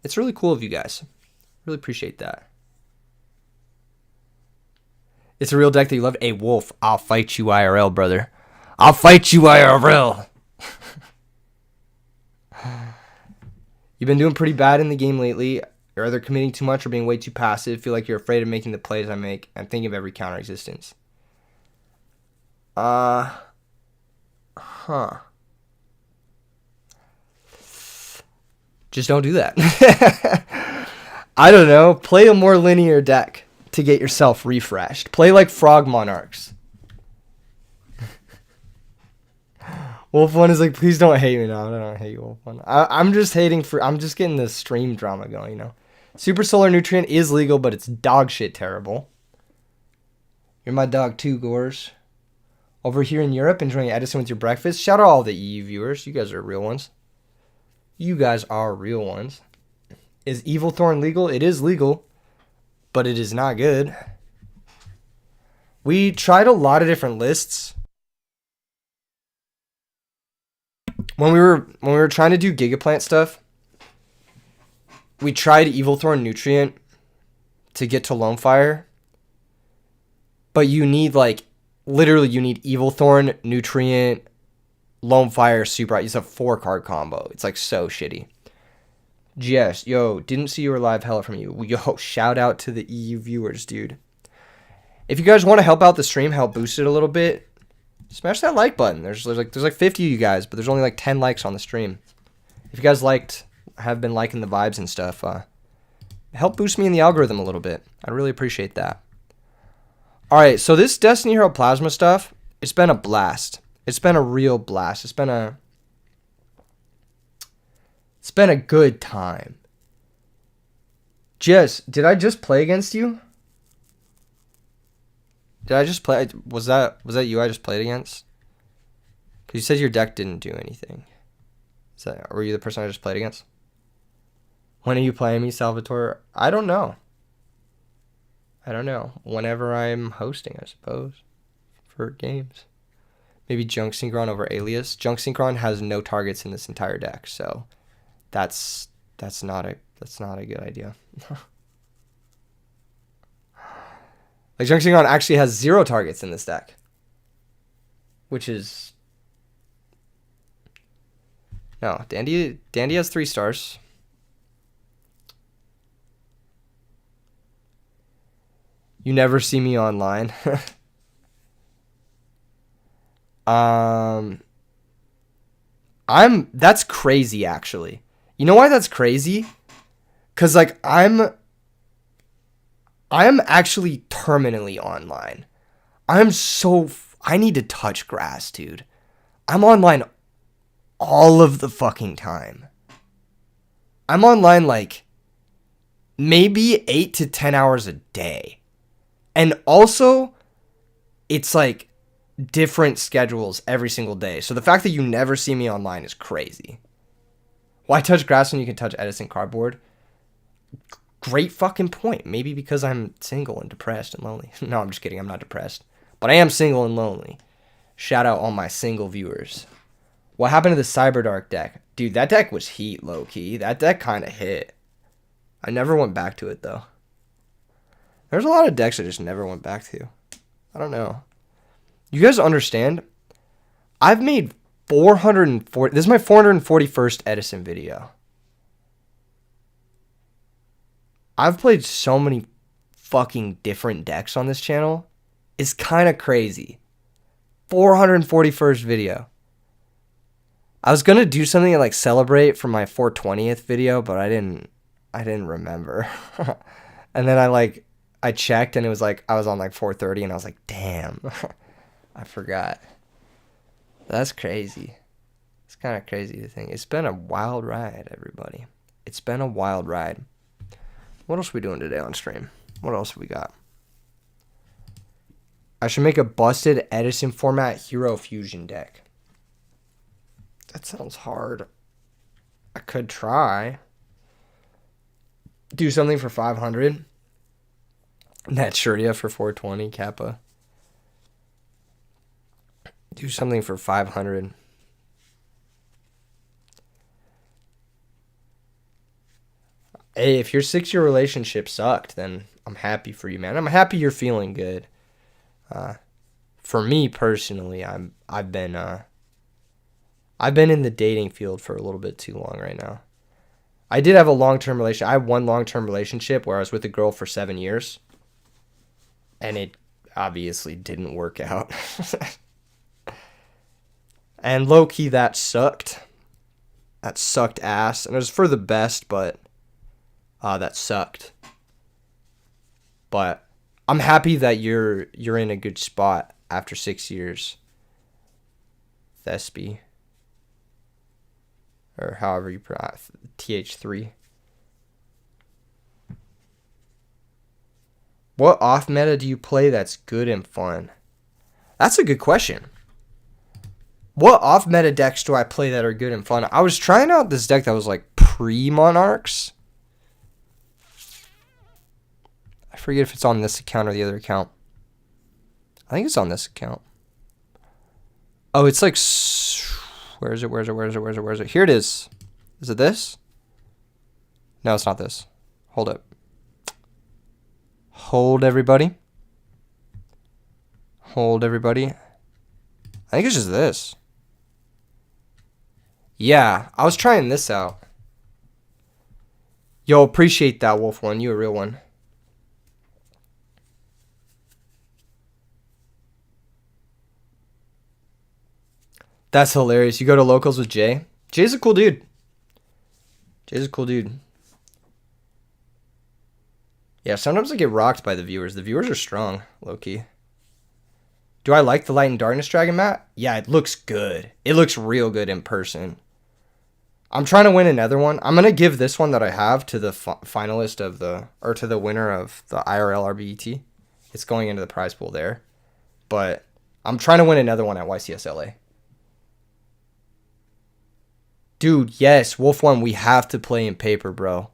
It's really cool of you guys. Really appreciate that. It's a real deck that you love. Hey, Wolf, I'll fight you IRL, brother. I'll fight you IRL. You've been doing pretty bad in the game lately. You're either committing too much or being way too passive. Feel like you're afraid of making the plays I make. I'm thinking of every counter existence. Just don't do that. I don't know. Play a more linear deck to get yourself refreshed. Play like Frog Monarchs. Wolf One is like, please don't hate me. No, I don't hate you, Wolf One. I'm just getting the stream drama going, you know. Super Solar Nutrient is legal, but it's dog shit terrible. You're my dog too, Gores. Over here in Europe, enjoying Edison with your breakfast. Shout out all the EU viewers. You guys are real ones. You guys are real ones. Is Evil Thorn legal? It is legal, but it is not good. We tried a lot of different lists. When we were trying to do Gigaplant stuff, we tried Evil Thorn Nutrient to get to Lone Fire. But you need literally you need Evil Thorn, Nutrient, Lone Fire, Super. It's a 4-card combo. It's like so shitty. GS, yo, didn't see you were live. Hella from you. Yo, shout out to the EU viewers, dude. If you guys want to help out the stream, help boost it a little bit, smash that like button. There's like 50 of you guys, but there's only like 10 likes on the stream. If you guys have been liking the vibes and stuff, help boost me in the algorithm a little bit. I really appreciate that. All right, so this Destiny Hero Plasma stuff, it's been a blast. It's been a real blast. It's been a good time. Did I just play against you? Did I just play? Was that you I just played against? Because you said your deck didn't do anything. Were you the person I just played against? When are you playing me, Salvatore? I don't know. Whenever I'm hosting, I suppose, for games. Maybe Junk Synchron over Alias. Junk Synchron has no targets in this entire deck, so that's not a good idea. Like Junk Synchron actually has 0 targets in this deck, which is no. Dandy has 3 stars. You never see me online. That's crazy actually. You know why that's crazy? Cuz like I'm actually terminally online. I need to touch grass, dude. I'm online all of the fucking time. I'm online like maybe 8 to 10 hours a day. And also, it's like different schedules every single day. So the fact that you never see me online is crazy. Why touch grass when you can touch Edison cardboard? Great fucking point. Maybe because I'm single and depressed and lonely. No, I'm just kidding. I'm not depressed. But I am single and lonely. Shout out all my single viewers. What happened to the Cyberdark deck? Dude, that deck was heat, low-key. That deck kind of hit. I never went back to it, though. There's a lot of decks I just never went back to. I don't know. You guys understand? I've made 440. This is my 441st Edison video. I've played so many fucking different decks on this channel. It's kind of crazy. 441st video. I was gonna do something to like celebrate for my 420th video, but I didn't remember. And then I checked and it was like I was on like 430 and I was like, damn. I forgot. That's crazy. It's kind of crazy to think. It's been a wild ride, everybody. It's been a wild ride. What else are we doing today on stream? What else have we got? I should make a busted Edison format Hero Fusion deck. That sounds hard. I could try. Do something for 500. Net Shuria for 420, Kappa. Do something for 500. Hey, if your 6-year relationship sucked, then I'm happy for you, man. I'm happy you're feeling good. For me personally, I've been in the dating field for a little bit too long right now. I did have a long-term relationship. I had one long-term relationship where I was with a girl for 7 years, and it obviously didn't work out. And low-key, that sucked. That sucked ass, and it was for the best, but that sucked. But I'm happy that you're in a good spot after 6 years. Thespi. Or however you pronounce TH3. What off meta do you play that's good and fun? That's a good question. What off meta decks do I play that are good and fun? I was trying out this deck that was like pre-Monarchs. I forget if it's on this account or the other account. I think it's on this account. Oh, it's like... Where is it? Here it is. Is it this? No, it's not this. Hold up. Hold, everybody. Hold, everybody. I think it's just this. Yeah, I was trying this out. Yo, appreciate that, Wolf One. You a real one. That's hilarious. You go to locals with Jay? Jay's a cool dude. Yeah, sometimes I get rocked by the viewers. The viewers are strong, low-key. Do I like the Light and Darkness Dragon mat? Yeah, it looks good. It looks real good in person. I'm trying to win another one. I'm going to give this one that I have to the finalist of the... Or to the winner of the IRL RBET. It's going into the prize pool there. But I'm trying to win another one at YCSLA. Dude, yes, Wolf One, we have to play in paper, bro.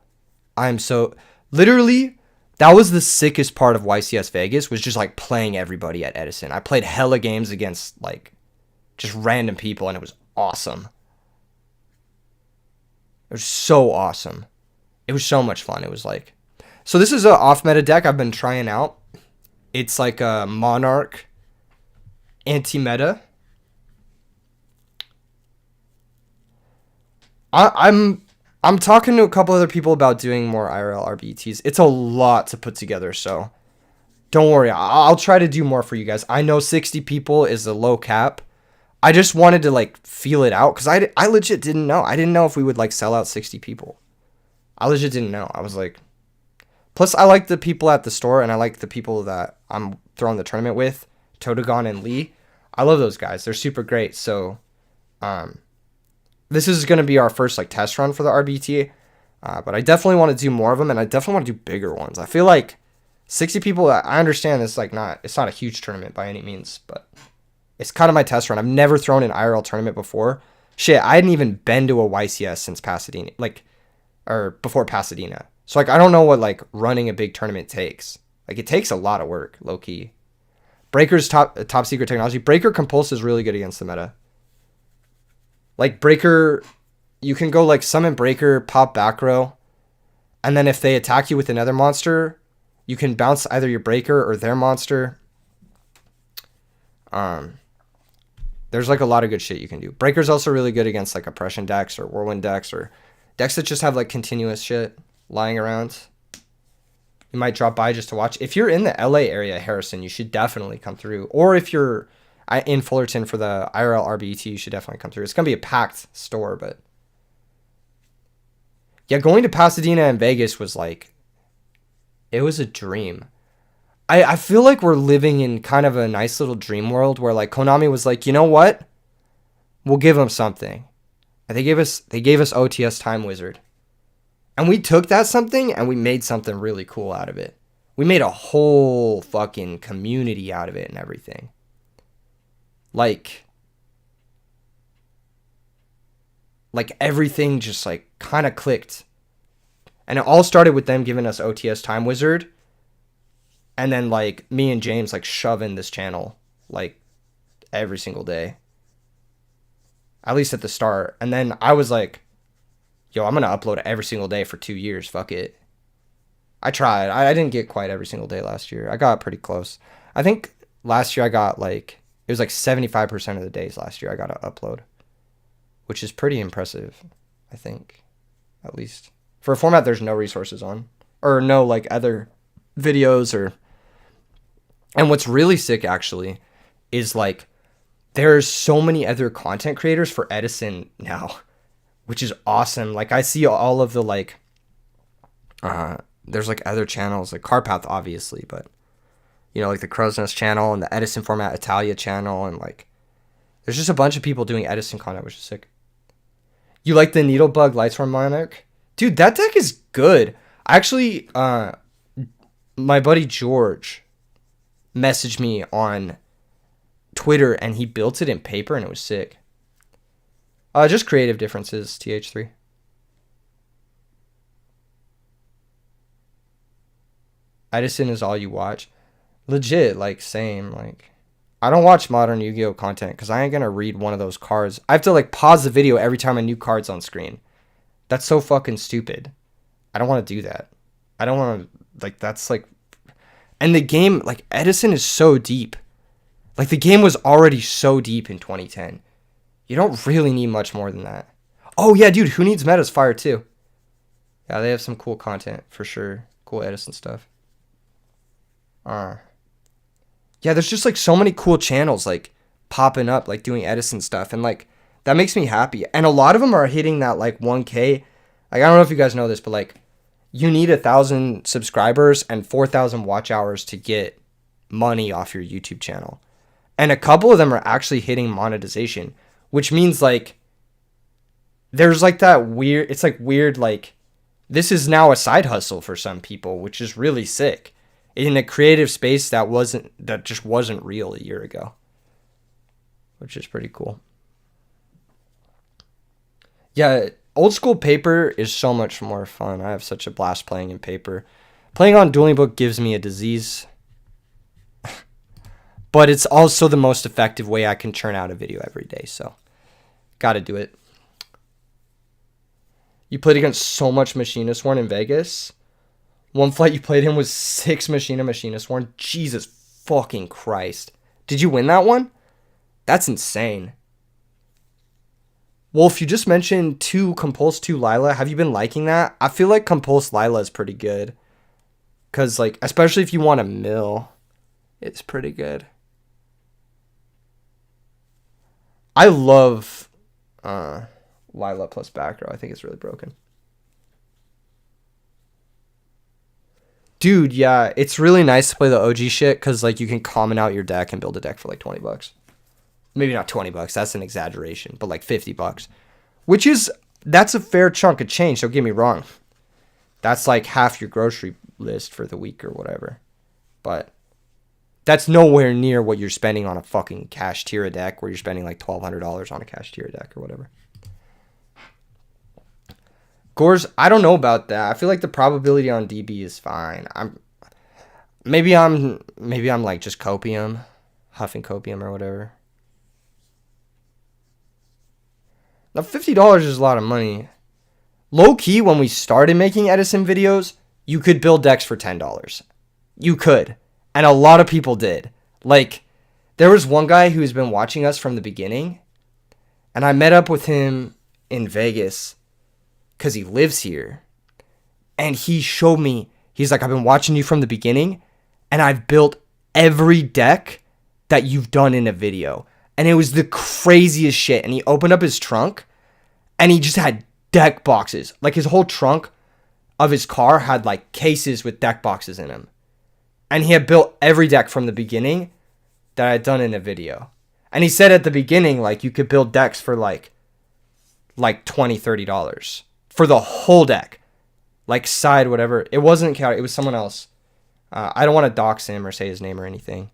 I'm so... Literally, that was the sickest part of YCS Vegas, was just, like, playing everybody at Edison. I played hella games against, like, just random people, and it was awesome. It was so awesome. It was so much fun. It was, like... So this is an off-meta deck I've been trying out. It's, like, a Monarch anti-meta. I'm talking to a couple other people about doing more IRL RBTs. It's a lot to put together, so don't worry. I'll try to do more for you guys. I know 60 people is a low cap. I just wanted to like feel it out because I legit didn't know. I didn't know if we would like sell out 60 people. I legit didn't know. I was like, plus I like the people at the store and I like the people that I'm throwing the tournament with, Totogon and Lee. I love those guys. They're super great. So, this is going to be our first like test run for the RBT, but I definitely want to do more of them, and I definitely want to do bigger ones. I feel like 60 people, I understand it's like it's not a huge tournament by any means, but it's kind of my test run. I've never thrown an IRL tournament before. Shit, I hadn't even been to a YCS since Pasadena, or before Pasadena. So like I don't know what like running a big tournament takes. Like it takes a lot of work, low key. Breaker's top secret technology. Breaker Compulse is really good against the meta. Like, Breaker, you can go, like, summon Breaker, pop back row, and then if they attack you with another monster, you can bounce either your Breaker or their monster. There's like a lot of good shit you can do. Breaker's also really good against like oppression decks or whirlwind decks or decks that just have like continuous shit lying around. You might drop by just to watch. If you're in the LA area, Harrison, you should definitely come through. Or if you're in Fullerton for the IRL RBET, you should definitely come through. It's going to be a packed store, but yeah, going to Pasadena and Vegas was like, it was a dream. I feel like we're living in kind of a nice little dream world where like Konami was like, you know what? We'll give them something. And they gave us OTS Time Wizard. And we took that something and we made something really cool out of it. We made a whole fucking community out of it and everything. Like everything just like kind of clicked. And it all started with them giving us OTS Time Wizard. And then like me and James like shoving this channel like every single day. At least at the start. And then I was like, yo, I'm going to upload every single day for 2 years. Fuck it. I tried. I didn't get quite every single day last year. I got pretty close. I think last year I got like, it was like 75% of the days last year I got to upload. Which is pretty impressive, I think. At least. For a format there's no resources on. Or no like other videos or... And what's really sick, actually, is, like, there's so many other content creators for Edison now, which is awesome. Like, I see all of the, like, there's, like, other channels, like Carpath, obviously, but, you know, like the Crow's Nest channel and the Edison Format Italia channel, and, like, there's just a bunch of people doing Edison content, which is sick. You like the Needlebug Lightstorm Monarch? Dude, that deck is good. Actually, my buddy George messaged me on Twitter and he built it in paper and it was sick. Just creative differences, TH3. Edison is all you watch. Legit, like, same. Like, I don't watch modern Yu-Gi-Oh content because I ain't gonna read one of those cards. I have to like pause the video every time a new card's on screen. That's so fucking stupid. I don't want to do that. I don't want to, like, that's like... And the game, like, Edison is so deep. Like, the game was already so deep in 2010. You don't really need much more than that. Oh, yeah, dude, Who Needs Meta's fire, too. Yeah, they have some cool content, for sure. Cool Edison stuff. Yeah, there's just, like, so many cool channels, like, popping up, like, doing Edison stuff. And, like, that makes me happy. And a lot of them are hitting that, like, 1K. Like, I don't know if you guys know this, but, like, you need 1,000 subscribers and 4,000 watch hours to get money off your YouTube channel. And a couple of them are actually hitting monetization, which means like there's like that weird, it's like weird, like this is now a side hustle for some people, which is really sick in a creative space that just wasn't real a year ago, which is pretty cool. Yeah. Old school paper is so much more fun. I have such a blast playing in paper. Playing on Dueling Book gives me a disease. But it's also the most effective way I can churn out a video every day. So, gotta do it. You played against so much Machinist Worn in Vegas. One flight you played in was 6 Machinist Worn. Jesus fucking Christ. Did you win that one? That's insane. Wolf, you just mentioned 2 Compulse 2 Lila. Have you been liking that? I feel like Compulse Lila is pretty good. Because, like, especially if you want a mill, it's pretty good. I love Lila plus back row. I think it's really broken. Dude, yeah, it's really nice to play the OG shit because, like, you can common out your deck and build a deck for, like, $20. Maybe not $20, that's an exaggeration, but like $50, which is, that's a fair chunk of change, don't get me wrong. That's like half your grocery list for the week or whatever. But that's nowhere near what you're spending on a fucking Cash Tira deck where you're spending like $1,200 on a Cash Tira deck or whatever. Gores, I don't know about that. I feel like the probability on DB is fine. Maybe I'm like just copium, huffing copium or whatever. Now, $50 is a lot of money. Low key, when we started making Edison videos, you could build decks for $10. You could. And a lot of people did. Like, There was one guy who's been watching us from the beginning, and I met up with him in Vegas because he lives here. And he showed me, he's like, I've been watching you from the beginning, and I've built every deck that you've done in a video. And it was the craziest shit. And he opened up his trunk, and he just had deck boxes. Like, his whole trunk of his car had, like, cases with deck boxes in them. And he had built every deck from the beginning that I had done in a video. And he said at the beginning, like, you could build decks for, like $20, $30 for the whole deck. Like, side, whatever. It wasn't Cal, it was someone else. I don't want to dox him or say his name or anything.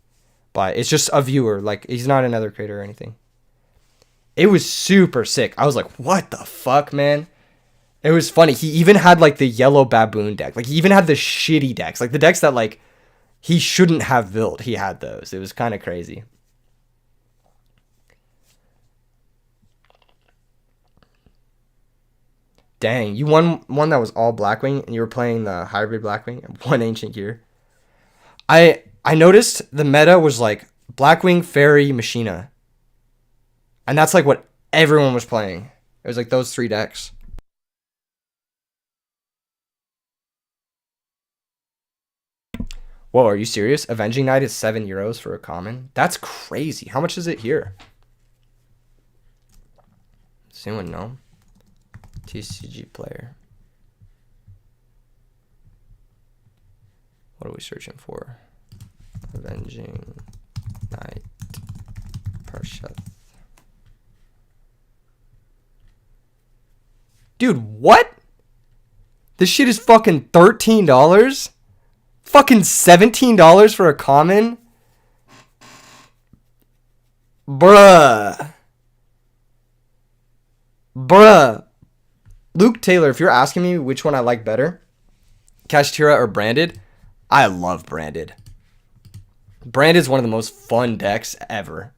But it's just a viewer. Like, he's not another creator or anything. It was super sick. I was like, what the fuck, man? It was funny. He even had, like, the yellow baboon deck. Like, he even had the shitty decks. Like, the decks that, like, he shouldn't have built. He had those. It was kind of crazy. Dang, you won one that was all Blackwing, and you were playing the hybrid Blackwing and one Ancient Gear. I noticed the meta was like Blackwing, Fairy, Machina. And that's like what everyone was playing. It was like those 3 decks. Whoa, are you serious? Avenging Knight is €7 for a common? That's crazy. How much is it here? Does anyone know? TCG player. What are we searching for? Avenging Knight Parsheth. Dude, what? This shit is fucking $13? Fucking $17 for a common? Bruh. Luke Taylor, if you're asking me which one I like better, Kashtira or Branded, I love Branded. Branded is one of the most fun decks ever.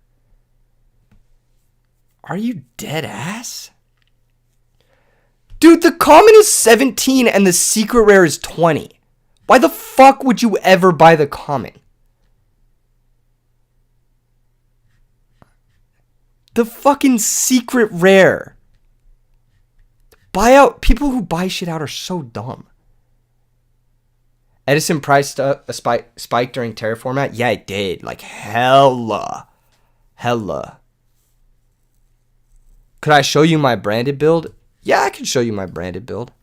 Are you dead ass? Dude, the common is 17 and the secret rare is 20. Why the fuck would you ever buy the common? The fucking secret rare. Buyout, people who buy shit out are so dumb. Edison priced a spike during Terra format? Yeah, it did. Like, hella. Could I show you my branded build? Yeah, I can show you my branded build.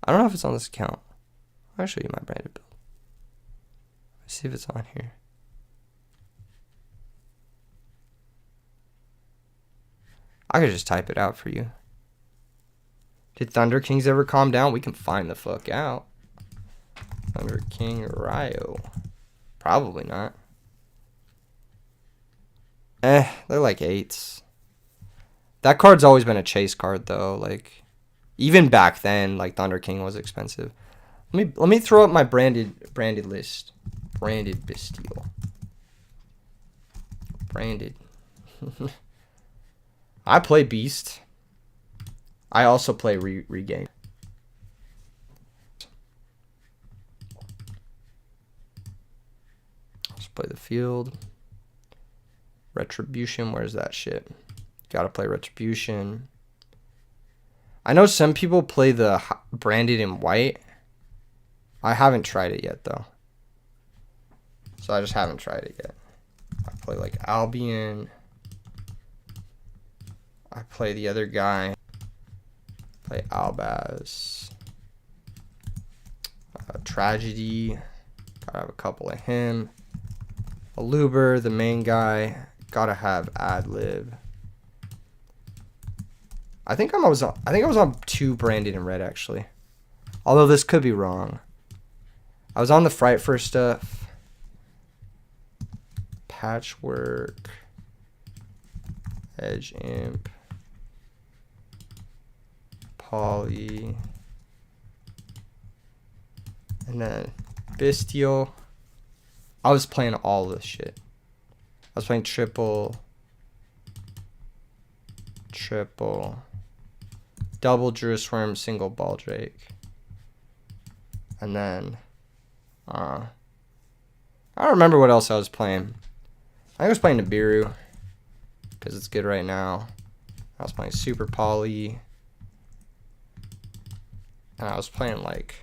I don't know if it's on this account. I'll show you my branded build. Let's see if it's on here. I could just type it out for you. Did Thunder Kings ever calm down? We can find the fuck out. Thunder King Ryo. Probably not. They're like 8s. That card's always been a chase card though. Like, even back then, like Thunder King was expensive. Let me throw up my branded list. Branded Bestial. Branded. I play Beast. I also play Regain. Let's play the field. Retribution, where's that shit? Gotta play Retribution. I know some people play the branded in white. I haven't tried it yet though. So I just haven't tried it yet. I play like Albion. I play the other guy. Play Albaz. Tragedy. Gotta have a couple of him. Aluber, the main guy. Gotta have Adlib. I think I was on 2 branded in red actually. Although this could be wrong. I was on the Fright for stuff. Patchwork. Edge Imp. Poly. And then Bestial. I was playing all this shit. I was playing triple. Double Jerusalem, single Baldrake. And then I don't remember what else I was playing. I was playing Nibiru because it's good right now. I was playing Super Poly. And I was playing like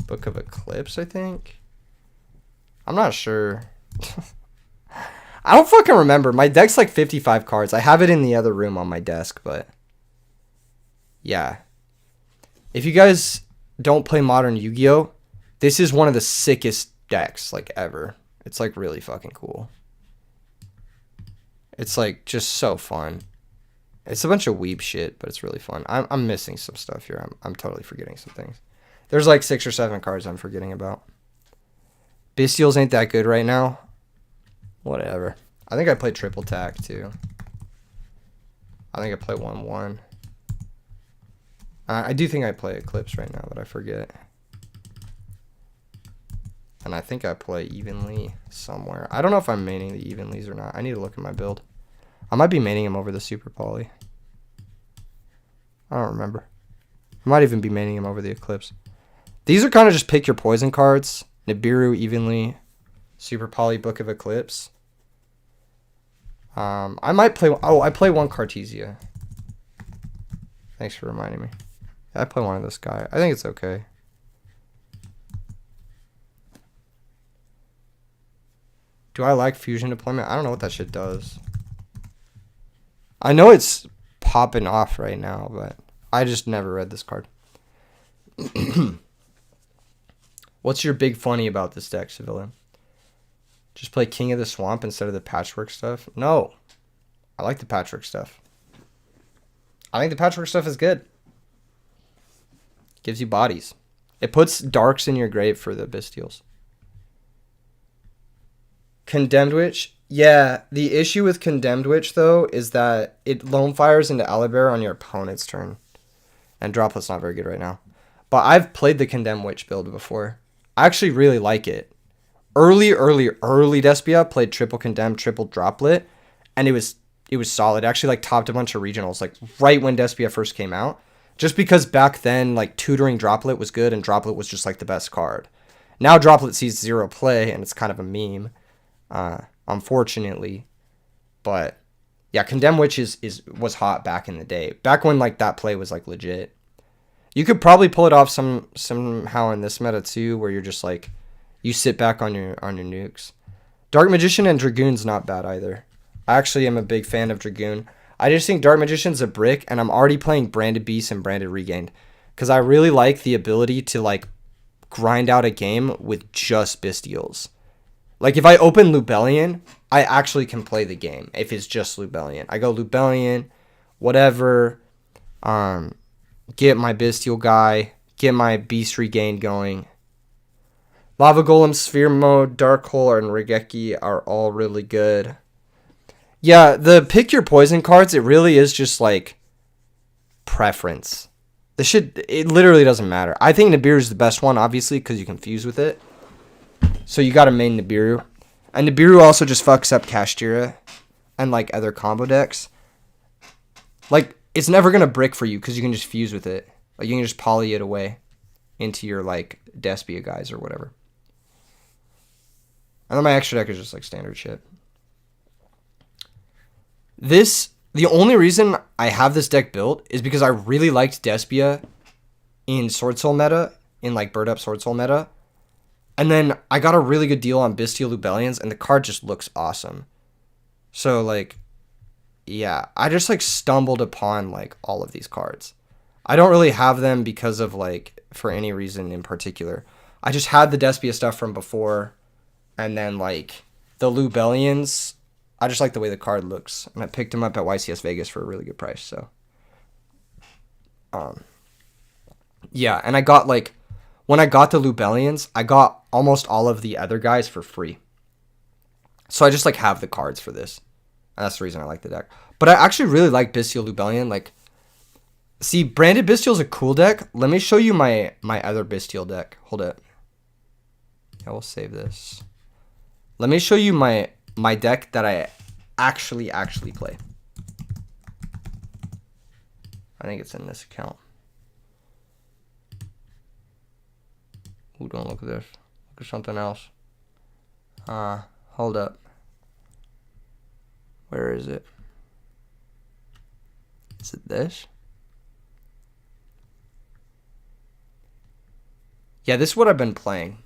Book of Eclipse, I think. I'm not sure. I don't fucking remember. My deck's like 55 cards. I have it in the other room on my desk, but yeah. If you guys don't play Modern Yu-Gi-Oh, this is one of the sickest decks like ever. It's like really fucking cool. It's like just so fun. It's a bunch of weeb shit, but it's really fun. I'm missing some stuff here. I'm totally forgetting some things. There's like 6 or 7 cards I'm forgetting about. Bestials ain't that good right now. Whatever. I think I played triple tack too. I think I play 1-1. I do think I play Eclipse right now, but I forget. And I think I play evenly somewhere. I don't know if I'm maining the evenlies or not. I need to look at my build. I might be maining him over the Super Poly. I don't remember. I might even be maining him over the Eclipse. These are kind of just pick your poison cards. Nibiru evenly. Super Poly, Book of Eclipse. I might play... Oh, I play one Cartesia. Thanks for reminding me. I play one of this guy. I think it's okay. Do I like fusion deployment? I don't know what that shit does. I know it's popping off right now, but I just never read this card. What's your big funny about this deck, Civilian? Just play King of the Swamp instead of the patchwork stuff? No. I like the patchwork stuff. I think the patchwork stuff is good. Gives you bodies. It puts darks in your grave for the Bestials. Condemned Witch? Yeah, the issue with Condemned Witch, though, is that it lone fires into Owlbear on your opponent's turn. And Droplet's not very good right now. But I've played the Condemned Witch build before. I actually really like it. Early Despia played triple Condemned, triple Droplet. And it was solid. It actually, like, topped a bunch of regionals, like, right when Despia first came out. Just because back then, like, tutoring Droplet was good and Droplet was just, like, the best card. Now Droplet sees 0 play and it's kind of a meme. Unfortunately. But yeah, Condemned Witch was hot back in the day. Back when like that play was like legit. You could probably pull it off somehow in this meta too, where you're just like you sit back on your nukes. Dark Magician and Dragoon's not bad either. I actually am a big fan of Dragoon. I just think Dark Magician's a brick, and I'm already playing Branded Beast and Branded Regained because I really like the ability to like grind out a game with just Bestials. Like, if I open Lubellion, I actually can play the game if it's just Lubellion. I go Lubellion, whatever, get my Bestial guy, get my Beast Regained going. Lava Golem, Sphere Mode, Dark Hole, and Regeki are all really good. Yeah, the pick your poison cards, it really is just, like, preference. It literally doesn't matter. I think Nibiru is the best one, obviously, because you can fuse with it. So you gotta main Nibiru. And Nibiru also just fucks up Kashtira and like other combo decks. Like, it's never gonna brick for you because you can just fuse with it. Like, you can just poly it away into your like Despia guys or whatever. And then my extra deck is just like standard shit. The only reason I have this deck built is because I really liked Despia in Sword Soul meta, in like Bird Up Sword Soul meta. And then I got a really good deal on Bestial Lubellions, and the card just looks awesome. So, like, yeah, I just, like, stumbled upon, like, all of these cards. I don't really have them because of, like, for any reason in particular. I just had the Despia stuff from before, and then, like, the Lubellions, I just like the way the card looks. And I picked them up at YCS Vegas for a really good price, so. Yeah, and I got, like, when I got the Lubellions, I got almost all of the other guys for free. So I just, like, have the cards for this. And that's the reason I like the deck. But I actually really like Bestial Lubellion. Like, see, Branded Bestial is a cool deck. Let me show you my other Bestial deck. Hold it. Yeah, we'll save this. Let me show you my deck that I actually play. I think it's in this account. Ooh, don't look at this. Look at something else. Hold up. Where is it? Is it this? Yeah, this is what I've been playing.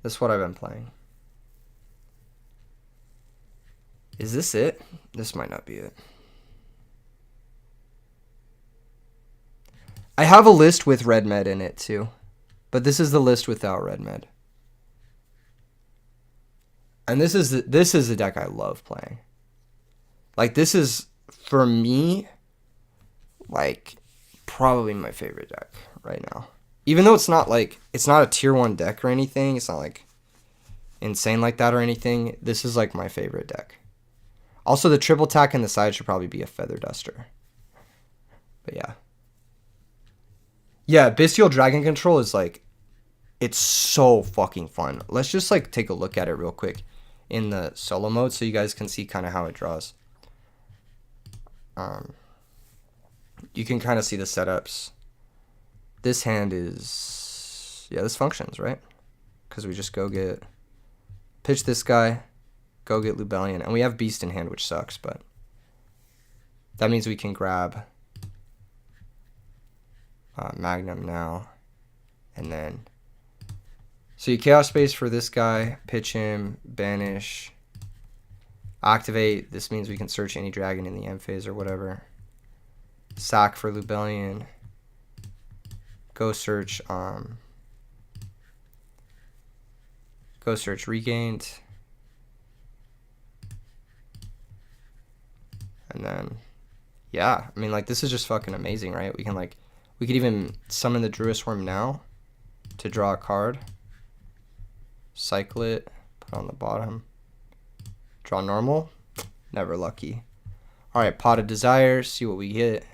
This is what I've been playing. Is this it? This might not be it. I have a list with red med in it too. But this is the list without red med. And this is the deck I love playing. Like, this is, for me, like, probably my favorite deck right now. Even though it's not a tier 1 deck or anything. It's not like insane like that or anything. This is like my favorite deck. Also, the triple tack in the side should probably be a feather duster. But yeah. Yeah, Bestial Dragon Control is like, it's so fucking fun. Let's just like take a look at it real quick in the solo mode so you guys can see kind of how it draws. You can kind of see the setups. This hand is, yeah, this functions, right? Because we just go get, pitch this guy, go get Lubellion, and we have Beast in hand, which sucks, but that means we can grab Magnum now, and then, so you Chaos Space for this guy, pitch him, banish, activate. This means we can search any dragon in the end phase or whatever. Sack for Lubellion. Go search regained. And then, yeah, I mean, like, this is just fucking amazing, right? We could even summon the Druid Swarm now to draw a card. Cycle it, put on the bottom. Draw normal. Never lucky. Alright, Pot of Desire, see what we get.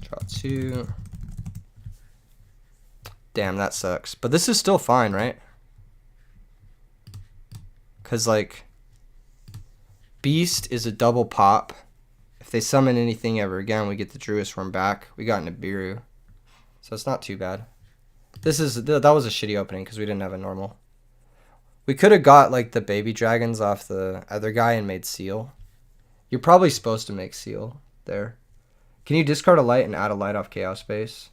Draw 2. Damn, that sucks. But this is still fine, right? Because, like, Beast is a double pop. If they summon anything ever again, we get the Druid Swarm back. We got Nibiru. So it's not too bad. That was a shitty opening because we didn't have a normal. We could have got, like, the baby dragons off the other guy and made Seal. You're probably supposed to make Seal there. Can you discard a light and add a light off Chaos Space?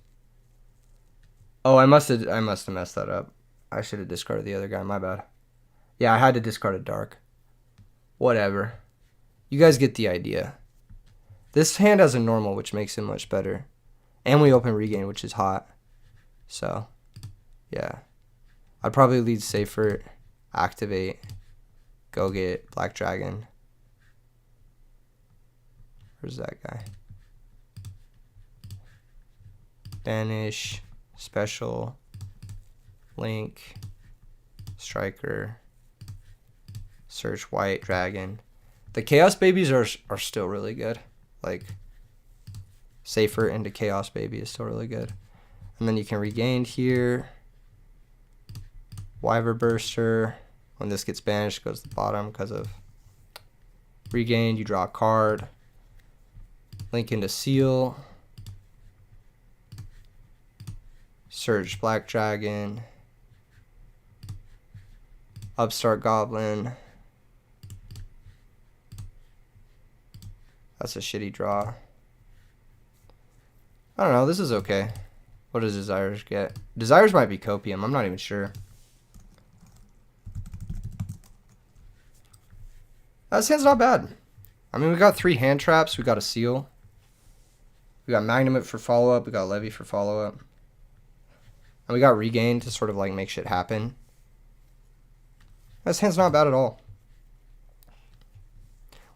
Oh, I must have messed that up. I should have discarded the other guy. My bad. Yeah, I had to discard a dark. Whatever. You guys get the idea. This hand has a normal, which makes it much better. And we open regain, which is hot. So, yeah. I'd probably lead safer, activate, go get Black Dragon. Where's that guy? Banish, special, link, striker, search white dragon. The Chaos Babies are still really good. Like, safer into Chaos Baby is still really good. And then you can regain here. Wyver Burster. When this gets banished, it goes to the bottom because of regained. You draw a card. Link into Seal. Surge Black Dragon. Upstart Goblin. That's a shitty draw. I don't know. This is okay. What does Desires get? Desires might be Copium. I'm not even sure. This hand's not bad. I mean, we got 3 hand traps. We got a Seal. We got Magnum for follow-up. We got Levy for follow-up. And we got Regain to sort of, like, make shit happen. This hand's not bad at all.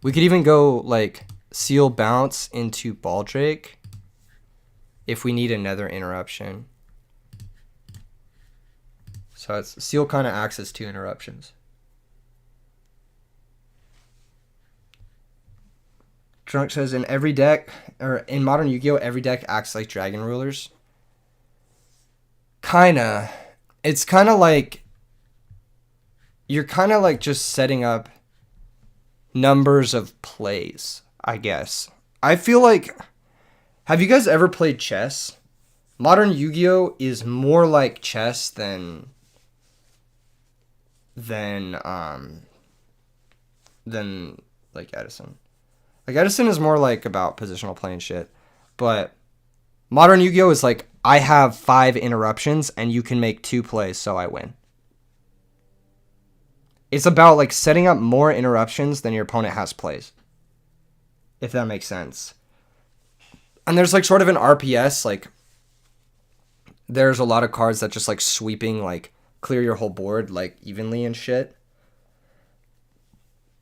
We could even go, like, Seal Bounce into Baldrake if we need another interruption. So it's Seal kind of acts as 2 interruptions. Drunk says in every deck, or in modern Yu-Gi-Oh, every deck acts like Dragon Rulers. Kinda. It's kind of like, you're kind of like just setting up numbers of plays, I guess. I feel like, have you guys ever played chess? Modern Yu-Gi-Oh is more like chess than than like Edison. Like Edison is more like about positional play and shit. But modern Yu-Gi-Oh is like I have 5 interruptions and you can make 2 plays so I win. It's about like setting up more interruptions than your opponent has plays. If that makes sense. And there's like sort of an RPS, like there's a lot of cards that just like sweeping, like clear your whole board like evenly and shit.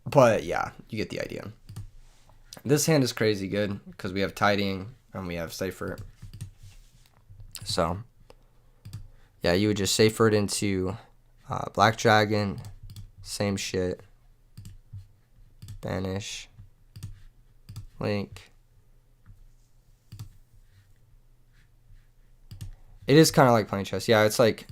But yeah, you get the idea. This hand is crazy good because we have tidying and we have safer. So yeah, you would just safer it into Black Dragon, same shit. Banish, link. It is kind of like playing chess. Yeah, it's like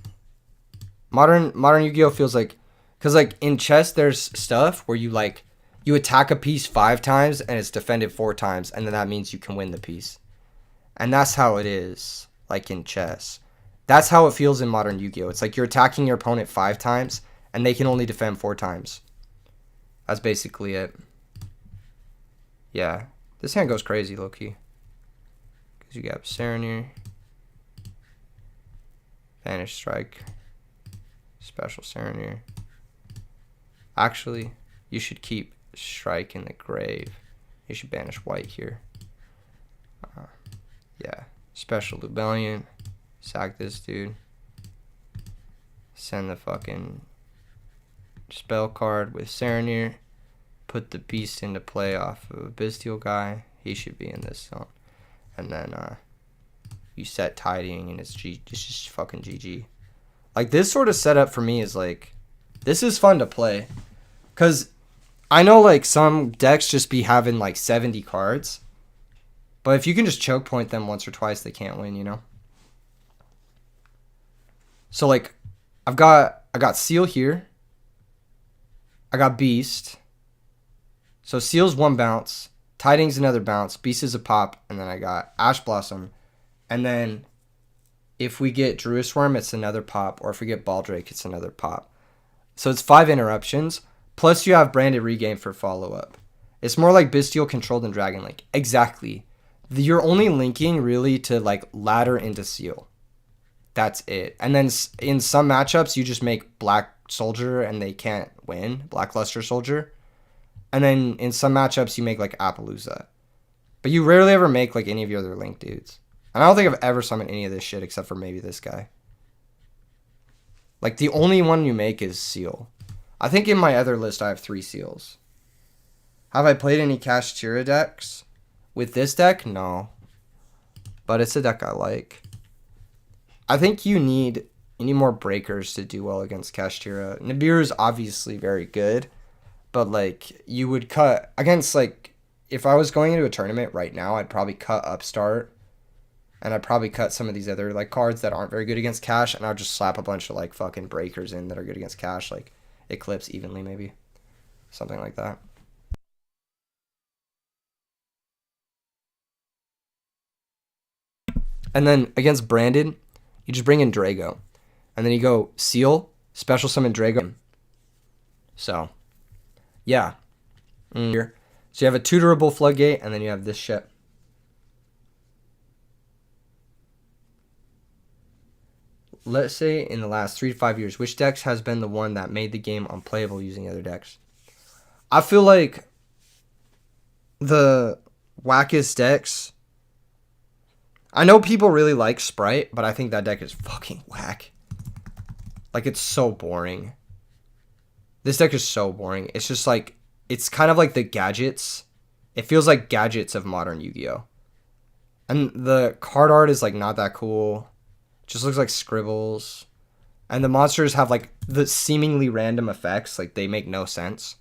modern Yu-Gi-Oh feels like, because like in chess there's stuff where you like you attack a piece 5 times and it's defended 4 times and then that means you can win the piece. And that's how it is like in chess. That's how it feels in modern Yu-Gi-Oh. It's like you're attacking your opponent 5 times and they can only defend 4 times. That's basically it. Yeah, this hand goes crazy low-key. Because you got Serenir, Vanish Strike, Special Serenir. Actually, you should keep Strike in the grave. You should banish white here. Yeah, Special Lubellion. Sack this dude. Send the fucking spell card with Serenir. Put the beast into play off of a Bestial guy. He should be in this zone. And then you set tidying and it's just fucking GG. Like this sort of setup for me is like, this is fun to play. Cause I know like some decks just be having like 70 cards. But if you can just choke point them once or twice, they can't win, you know? So like I got Seal here. I got Beast. So Seal's 1 bounce, Tiding's another bounce, Beast is a pop, and then I got Ash Blossom. And then if we get Druid Worm, it's another pop, or if we get Baldrake, it's another pop. So it's 5 interruptions, plus you have Branded Regain for follow-up. It's more like Bestial Control than Dragon Link. Exactly. You're only linking really to like ladder into Seal. That's it. And then in some matchups, you just make Black Soldier and they can't win, Blackluster Soldier. And then in some matchups, you make like Appaloosa. But you rarely ever make like any of your other Link dudes. And I don't think I've ever summoned any of this shit except for maybe this guy. Like the only one you make is Seal. I think in my other list, I have 3 Seals. Have I played any Kashtira decks? With this deck? No. But it's a deck I like. I think you need more breakers to do well against Kashtira. Nibiru is obviously very good. But, like, you would cut... Against, like... If I was going into a tournament right now, I'd probably cut Upstart. And I'd probably cut some of these other, like, cards that aren't very good against Cash. And I'd just slap a bunch of, like, fucking breakers in that are good against Cash. Like, Eclipse evenly, maybe. Something like that. And then, against Branded, you just bring in Drago. And then you go Seal, Special Summon Drago. So... Yeah. Here. So you have a tutorable Floodgate, and then you have this shit. Let's say in the last 3 to 5 years, which decks has been the one that made the game unplayable using other decks? I feel like the wackest decks... I know people really like Sprite, but I think that deck is fucking whack. Like, it's so boring. This deck is so boring. It's just like, it's kind of like the gadgets. It feels like gadgets of modern Yu-Gi-Oh! And the card art is like not that cool. It just looks like scribbles. And the monsters have like the seemingly random effects. Like they make no sense.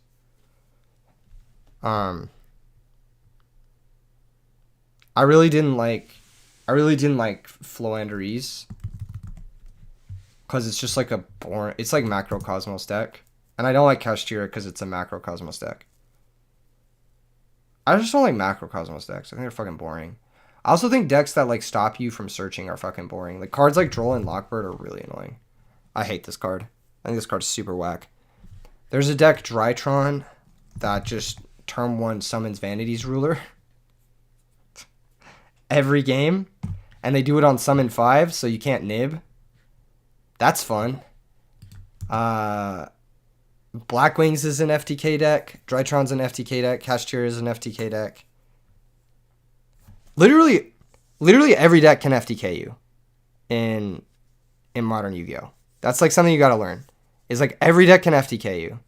I really didn't like Floanderies. Because it's just like a boring, it's like Macrocosmos deck. And I don't like Kashtira because it's a Macrocosmos deck. I just don't like Macrocosmos decks. I think they're fucking boring. I also think decks that like stop you from searching are fucking boring. Like cards like Droll and Lockbird are really annoying. I hate this card. I think this card's super whack. There's a deck, Drytron, that just turn 1 summons Vanity's Ruler every game, and they do it on summon 5, so you can't nib. That's fun. Blackwings is an FTK deck. Drytron's an FTK deck. Kashtira is an FTK deck. Literally every deck can FTK you in modern Yu-Gi-Oh. That's like something you gotta learn. Is like every deck can FTK you.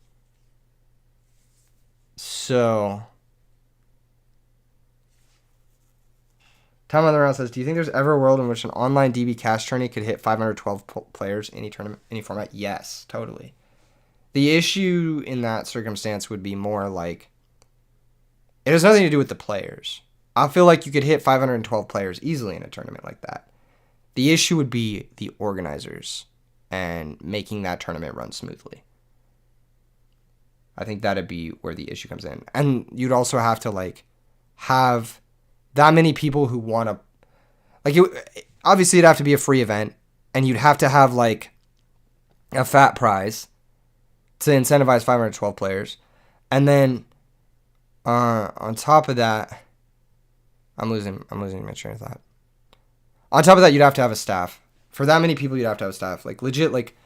So Time on the Round says, do you think there's ever a world in which an online DB cash tourney could hit 512 players in any tournament, any format? Yes, totally. The issue in that circumstance would be more like, it has nothing to do with the players. I feel like you could hit 512 players easily in a tournament like that. The issue would be the organizers and making that tournament run smoothly. I think that'd be where the issue comes in. And you'd also have to like have that many people who want to, like, obviously it'd have to be a free event, and you'd have to have like a fat prize to incentivize 512 players. And then on top of that, I'm losing my train of thought. On top of that, you'd have to have a staff. For that many people, you'd have to have a staff. Like, legit, like,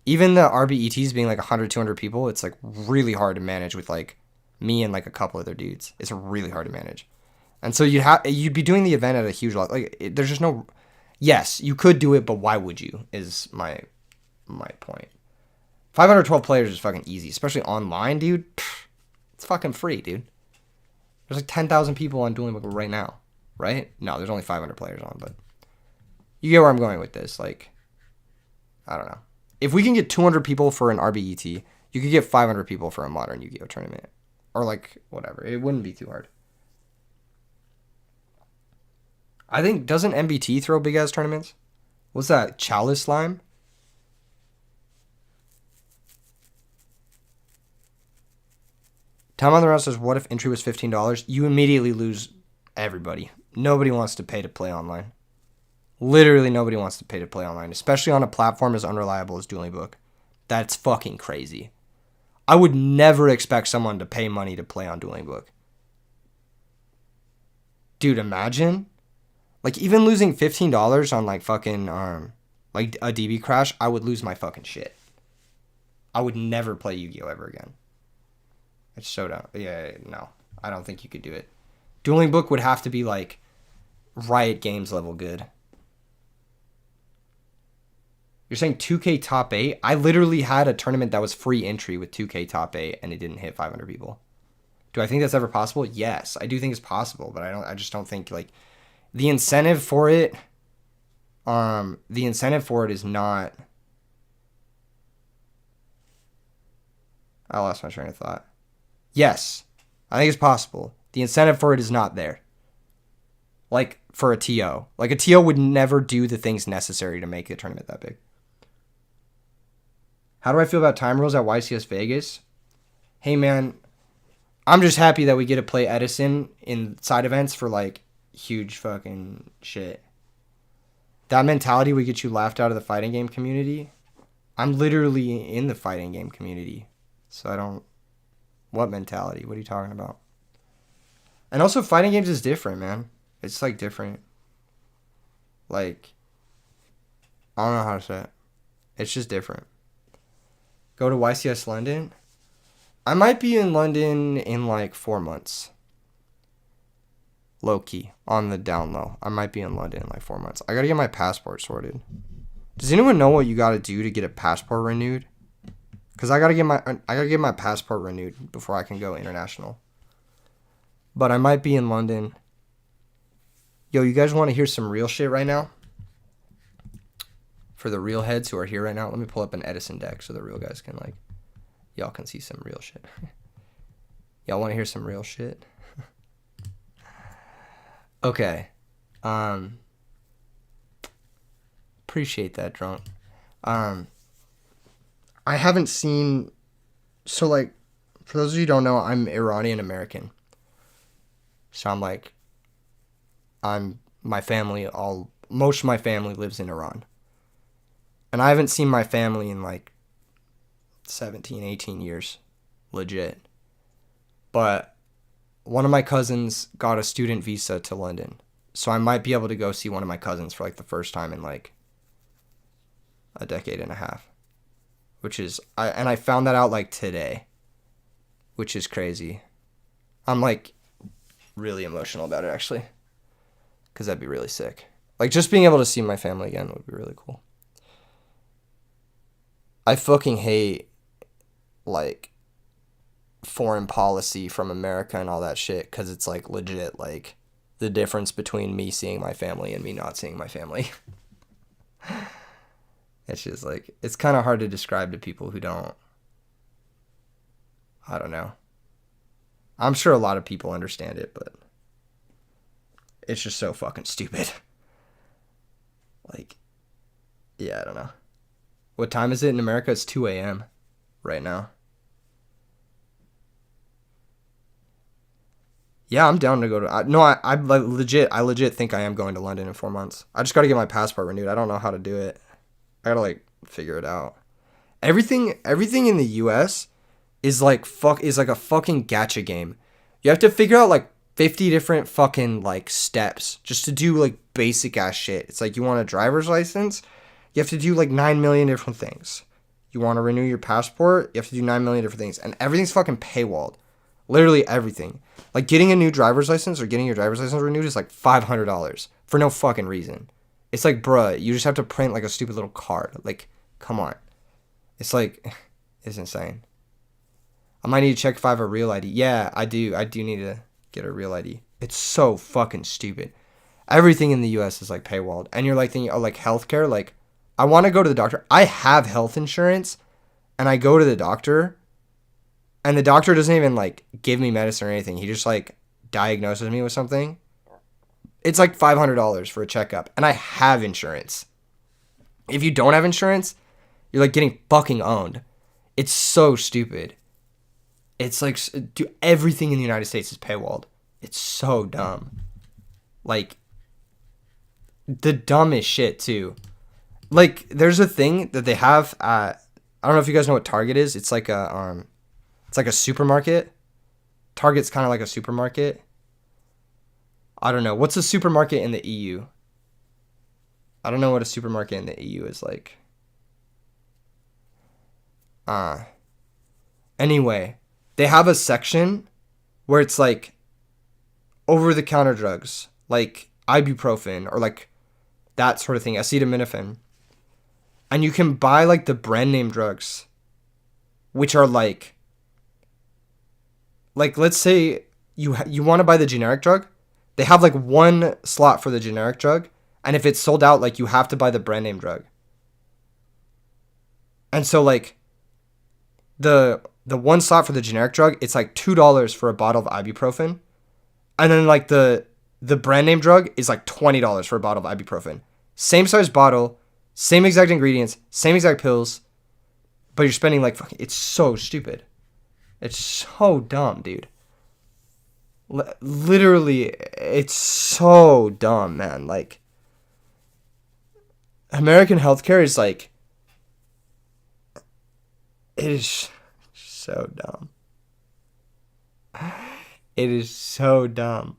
even the RBETs being like 100, 200 people, it's like really hard to manage with like me and like a couple other dudes. It's really hard to manage. And so you'd be doing the event at a huge lot. Like, there's just no, yes, you could do it, but why would you, is my point. 512 players is fucking easy, especially online, dude. It's fucking free, dude. There's like 10,000 people on Dueling Book right now, right? No, there's only 500 players on, but you get where I'm going with this. Like, I don't know. If we can get 200 people for an RBET, you could get 500 people for a modern Yu-Gi-Oh tournament. Or like, whatever. It wouldn't be too hard. I think, doesn't MBT throw big-ass tournaments? What's that? Chalice Slime? Tom on the Round says, what if entry was $15? You immediately lose everybody. Nobody wants to pay to play online. Literally nobody wants to pay to play online, especially on a platform as unreliable as Dueling Book. That's fucking crazy. I would never expect someone to pay money to play on Dueling Book. Dude, imagine. Like, even losing $15 on, like, fucking, like, a DB crash, I would lose my fucking shit. I would never play Yu-Gi-Oh! Ever again. It's so dumb. Yeah, no. I don't think you could do it. Dueling Book would have to be, like, Riot Games level good. You're saying 2K top 8? I literally had a tournament that was free entry with 2K top 8, and it didn't hit 500 people. Do I think that's ever possible? Yes, I do think it's possible, but I just don't think, like, the incentive for it is not. I lost my train of thought. Yes, I think it's possible. The incentive for it is not there. Like, for a TO. Like, a TO would never do the things necessary to make the tournament that big. How do I feel about time rules at YCS Vegas? Hey, man, I'm just happy that we get to play Edison in side events for, like, huge fucking shit. That mentality would get you laughed out of the fighting game community. I'm literally in the fighting game community. So I don't... What mentality? What are you talking about? And also, fighting games is different, man. It's, like, different. Like, I don't know how to say it. It's just different. Go to YCS London? I might be in London in, like, 4 months. Low-key. On the down low. I might be in London in, like, 4 months. I gotta get my passport sorted. Does anyone know what you gotta do to get a passport renewed? Because I gotta get my passport renewed before I can go international. But I might be in London. Yo, you guys want to hear some real shit right now? For the real heads who are here right now, let me pull up an Edison deck so the real guys can, like, y'all can see some real shit. Y'all want to hear some real shit? Okay. Appreciate that, drunk. I haven't seen... So, like, for those of you who don't know, I'm Iranian American. So I'm, like... most of my family lives in Iran. And I haven't seen my family in, like, 17, 18 years. legit. But one of my cousins got a student visa to London. So I might be able to go see one of my cousins for like the first time in like a decade and a half. Which is, I found that out like today. Which is crazy. I'm like really emotional about it actually. Because that'd be really sick. Like just being able to see my family again would be really cool. I fucking hate like foreign policy from America and all that shit. Because it's like legit like the difference between me seeing my family and me not seeing my family. It's just like, it's kind of hard to describe to people who don't, I don't know. I'm sure a lot of people understand it, but it's just so fucking stupid. Like, yeah, I don't know. What time is it in America? It's 2 a.m. right now. Yeah, I'm down to go to... I legit think I am going to London in 4 months. I just got to get my passport renewed. I don't know how to do it. I got to, like, figure it out. Everything in the U.S. is like a fucking gacha game. You have to figure out, like, 50 different fucking, like, steps just to do, like, basic-ass shit. It's like you want a driver's license, you have to do, like, 9 million different things. You want to renew your passport, you have to do 9 million different things. And everything's fucking paywalled. Literally everything. Like, getting a new driver's license or getting your driver's license renewed is like $500 for no fucking reason. It's like, bruh, you just have to print like a stupid little card. Like, come on. It's like, it's insane. I might need to check if I have a real ID. Yeah, I do. I do need to get a real ID. It's so fucking stupid. Everything in the U.S. is like paywalled. And you're like thinking, oh, like healthcare. Like, I want to go to the doctor. I have health insurance and I go to the doctor. And the doctor doesn't even, like, give me medicine or anything. He just, like, diagnoses me with something. It's, like, $500 for a checkup. And I have insurance. If you don't have insurance, you're, like, getting fucking owned. It's so stupid. It's, like, everything in the United States is paywalled. It's so dumb. Like, the dumbest shit, too. Like, there's a thing that they have at... I don't know if you guys know what Target is. It's, like, a... It's like a supermarket. Target's kind of like a supermarket. I don't know. What's a supermarket in the EU? I don't know what a supermarket in the EU is like. Anyway, they have a section where it's like over-the-counter drugs, like ibuprofen or like that sort of thing, acetaminophen. And you can buy like the brand name drugs, which are like let's say you want to buy the generic drug, they have like one slot for the generic drug, and if it's sold out, like you have to buy the brand name drug. And so like the one slot for the generic drug, it's like $2 for a bottle of ibuprofen, and then like the brand name drug is like $20 for a bottle of ibuprofen. Same size bottle, same exact ingredients, same exact pills, but you're spending like fucking... It's so stupid. It's so dumb, dude. Literally, it's so dumb, man. Like, American healthcare is like... It is so dumb. It is so dumb.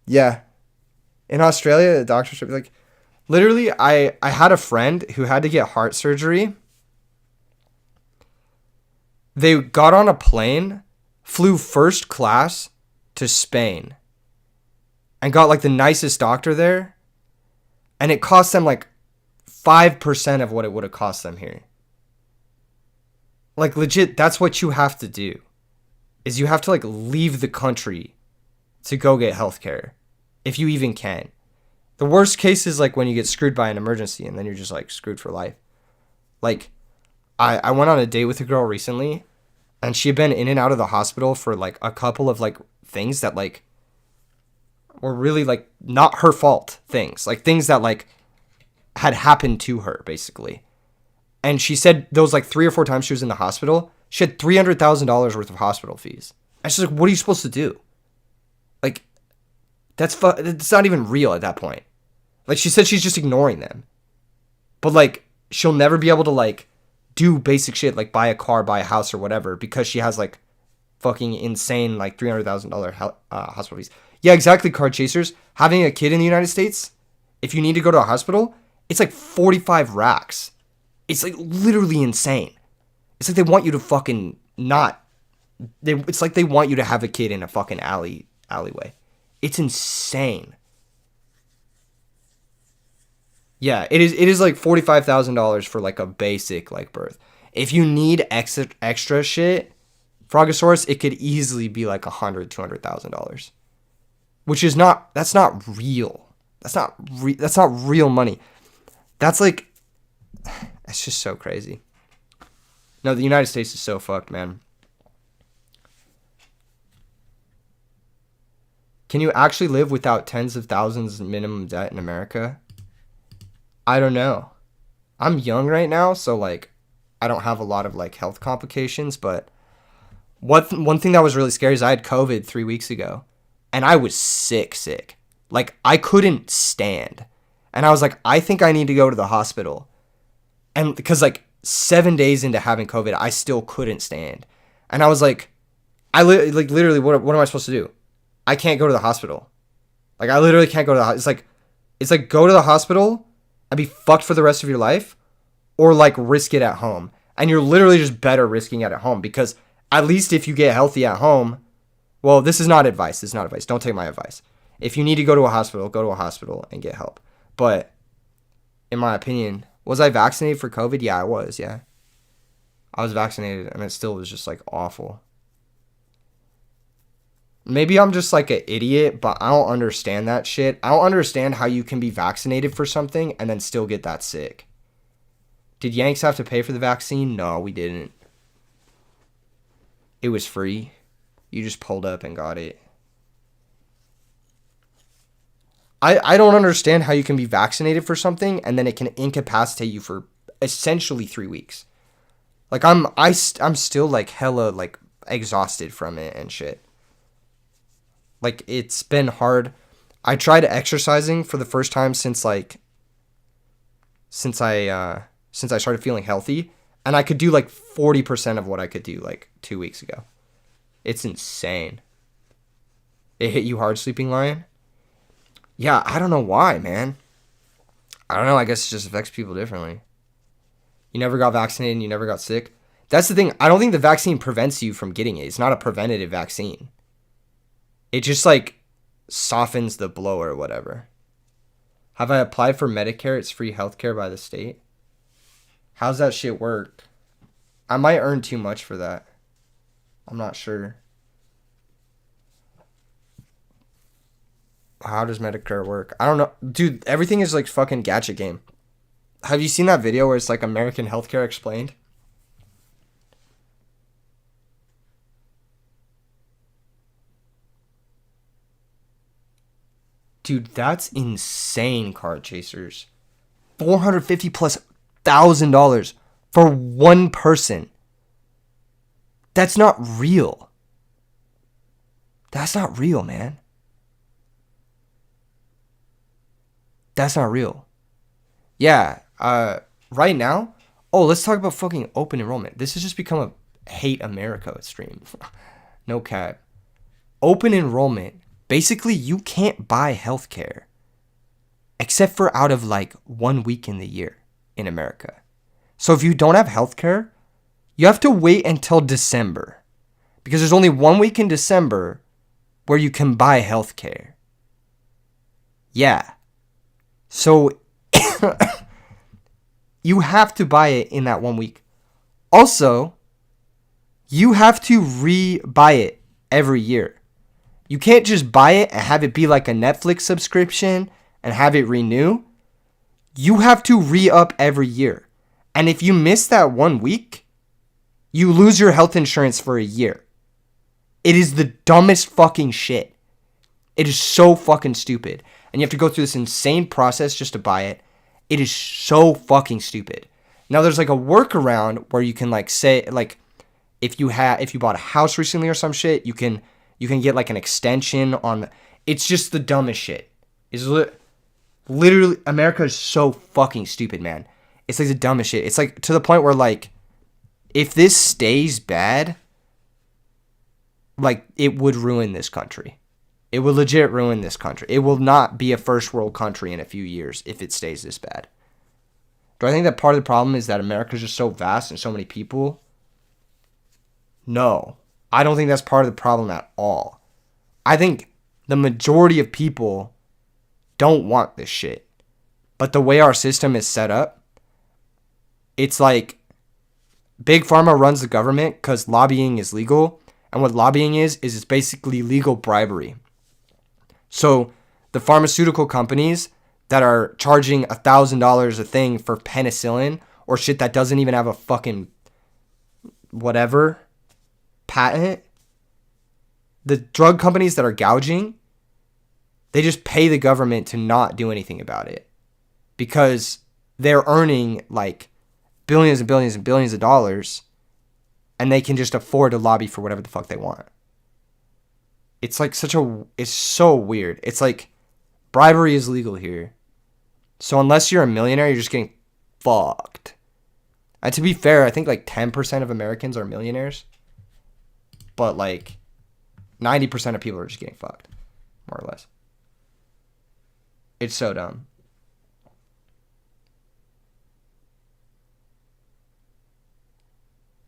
Yeah. In Australia, the doctors should be like... Literally, I had a friend who had to get heart surgery. They got on a plane, flew first class to Spain, and got like the nicest doctor there. And it cost them like 5% of what it would have cost them here. Like legit, that's what you have to do. Is you have to like leave the country to go get healthcare. If you even can. The worst case is like when you get screwed by an emergency and then you're just like screwed for life. Like, I went on a date with a girl recently, and she had been in and out of the hospital for like a couple of like things that like were really like not her fault things. Like things that like had happened to her basically. And she said those like 3 or 4 times she was in the hospital, she had $300,000 worth of hospital fees. And she's like, what are you supposed to do? Like, it's not even real at that point. Like she said she's just ignoring them. But like, she'll never be able to like do basic shit like buy a car, buy a house, or whatever because she has like fucking insane like $300,000 hospital fees. Yeah, exactly. Card chasers. Having a kid in the United States, if you need to go to a hospital, it's like 45 racks. It's like literally insane. It's like they want you to fucking not. It's like they want you to have a kid in a fucking alleyway. It's insane. Yeah, it is like $45,000 for like a basic like birth. If you need extra shit, Frogosaurus, it could easily be like $200,000, which is not. That's not real. That's not real money. That's like, it's just so crazy. No, the United States is so fucked, man. Can you actually live without tens of thousands minimum debt in America? I don't know. I'm young right now, so like I don't have a lot of like health complications, but one thing that was really scary is I had COVID 3 weeks ago and I was sick. Like I couldn't stand. And I was like, I think I need to go to the hospital. And because like 7 days into having COVID, I still couldn't stand. And I was like, literally, what am I supposed to do? I can't go to the hospital. Like I literally can't go to the hospital. It's like go to the hospital and be fucked for the rest of your life, or like risk it at home. And you're literally just better risking it at home because at least if you get healthy at home, well, this is not advice. Don't take my advice. If you need to go to a hospital and get help. But in my opinion, was I vaccinated for COVID? Yeah, I was. Yeah. I was vaccinated and it still was just like awful. Maybe I'm just like an idiot, but I don't understand that shit. I don't understand how you can be vaccinated for something and then still get that sick. Did Yanks have to pay for the vaccine? No, we didn't. It was free. You just pulled up and got it. I don't understand how you can be vaccinated for something and then it can incapacitate you for essentially 3 weeks. Like I'm still like hella like exhausted from it and shit. Like it's been hard. I tried exercising for the first time since I started feeling healthy, and I could do like 40% of what I could do like 2 weeks ago. It's insane. It hit you hard, Sleeping Lion? Yeah, I don't know why, man. I don't know. I guess it just affects people differently. You never got vaccinated and you never got sick. That's the thing. I don't think the vaccine prevents you from getting it. It's not a preventative vaccine. It just like softens the blow or whatever. Have I applied for Medicare? It's free healthcare by the state. How's that shit work? I might earn too much for that. I'm not sure. How does Medicare work? I don't know. Dude, everything is like fucking gadget game. Have you seen that video where it's like American healthcare explained? Dude, that's insane, card chasers. $450 plus $1,000 for one person. That's not real. That's not real, man. That's not real. Yeah, right now, let's talk about fucking open enrollment. This has just become a hate America stream. No cap. Open enrollment. Basically, you can't buy healthcare except for out of like 1 week in the year in America. So if you don't have healthcare, you have to wait until December because there's only 1 week in December where you can buy healthcare. Yeah. So you have to buy it in that 1 week. Also, you have to re-buy it every year. You can't just buy it and have it be like a Netflix subscription and have it renew. You have to re-up every year. And if you miss that 1 week, you lose your health insurance for a year. It is the dumbest fucking shit. It is so fucking stupid. And you have to go through this insane process just to buy it. It is so fucking stupid. Now there's like a workaround where you can like say like if you bought a house recently or some shit, you can get like an extension on it's just the dumbest shit. It's literally America is so fucking stupid, man. It's like the dumbest shit. It's like to the point where like if this stays bad, like, it would ruin this country. It would legit ruin this country. It will not be a first world country in a few years if it stays this bad. Do I think that part of the problem is that America's just so vast and so many people? No. I don't think that's part of the problem at all. I think the majority of people don't want this shit. But the way our system is set up, it's like Big Pharma runs the government because lobbying is legal. And what lobbying is it's basically legal bribery. So the pharmaceutical companies that are charging $1,000 a thing for penicillin or shit that doesn't even have a fucking whatever patent, the drug companies that are gouging, they just pay the government to not do anything about it because they're earning like billions and billions and billions of dollars and they can just afford to lobby for whatever the fuck they want. It's like it's so weird. It's like bribery is legal here. So unless you're a millionaire, you're just getting fucked. And to be fair, I think like 10% of Americans are millionaires. But like 90% of people are just getting fucked. More or less. It's so dumb.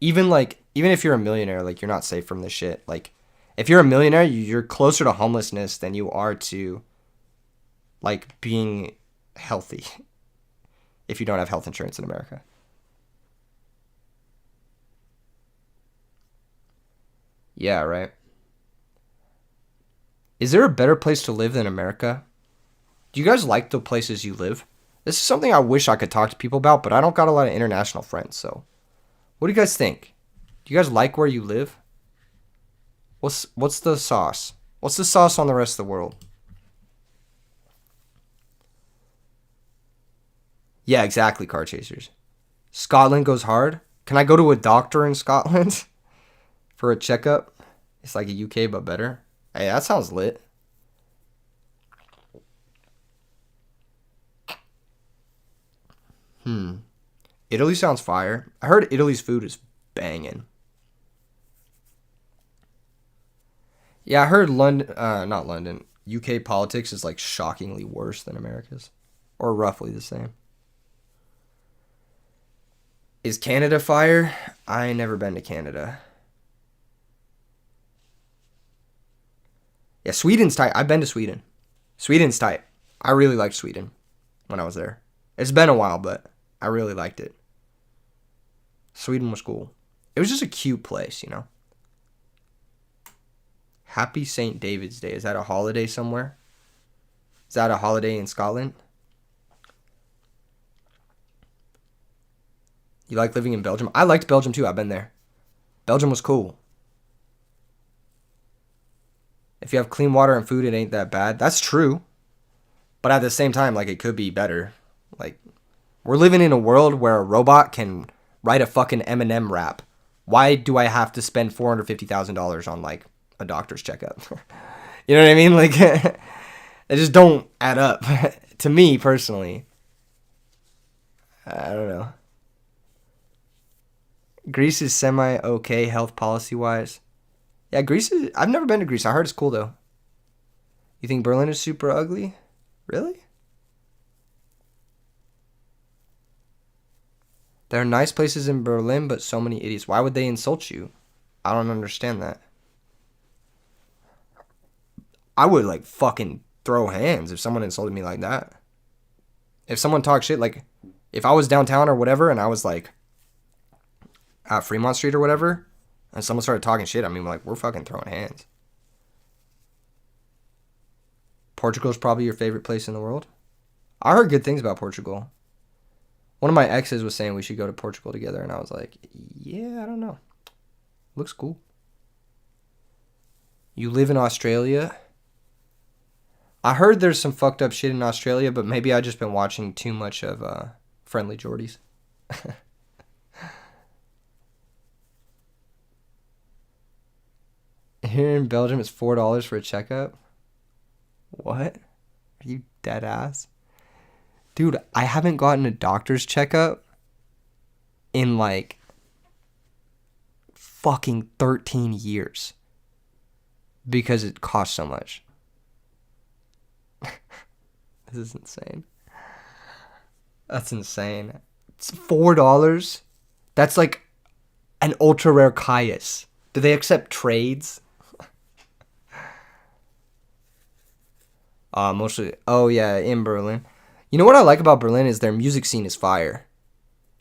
Even if you're a millionaire, like, you're not safe from this shit. Like, if you're a millionaire, you're closer to homelessness than you are to like being healthy if you don't have health insurance in America. Yeah, right. Is there a better place to live than America? Do you guys like the places you live? This is something I wish I could talk to people about, but I don't got a lot of international friends, so what do you guys think? Do you guys like where you live? What's the sauce? What's the sauce on the rest of the world? Yeah, exactly, car chasers. Scotland goes hard. Can I go to a doctor in Scotland for a checkup? It's like a UK but better. Hey, that sounds lit. Italy sounds fire. I heard Italy's food is banging. Yeah, I heard not London. UK politics is like shockingly worse than America's, or roughly the same. Is Canada fire? I ain't never been to Canada. Yeah, Sweden's tight. I've been to Sweden. Sweden's tight. I really liked Sweden when I was there. It's been a while, but I really liked it. Sweden was cool. It was just a cute place, you know? Happy St. David's Day. Is that a holiday somewhere? Is that a holiday in Scotland? You like living in Belgium? I liked Belgium too. I've been there. Belgium was cool. If you have clean water and food, it ain't that bad. That's true. But at the same time, like, it could be better. Like, we're living in a world where a robot can write a fucking Eminem rap. Why do I have to spend $450,000 on, like, a doctor's checkup? You know what I mean? Like, they just don't add up. To me, personally. I don't know. Greece is semi-okay health policy-wise. Yeah, Greece is... I've never been to Greece. I heard it's cool, though. You think Berlin is super ugly? Really? There are nice places in Berlin, but so many idiots. Why would they insult you? I don't understand that. I would, like, fucking throw hands if someone insulted me like that. If someone talked shit, like, if I was downtown or whatever, and I was, like, at Fremont Street or whatever, and someone started talking shit, I mean, like, we're fucking throwing hands. Portugal's probably your favorite place in the world? I heard good things about Portugal. One of my exes was saying we should go to Portugal together, and I was like, yeah, I don't know. Looks cool. You live in Australia? I heard there's some fucked up shit in Australia, but maybe I've just been watching too much of Friendly Jordies. Here in Belgium, it's $4 for a checkup. What? Are you dead ass? Dude, I haven't gotten a doctor's checkup in like fucking 13 years because it costs so much. This is insane. That's insane. It's $4. That's like an ultra rare Caius. Do they accept trades? Mostly. Oh yeah, in Berlin. You know what I like about Berlin is their music scene is fire.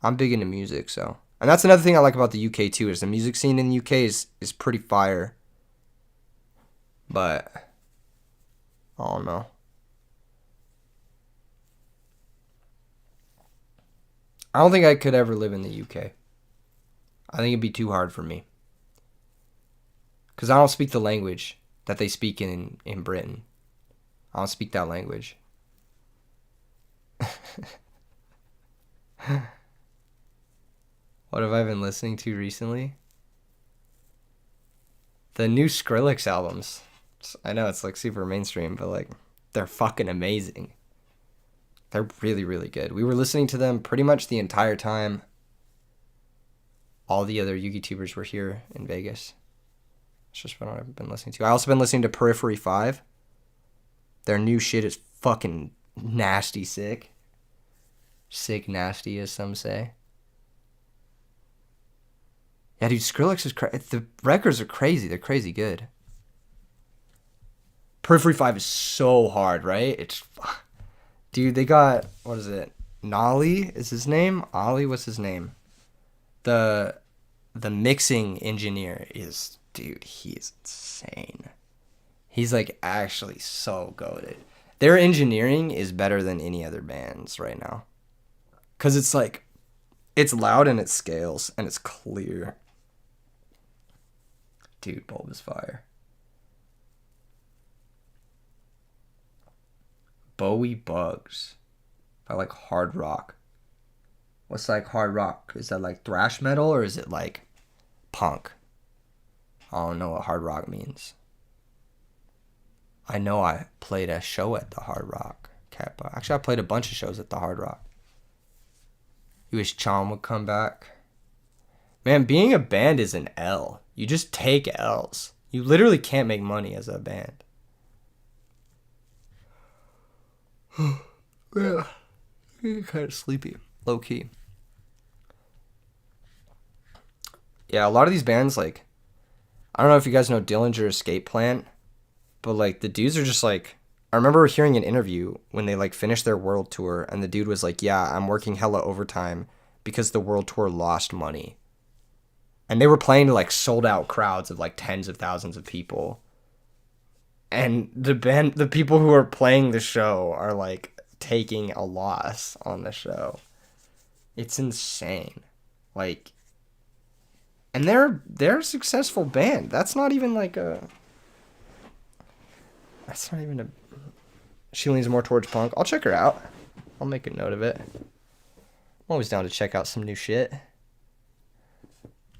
I'm big into music, so. And that's another thing I like about the UK too, is the music scene in the UK is pretty fire. But I don't know. I don't think I could ever live in the UK. I think it'd be too hard for me. Because I don't speak the language that they speak in Britain. I don't speak that language. What have I been listening to recently? The new Skrillex albums. I know it's like super mainstream, but like they're fucking amazing. They're really, really good. We were listening to them pretty much the entire time all the other YouTubers were here in Vegas. It's just what I've been listening to. I also been listening to Periphery 5. Their new shit is fucking nasty sick. Sick nasty, as some say. Yeah, dude, Skrillex is crazy. The records are crazy. They're crazy good. Periphery 5 is so hard, right? It's... Dude, they got... What is it? Nolly is his name? Ollie, what's his name? The mixing engineer is... Dude, he's insane. He's like actually so goated. Their engineering is better than any other bands right now. Because it's like... It's loud and it scales and it's clear. Dude, Bulb is fire. Bowie Bugs. I like hard rock. What's like hard rock? Is that like thrash metal or is it like punk? I don't know what hard rock means. I know I played a show at the Hard Rock Cat. Actually, I played a bunch of shows at the Hard Rock. You wish Chom would come back. Man, being a band is an L. You just take L's. You literally can't make money as a band. Yeah, I'm kind of sleepy, low key. Yeah, a lot of these bands, like, I don't know if you guys know Dillinger Escape Plan, but like the dudes are just like, I remember hearing an interview when they like finished their world tour, and the dude was like, "Yeah, I'm working hella overtime because the world tour lost money." And they were playing to like sold out crowds of like tens of thousands of people. And the people who are playing the show are like taking a loss on the show. It's insane. Like, and they're a successful band. That's not even a she leans more towards punk. I'll check her out. I'll make a note of it. I'm always down to check out some new shit.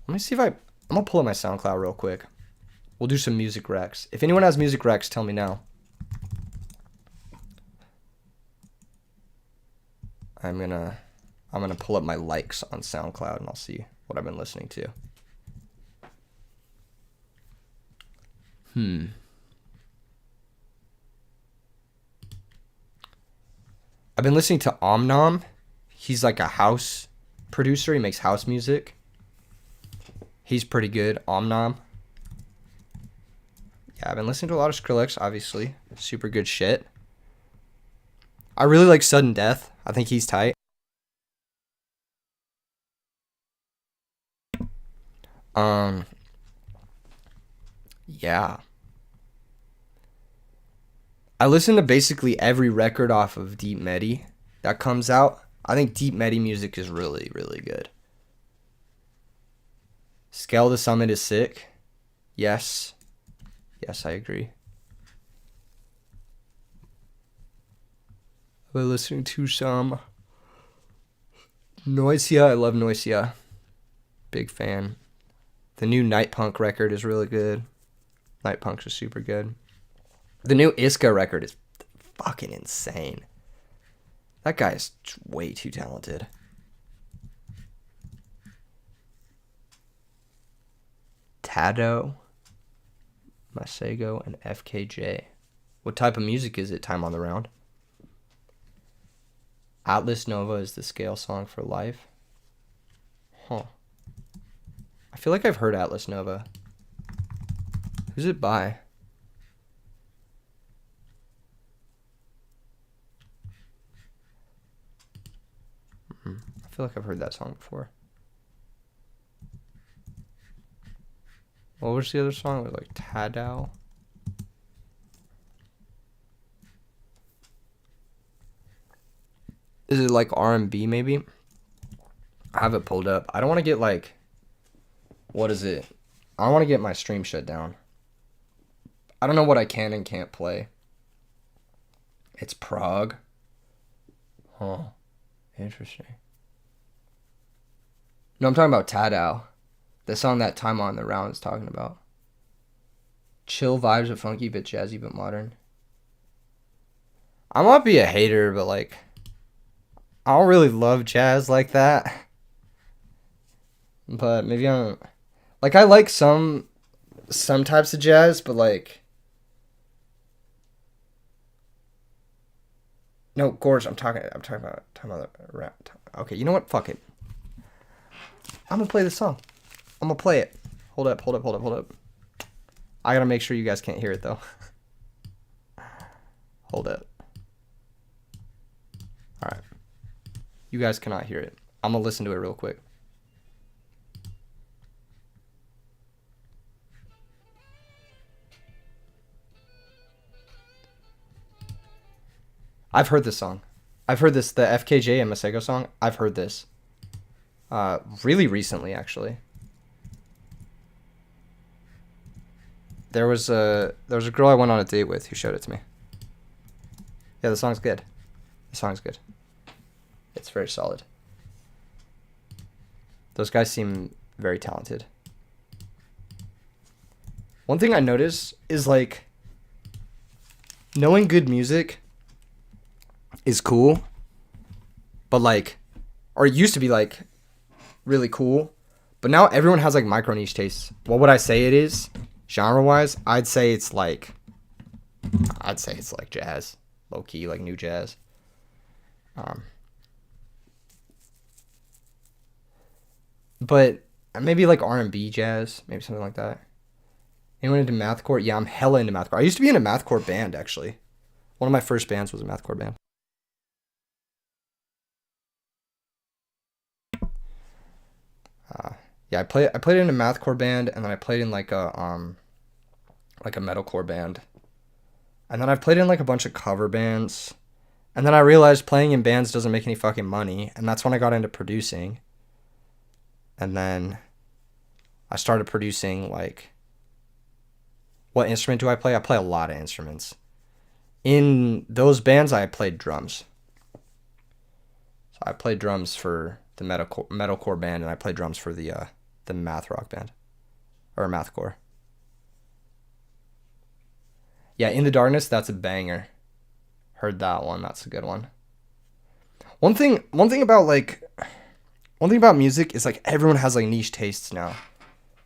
Let me see if I'm gonna pull up my SoundCloud real quick. We'll do some music recs. If anyone has music recs, tell me now. I'm gonna pull up my likes on SoundCloud and I'll see what I've been listening to. I've been listening to Omnom. He's like a house producer. He makes house music. He's pretty good. Omnom. Yeah, I've been listening to a lot of Skrillex, obviously. Super good shit. I really like Sudden Death. I think he's tight. Yeah. I listen to basically every record off of Deep Medi that comes out. I think Deep Medi music is really, really good. Scale the Summit is sick. Yes. Yes, I agree. I've been listening to some Noisia. I love Noisia. Big fan. The new Night Punk record is really good. Night Punks are super good. The new Iska record is fucking insane. That guy is way too talented. Tado, Masego, and FKJ. What type of music is it? Time on the round. Atlas Nova is the scale song for life. Huh. I feel like I've heard Atlas Nova. Who's it by? I feel like I've heard that song before. What was the other song? It was like Tadao. Is it like R&B maybe? I have it pulled up. I don't want to get like, what is it? I don't want to get my stream shut down. I don't know what I can and can't play. It's Prague. Huh. Interesting. No, I'm talking about Tadao. The song that Time on the Round is talking about. Chill vibes but funky, bit jazzy but modern. I might be a hater, but like, I don't really love jazz like that. But maybe I don't. Like, I like some types of jazz, but like, no, Gorge. I'm talking about rap. Okay, you know what? Fuck it. I'm gonna play the song. I'm gonna play it. Hold up. I gotta make sure you guys can't hear it though. Hold up. Alright. You guys cannot hear it. I'm gonna listen to it real quick. I've heard this song. I've heard this, the FKJ and Masego song. I've heard this. Really recently, actually. There was a girl I went on a date with who showed it to me. Yeah, the song's good. It's very solid. Those guys seem very talented. One thing I notice is like, knowing good music is cool, but like, or it used to be like really cool, but now everyone has like micro niche tastes. What would I say it is? Genre wise, I'd say it's like jazz, low key, like new jazz. But maybe like R&B jazz, maybe something like that. Anyone into mathcore? Yeah, I'm hella into mathcore. I used to be in a mathcore band actually. One of my first bands was a mathcore band. Yeah, I played in a mathcore band, and then I played in like a metalcore band. And then I've played in like a bunch of cover bands. And then I realized playing in bands doesn't make any fucking money, and that's when I got into producing. And then I started producing like, what instrument do I play? I play a lot of instruments. In those bands I played drums. So I played drums for the metalcore band, and I played drums for the math rock band, or mathcore. Yeah, In the Darkness, that's a banger. Heard that one. That's a good one. One thing about music is like everyone has like niche tastes now,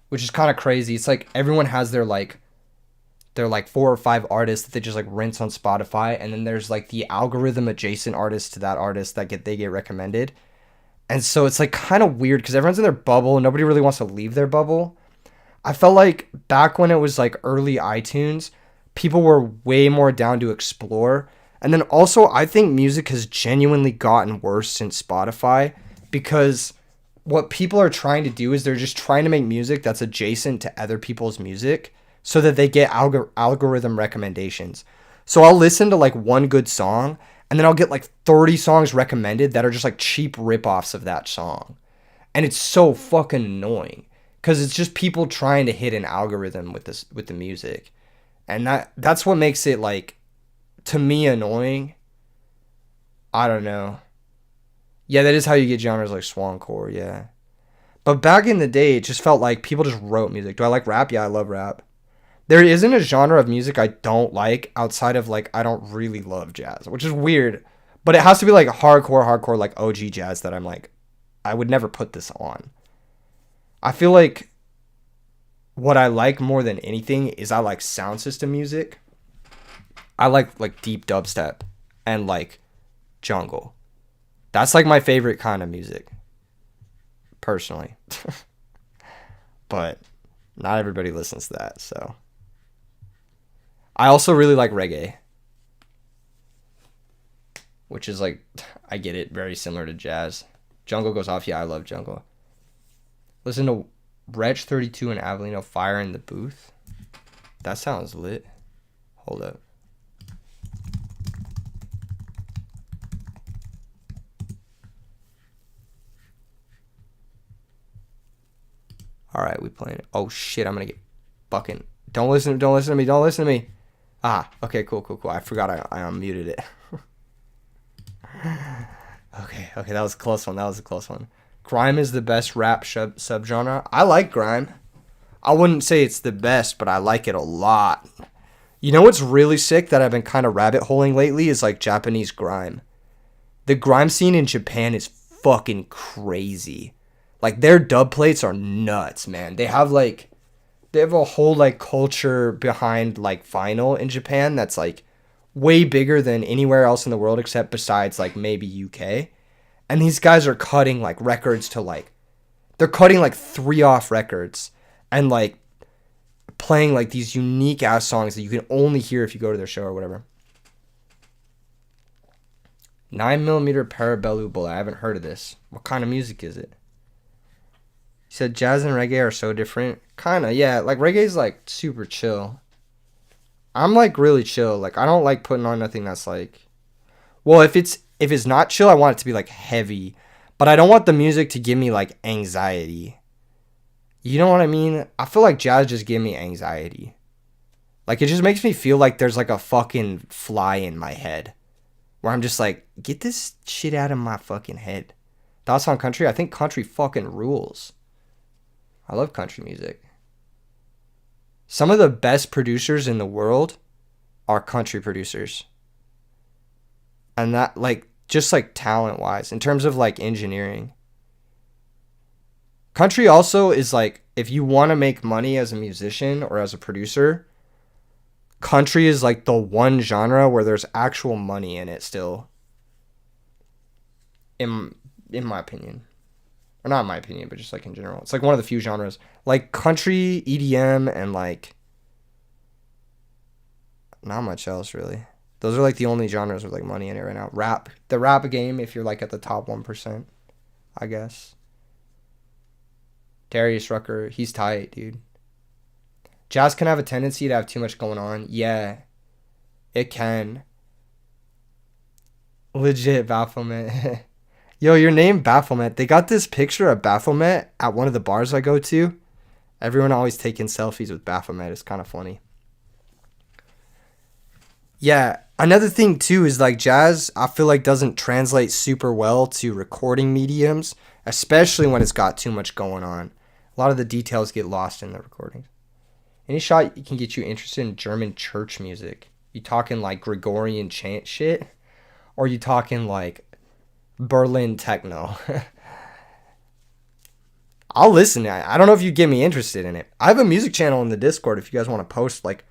which is kind of crazy. It's like everyone has their 4 or 5 artists that they just like rinse on Spotify, and then there's like the algorithm adjacent artists to that artist that they get recommended. And so it's like kind of weird because everyone's in their bubble and nobody really wants to leave their bubble. I felt like back when it was like early iTunes, people were way more down to explore. And then also I think music has genuinely gotten worse since Spotify, because what people are trying to do is they're just trying to make music that's adjacent to other people's music so that they get algorithm recommendations. So I'll listen to like one good song, and then I'll get like 30 songs recommended that are just like cheap ripoffs of that song. And it's so fucking annoying because it's just people trying to hit an algorithm with the music. And that's what makes it like, to me, annoying. I don't know. Yeah, that is how you get genres like swancore, yeah. But back in the day, it just felt like people just wrote music. Do I like rap? Yeah, I love rap. There isn't a genre of music I don't like outside of like, I don't really love jazz, which is weird. But it has to be like hardcore, like OG jazz that I'm like, I would never put this on. I feel like what I like more than anything is I like sound system music. I like deep dubstep and like jungle. That's like my favorite kind of music, personally. But not everybody listens to that, so. I also really like reggae, which is like, I get it, very similar to jazz. Jungle goes off. Yeah, I love jungle. Listen to Wretch 32 and Avelino Fire in the Booth. That sounds lit. Hold up. All right, we playing it. Oh shit, I'm gonna get fucking. Don't listen to me. Don't listen to me. Ah, okay, cool. I forgot I unmuted it. Okay, that was a close one. Grime is the best rap subgenre. I like grime. I wouldn't say it's the best, but I like it a lot. You know what's really sick that I've been kind of rabbit holing lately is like Japanese grime. The grime scene in Japan is fucking crazy. Like their dub plates are nuts, man. They have a whole like culture behind like vinyl in Japan that's like way bigger than anywhere else in the world except besides like maybe UK. And these guys are cutting like records to like they're cutting like 3 off records and like playing like these unique ass songs that you can only hear if you go to their show or whatever. 9mm Parabellum Bullet. I haven't heard of this. What kind of music is it? You said jazz and reggae are so different. Kinda, yeah. Like reggae's like super chill. I'm like really chill. Like I don't like putting on nothing that's like, well, if it's not chill, I want it to be like heavy, but I don't want the music to give me like anxiety. You know what I mean? I feel like jazz just give me anxiety. Like it just makes me feel like there's like a fucking fly in my head, where I'm just like, get this shit out of my fucking head. Thoughts on country? I think country fucking rules. I love country music. Some of the best producers in the world are country producers. And that, like, just like talent wise, in terms of like engineering. Country also is like, if you want to make money as a musician or as a producer, country is like the one genre where there's actual money in it still. In my opinion. Or not in my opinion, but just like in general. It's like one of the few genres. Like country, EDM, and like not much else really. Those are like the only genres with like money in it right now. Rap. The rap game, if you're like at the top 1%, I guess. Darius Rucker, he's tight, dude. Jazz can have a tendency to have too much going on. Yeah, it can. Legit Baphomet. Yo, your name Baphomet. They got this picture of Baphomet at one of the bars I go to. Everyone always taking selfies with Baphomet. It's kind of funny. Yeah, another thing too is like jazz, I feel like doesn't translate super well to recording mediums, especially when it's got too much going on. A lot of the details get lost in the recordings. Any shot can get you interested in German church music. You talking like Gregorian chant shit? Or you talking like Berlin techno? I'll listen to it. I don't know if you get me interested in it. I have a music channel in the Discord if you guys want to post like...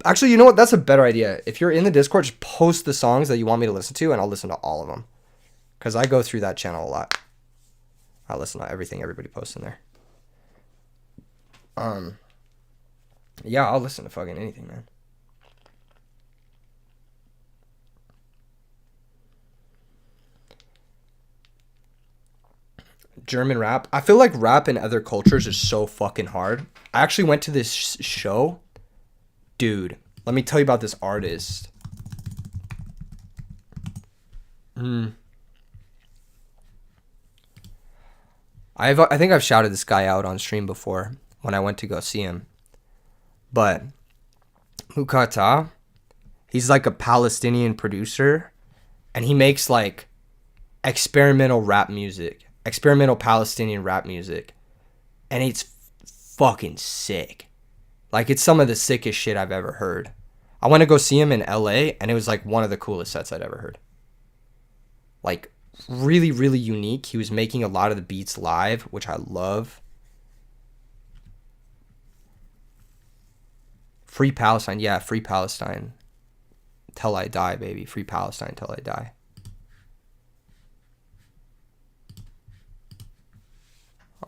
Actually, you know what? That's a better idea. If you're in the Discord, just post the songs that you want me to listen to and I'll listen to all of them. Because I go through that channel a lot. I listen to everything everybody posts in there. Yeah, I'll listen to fucking anything, man. German rap. I feel like rap in other cultures is so fucking hard. I actually went to this show. Dude, let me tell you about this artist. I think I've shouted this guy out on stream before when I went to go see him. But Mukata, he's like a Palestinian producer and he makes like experimental rap music, experimental Palestinian rap music. And it's fucking sick. Like it's some of the sickest shit I've ever heard. I went to go see him in LA and it was like one of the coolest sets I'd ever heard. Like really, really unique. He was making a lot of the beats live, which I love. Free Palestine. Yeah, Free Palestine. Till I die, baby. Free Palestine till I die.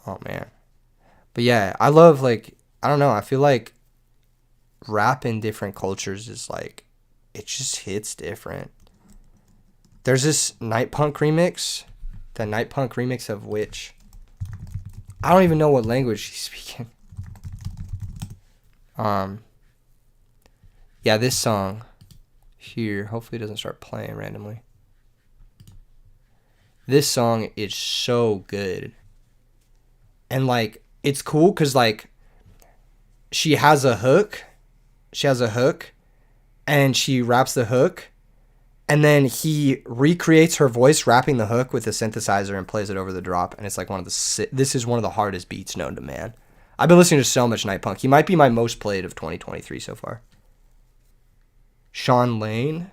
Oh, man. But yeah, I love, like, I don't know. I feel like rap in different cultures is like, it just hits different. There's this Night Punk remix. The Night Punk remix of which I don't even know what language she's speaking. Yeah, this song here, hopefully it doesn't start playing randomly. This song is so good. And like, it's cool because like, she has a hook. And she raps the hook. And then he recreates her voice rapping the hook with a synthesizer and plays it over the drop. And it's like this is one of the hardest beats known to man. I've been listening to so much Night Punk. He might be my most played of 2023 so far. Sean Lane.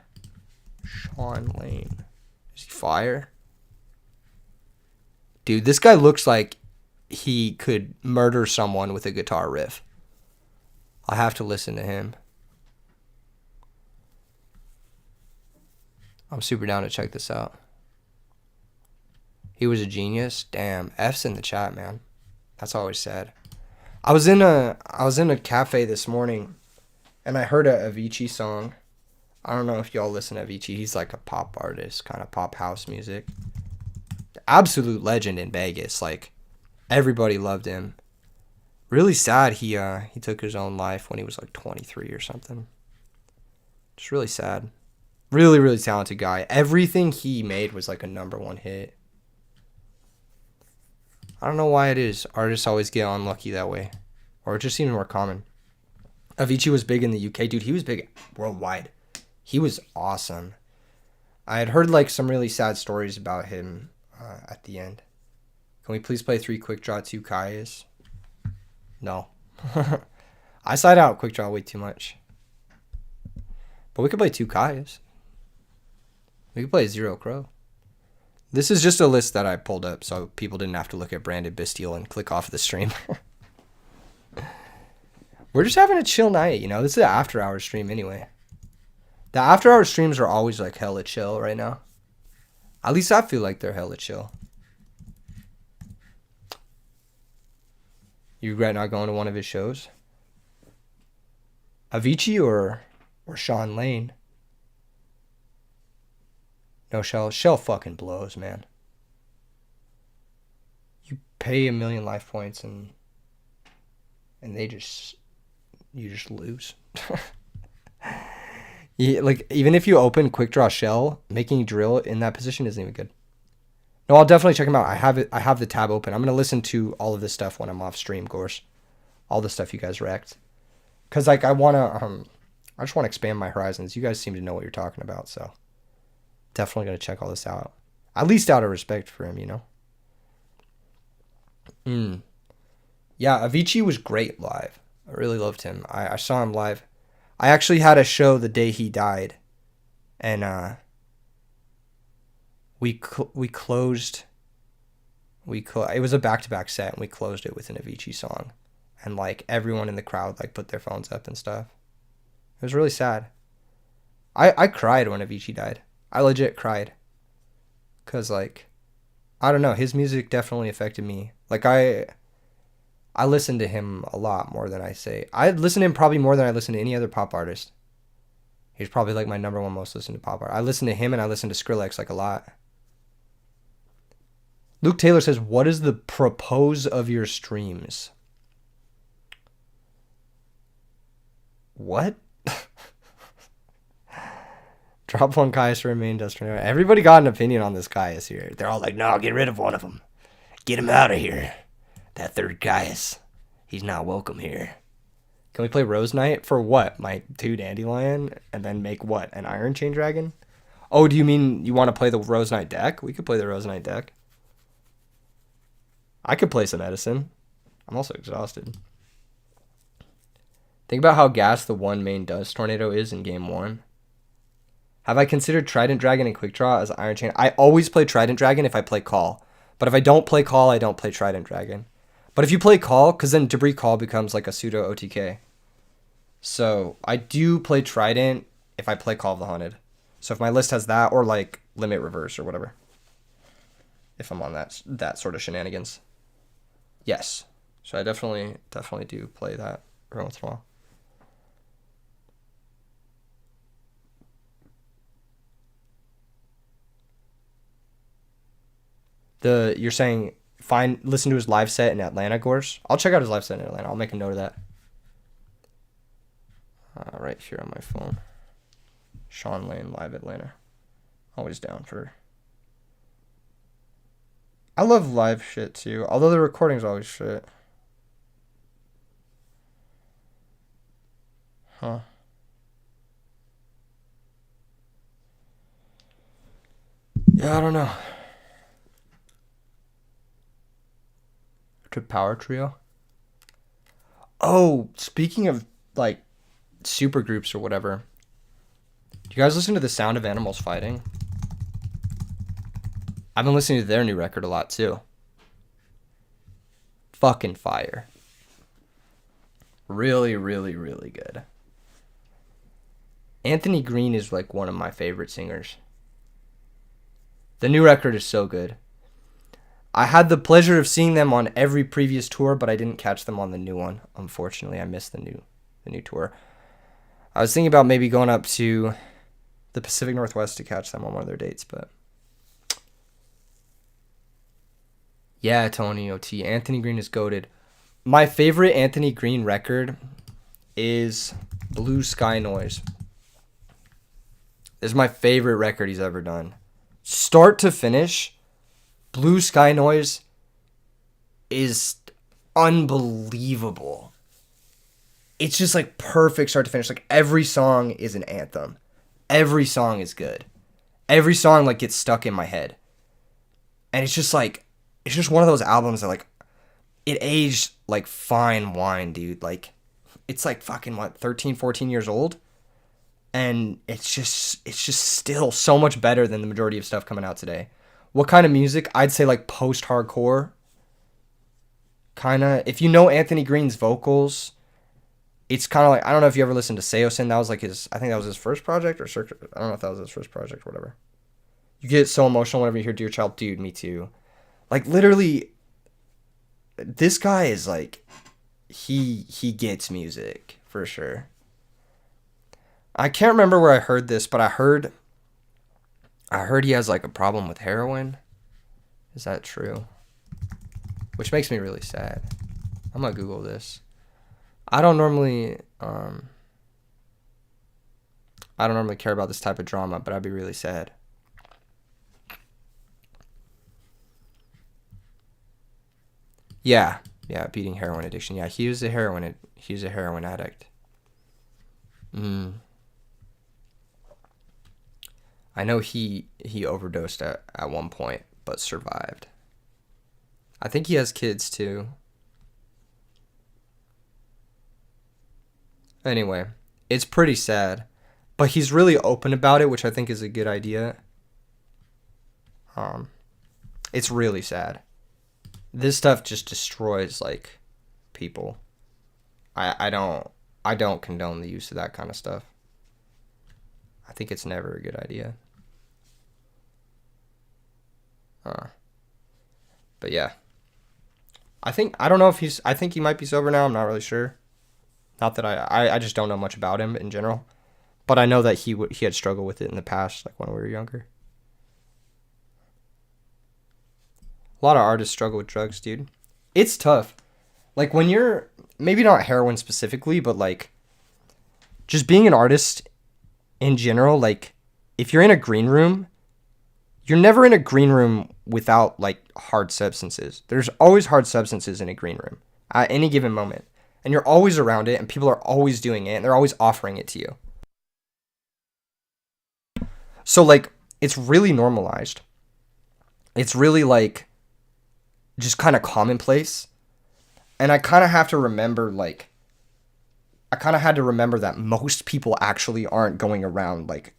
Is he fire? Dude, this guy looks like he could murder someone with a guitar riff. I have to listen to him. I'm super down to check this out. He was a genius. Damn, F's in the chat, man. That's always sad. I was in a cafe this morning, and I heard a Avicii song. I don't know if y'all listen to Avicii. He's like a pop artist, kind of pop house music. Absolute legend in Vegas. Like, everybody loved him. Really sad he took his own life when he was like 23 or something. Just really sad. Really, really talented guy. Everything he made was like a #1 hit. I don't know why it is. Artists always get unlucky that way. Or it just seems more common. Avicii was big in the UK. Dude, he was big worldwide. He was awesome. I had heard like some really sad stories about him at the end. Can we please play 3 Quick Draw 2 Kaias? No. I side out Quick Draw way too much. But we could play 2 Kaias. We could play 0 Crow. This is just a list that I pulled up so people didn't have to look at Branded Bastille and click off the stream. We're just having a chill night, you know? This is an after-hours stream anyway. The after-hours streams are always like hella chill right now. At least I feel like they're hella chill. You regret not going to one of his shows? Avicii or Sean Lane? No, Shell fucking blows, man. You pay 1 million life points and you just lose. Yeah, like, even if you open Quick Draw Shell, making drill in that position isn't even good. No, I'll definitely check him out. I have the tab open. I'm gonna listen to all of this stuff when I'm off stream, of course. All the stuff you guys wrecked. Cause like I just wanna expand my horizons. You guys seem to know what you're talking about, so definitely gonna check all this out. At least out of respect for him, you know? Yeah, Avicii was great live. I really loved him. I saw him live. I actually had a show the day he died, and it was a back-to-back set, and we closed it with an Avicii song, and like everyone in the crowd like put their phones up and stuff. It was really sad. I cried when Avicii died. I legit cried, cause like, I don't know, his music definitely affected me. Like I listen to him a lot more than I listen to him probably more than I listen to any other pop artist. He's probably like my #1 most listened to pop artist. I listen to him and I listen to Skrillex like a lot. Luke Taylor says, what is the propose of your streams? What? Drop 1 Caius for a main duster. Everybody got an opinion on this Caius here. They're all like, no, get rid of one of them. Get him out of here. That third Caius. He's not welcome here. Can we play Rose Knight for what? My 2 Dandelion? And then make what? An Iron Chain Dragon? Oh, do you mean you want to play the Rose Knight deck? We could play the Rose Knight deck. I could play some Edison. I'm also exhausted. Think about how gas the 1 main Dust Tornado is in game 1. Have I considered Trident Dragon and Quick Draw as Iron Chain? I always play Trident Dragon if I play Call. But if I don't play Call, I don't play Trident Dragon. But if you play Call, because then Debris Call becomes like a pseudo OTK. So I do play Trident if I play Call of the Haunted. So if my list has that, or like Limit Reverse or whatever, if I'm on that sort of shenanigans. Yes. So I definitely do play that every once in a while. You're saying listen to his live set in Atlanta, Gores? I'll check out his live set in Atlanta. I'll make a note of that. Right here on my phone. Sean Lane, live Atlanta. Always down for. I love live shit too, although the recording's always shit. Huh. Yeah, I don't know. To Power Trio. Oh, speaking of like super groups or whatever, do you guys listen to The Sound of Animals Fighting? I've been listening to their new record a lot too. Fucking fire. Really, really, really good. Anthony Green is like one of my favorite singers. The new record is so good. I had the pleasure of seeing them on every previous tour, but I didn't catch them on the new one. Unfortunately, I missed the new tour. I was thinking about maybe going up to the Pacific Northwest to catch them on one of their dates, but yeah, Tony OT. Anthony Green is goated. My favorite Anthony Green record is Blue Sky Noise. This is my favorite record he's ever done. Start to finish, Blue Sky Noise is unbelievable. It's just like perfect start to finish. Like every song is an anthem. Every song is good. Every song like gets stuck in my head. And it's just one of those albums that like it aged like fine wine, dude. Like it's like fucking what, 13, 14 years old? And it's just still so much better than the majority of stuff coming out today. What kind of music? I'd say like post-hardcore. Kinda. If you know Anthony Green's vocals, it's kind of like, I don't know if you ever listened to Seosin. That was like I think that was his first project, or I don't know if that was his first project or whatever. You get so emotional whenever you hear Dear Child. Dude, me too. Like literally, this guy is like, he gets music for sure. I can't remember where I heard this, but I heard he has like a problem with heroin. Is that true? Which makes me really sad. I'm gonna Google this. I don't normally care about this type of drama, but I'd be really sad. Yeah, beating heroin addiction. Yeah, he was a heroin addict. I know he overdosed at one point, but survived. I think he has kids too. Anyway, it's pretty sad, but he's really open about it, which I think is a good idea. It's really sad. This stuff just destroys like people. I don't condone the use of that kind of stuff. I think it's never a good idea. But yeah. I think he might be sober now. I'm not really sure. Not that I just don't know much about him in general. But I know that he had struggled with it in the past, like when we were younger. A lot of artists struggle with drugs, dude. It's tough. Like when you're, maybe not heroin specifically, but like just being an artist in general, like if you're in a green room, you're never in a green room without like hard substances. There's always hard substances in a green room at any given moment. And you're always around it, and people are always doing it, and they're always offering it to you. So like it's really normalized. It's really like just kind of commonplace. And I kind of have to remember that most people actually aren't going around like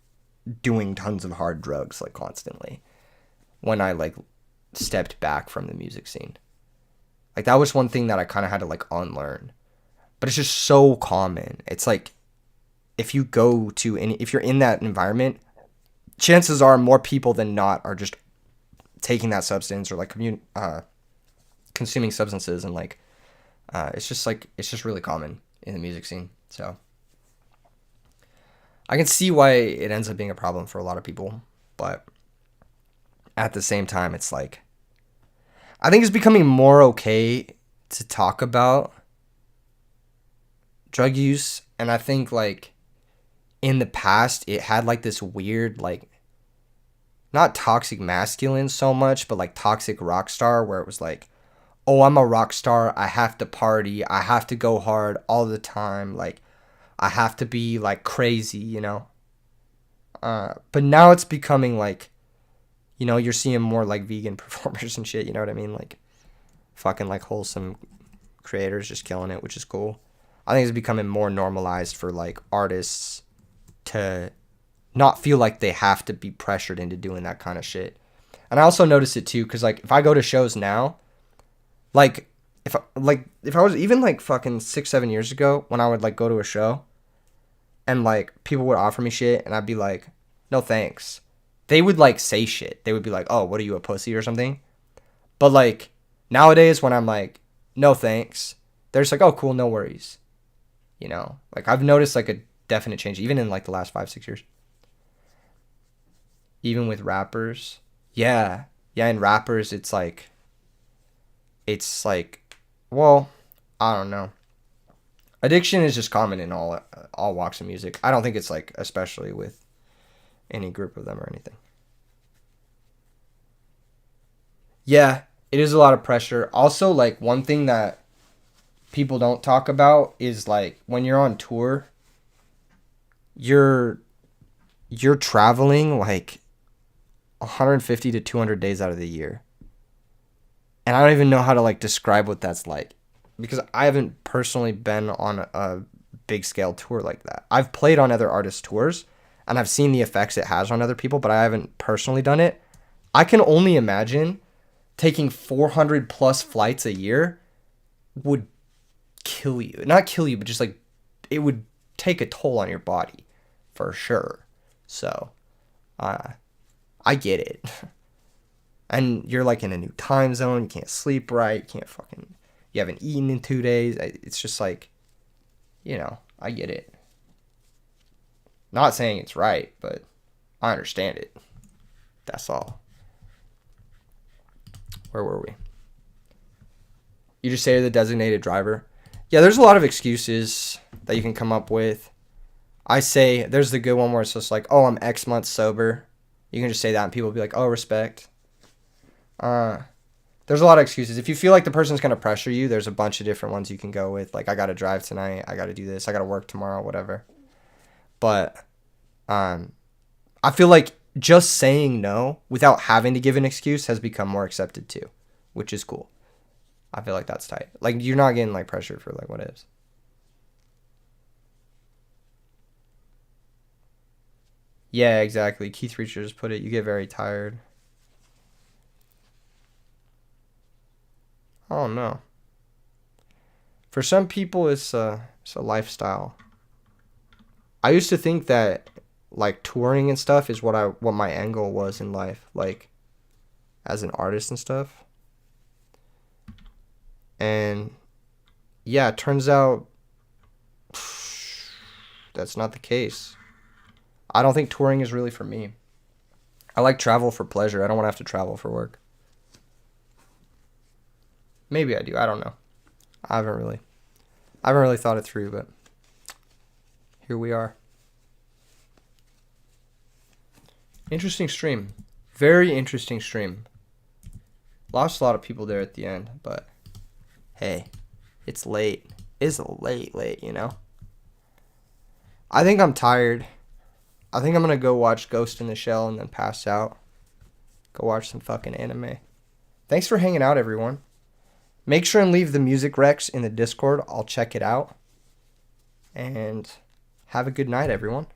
doing tons of hard drugs like constantly when I like stepped back from the music scene. Like that was one thing that I kind of had to like unlearn. but it's just so common. It's like if you go to any, if you're in that environment, chances are more people than not are just taking that substance or like consuming substances, and like it's just really common in the music scene. So I can see why it ends up being a problem for a lot of people, but at the same time, it's like I think it's becoming more okay to talk about drug use, and I think like in the past it had like this weird like not toxic masculine so much, but like toxic rock star, where it was like, oh, I'm a rock star, I have to party, I have to go hard all the time, like I have to be like crazy, you know. But now it's becoming like, you know, you're seeing more like vegan performers and shit, you know what I mean? Like fucking like wholesome creators just killing it, which is cool. I think it's becoming more normalized for like artists to not feel like they have to be pressured into doing that kind of shit. And I also notice it too, because like if I go to shows now, like if I was even like fucking 6-7 years ago when I would like go to a show and like people would offer me shit and I'd be like, no thanks. They would like say shit. They would be like, oh, what are you, a pussy or something? But like nowadays when I'm like, no thanks, they're just like, oh cool, no worries. You know, like I've noticed like a definite change even in like the last 5-6 years. Even with rappers. Yeah. Yeah, in rappers it's like well, I don't know. Addiction is just common in all walks of music. I don't think it's like especially with any group of them or anything. Yeah, it is a lot of pressure. Also, like one thing that people don't talk about is like when you're on tour, you're traveling like 150 to 200 days out of the year. And I don't even know how to like describe what that's like, because I haven't personally been on a big scale tour like that. I've played on other artists' tours and I've seen the effects it has on other people, but I haven't personally done it. I can only imagine taking 400 plus flights a year would kill you. Not kill you, but just like it would take a toll on your body for sure. So, I get it. And you're like in a new time zone. You can't sleep right. You haven't eaten in 2 days. It's just like, you know, I get it. Not saying it's right, but I understand it. That's all. Where were we? You just say to the designated driver. Yeah, there's a lot of excuses that you can come up with. I say, there's the good one where it's just like, oh, I'm X months sober. You can just say that and people will be like, oh, respect. There's a lot of excuses. If you feel like the person's going to pressure you, there's a bunch of different ones you can go with. Like, I got to drive tonight. I got to do this. I got to work tomorrow, whatever. But I feel like just saying no without having to give an excuse has become more accepted too, which is cool. I feel like that's tight. Like, you're not getting like pressured for like what is. Yeah, exactly. Keith Reacher just put it. You get very tired. Oh no. For some people, it's a lifestyle. I used to think that like touring and stuff is what my end goal was in life, like as an artist and stuff. And yeah, it turns out that's not the case. I don't think touring is really for me. I like travel for pleasure. I don't want to have to travel for work. Maybe I do. I don't know. I haven't really thought it through, but here we are. Interesting stream. Very interesting stream. Lost a lot of people there at the end, but hey, it's late. It's late, you know? I think I'm tired. I think I'm gonna go watch Ghost in the Shell and then pass out. Go watch some fucking anime. Thanks for hanging out, everyone. Make sure and leave the music recs in the Discord. I'll check it out. And have a good night, everyone.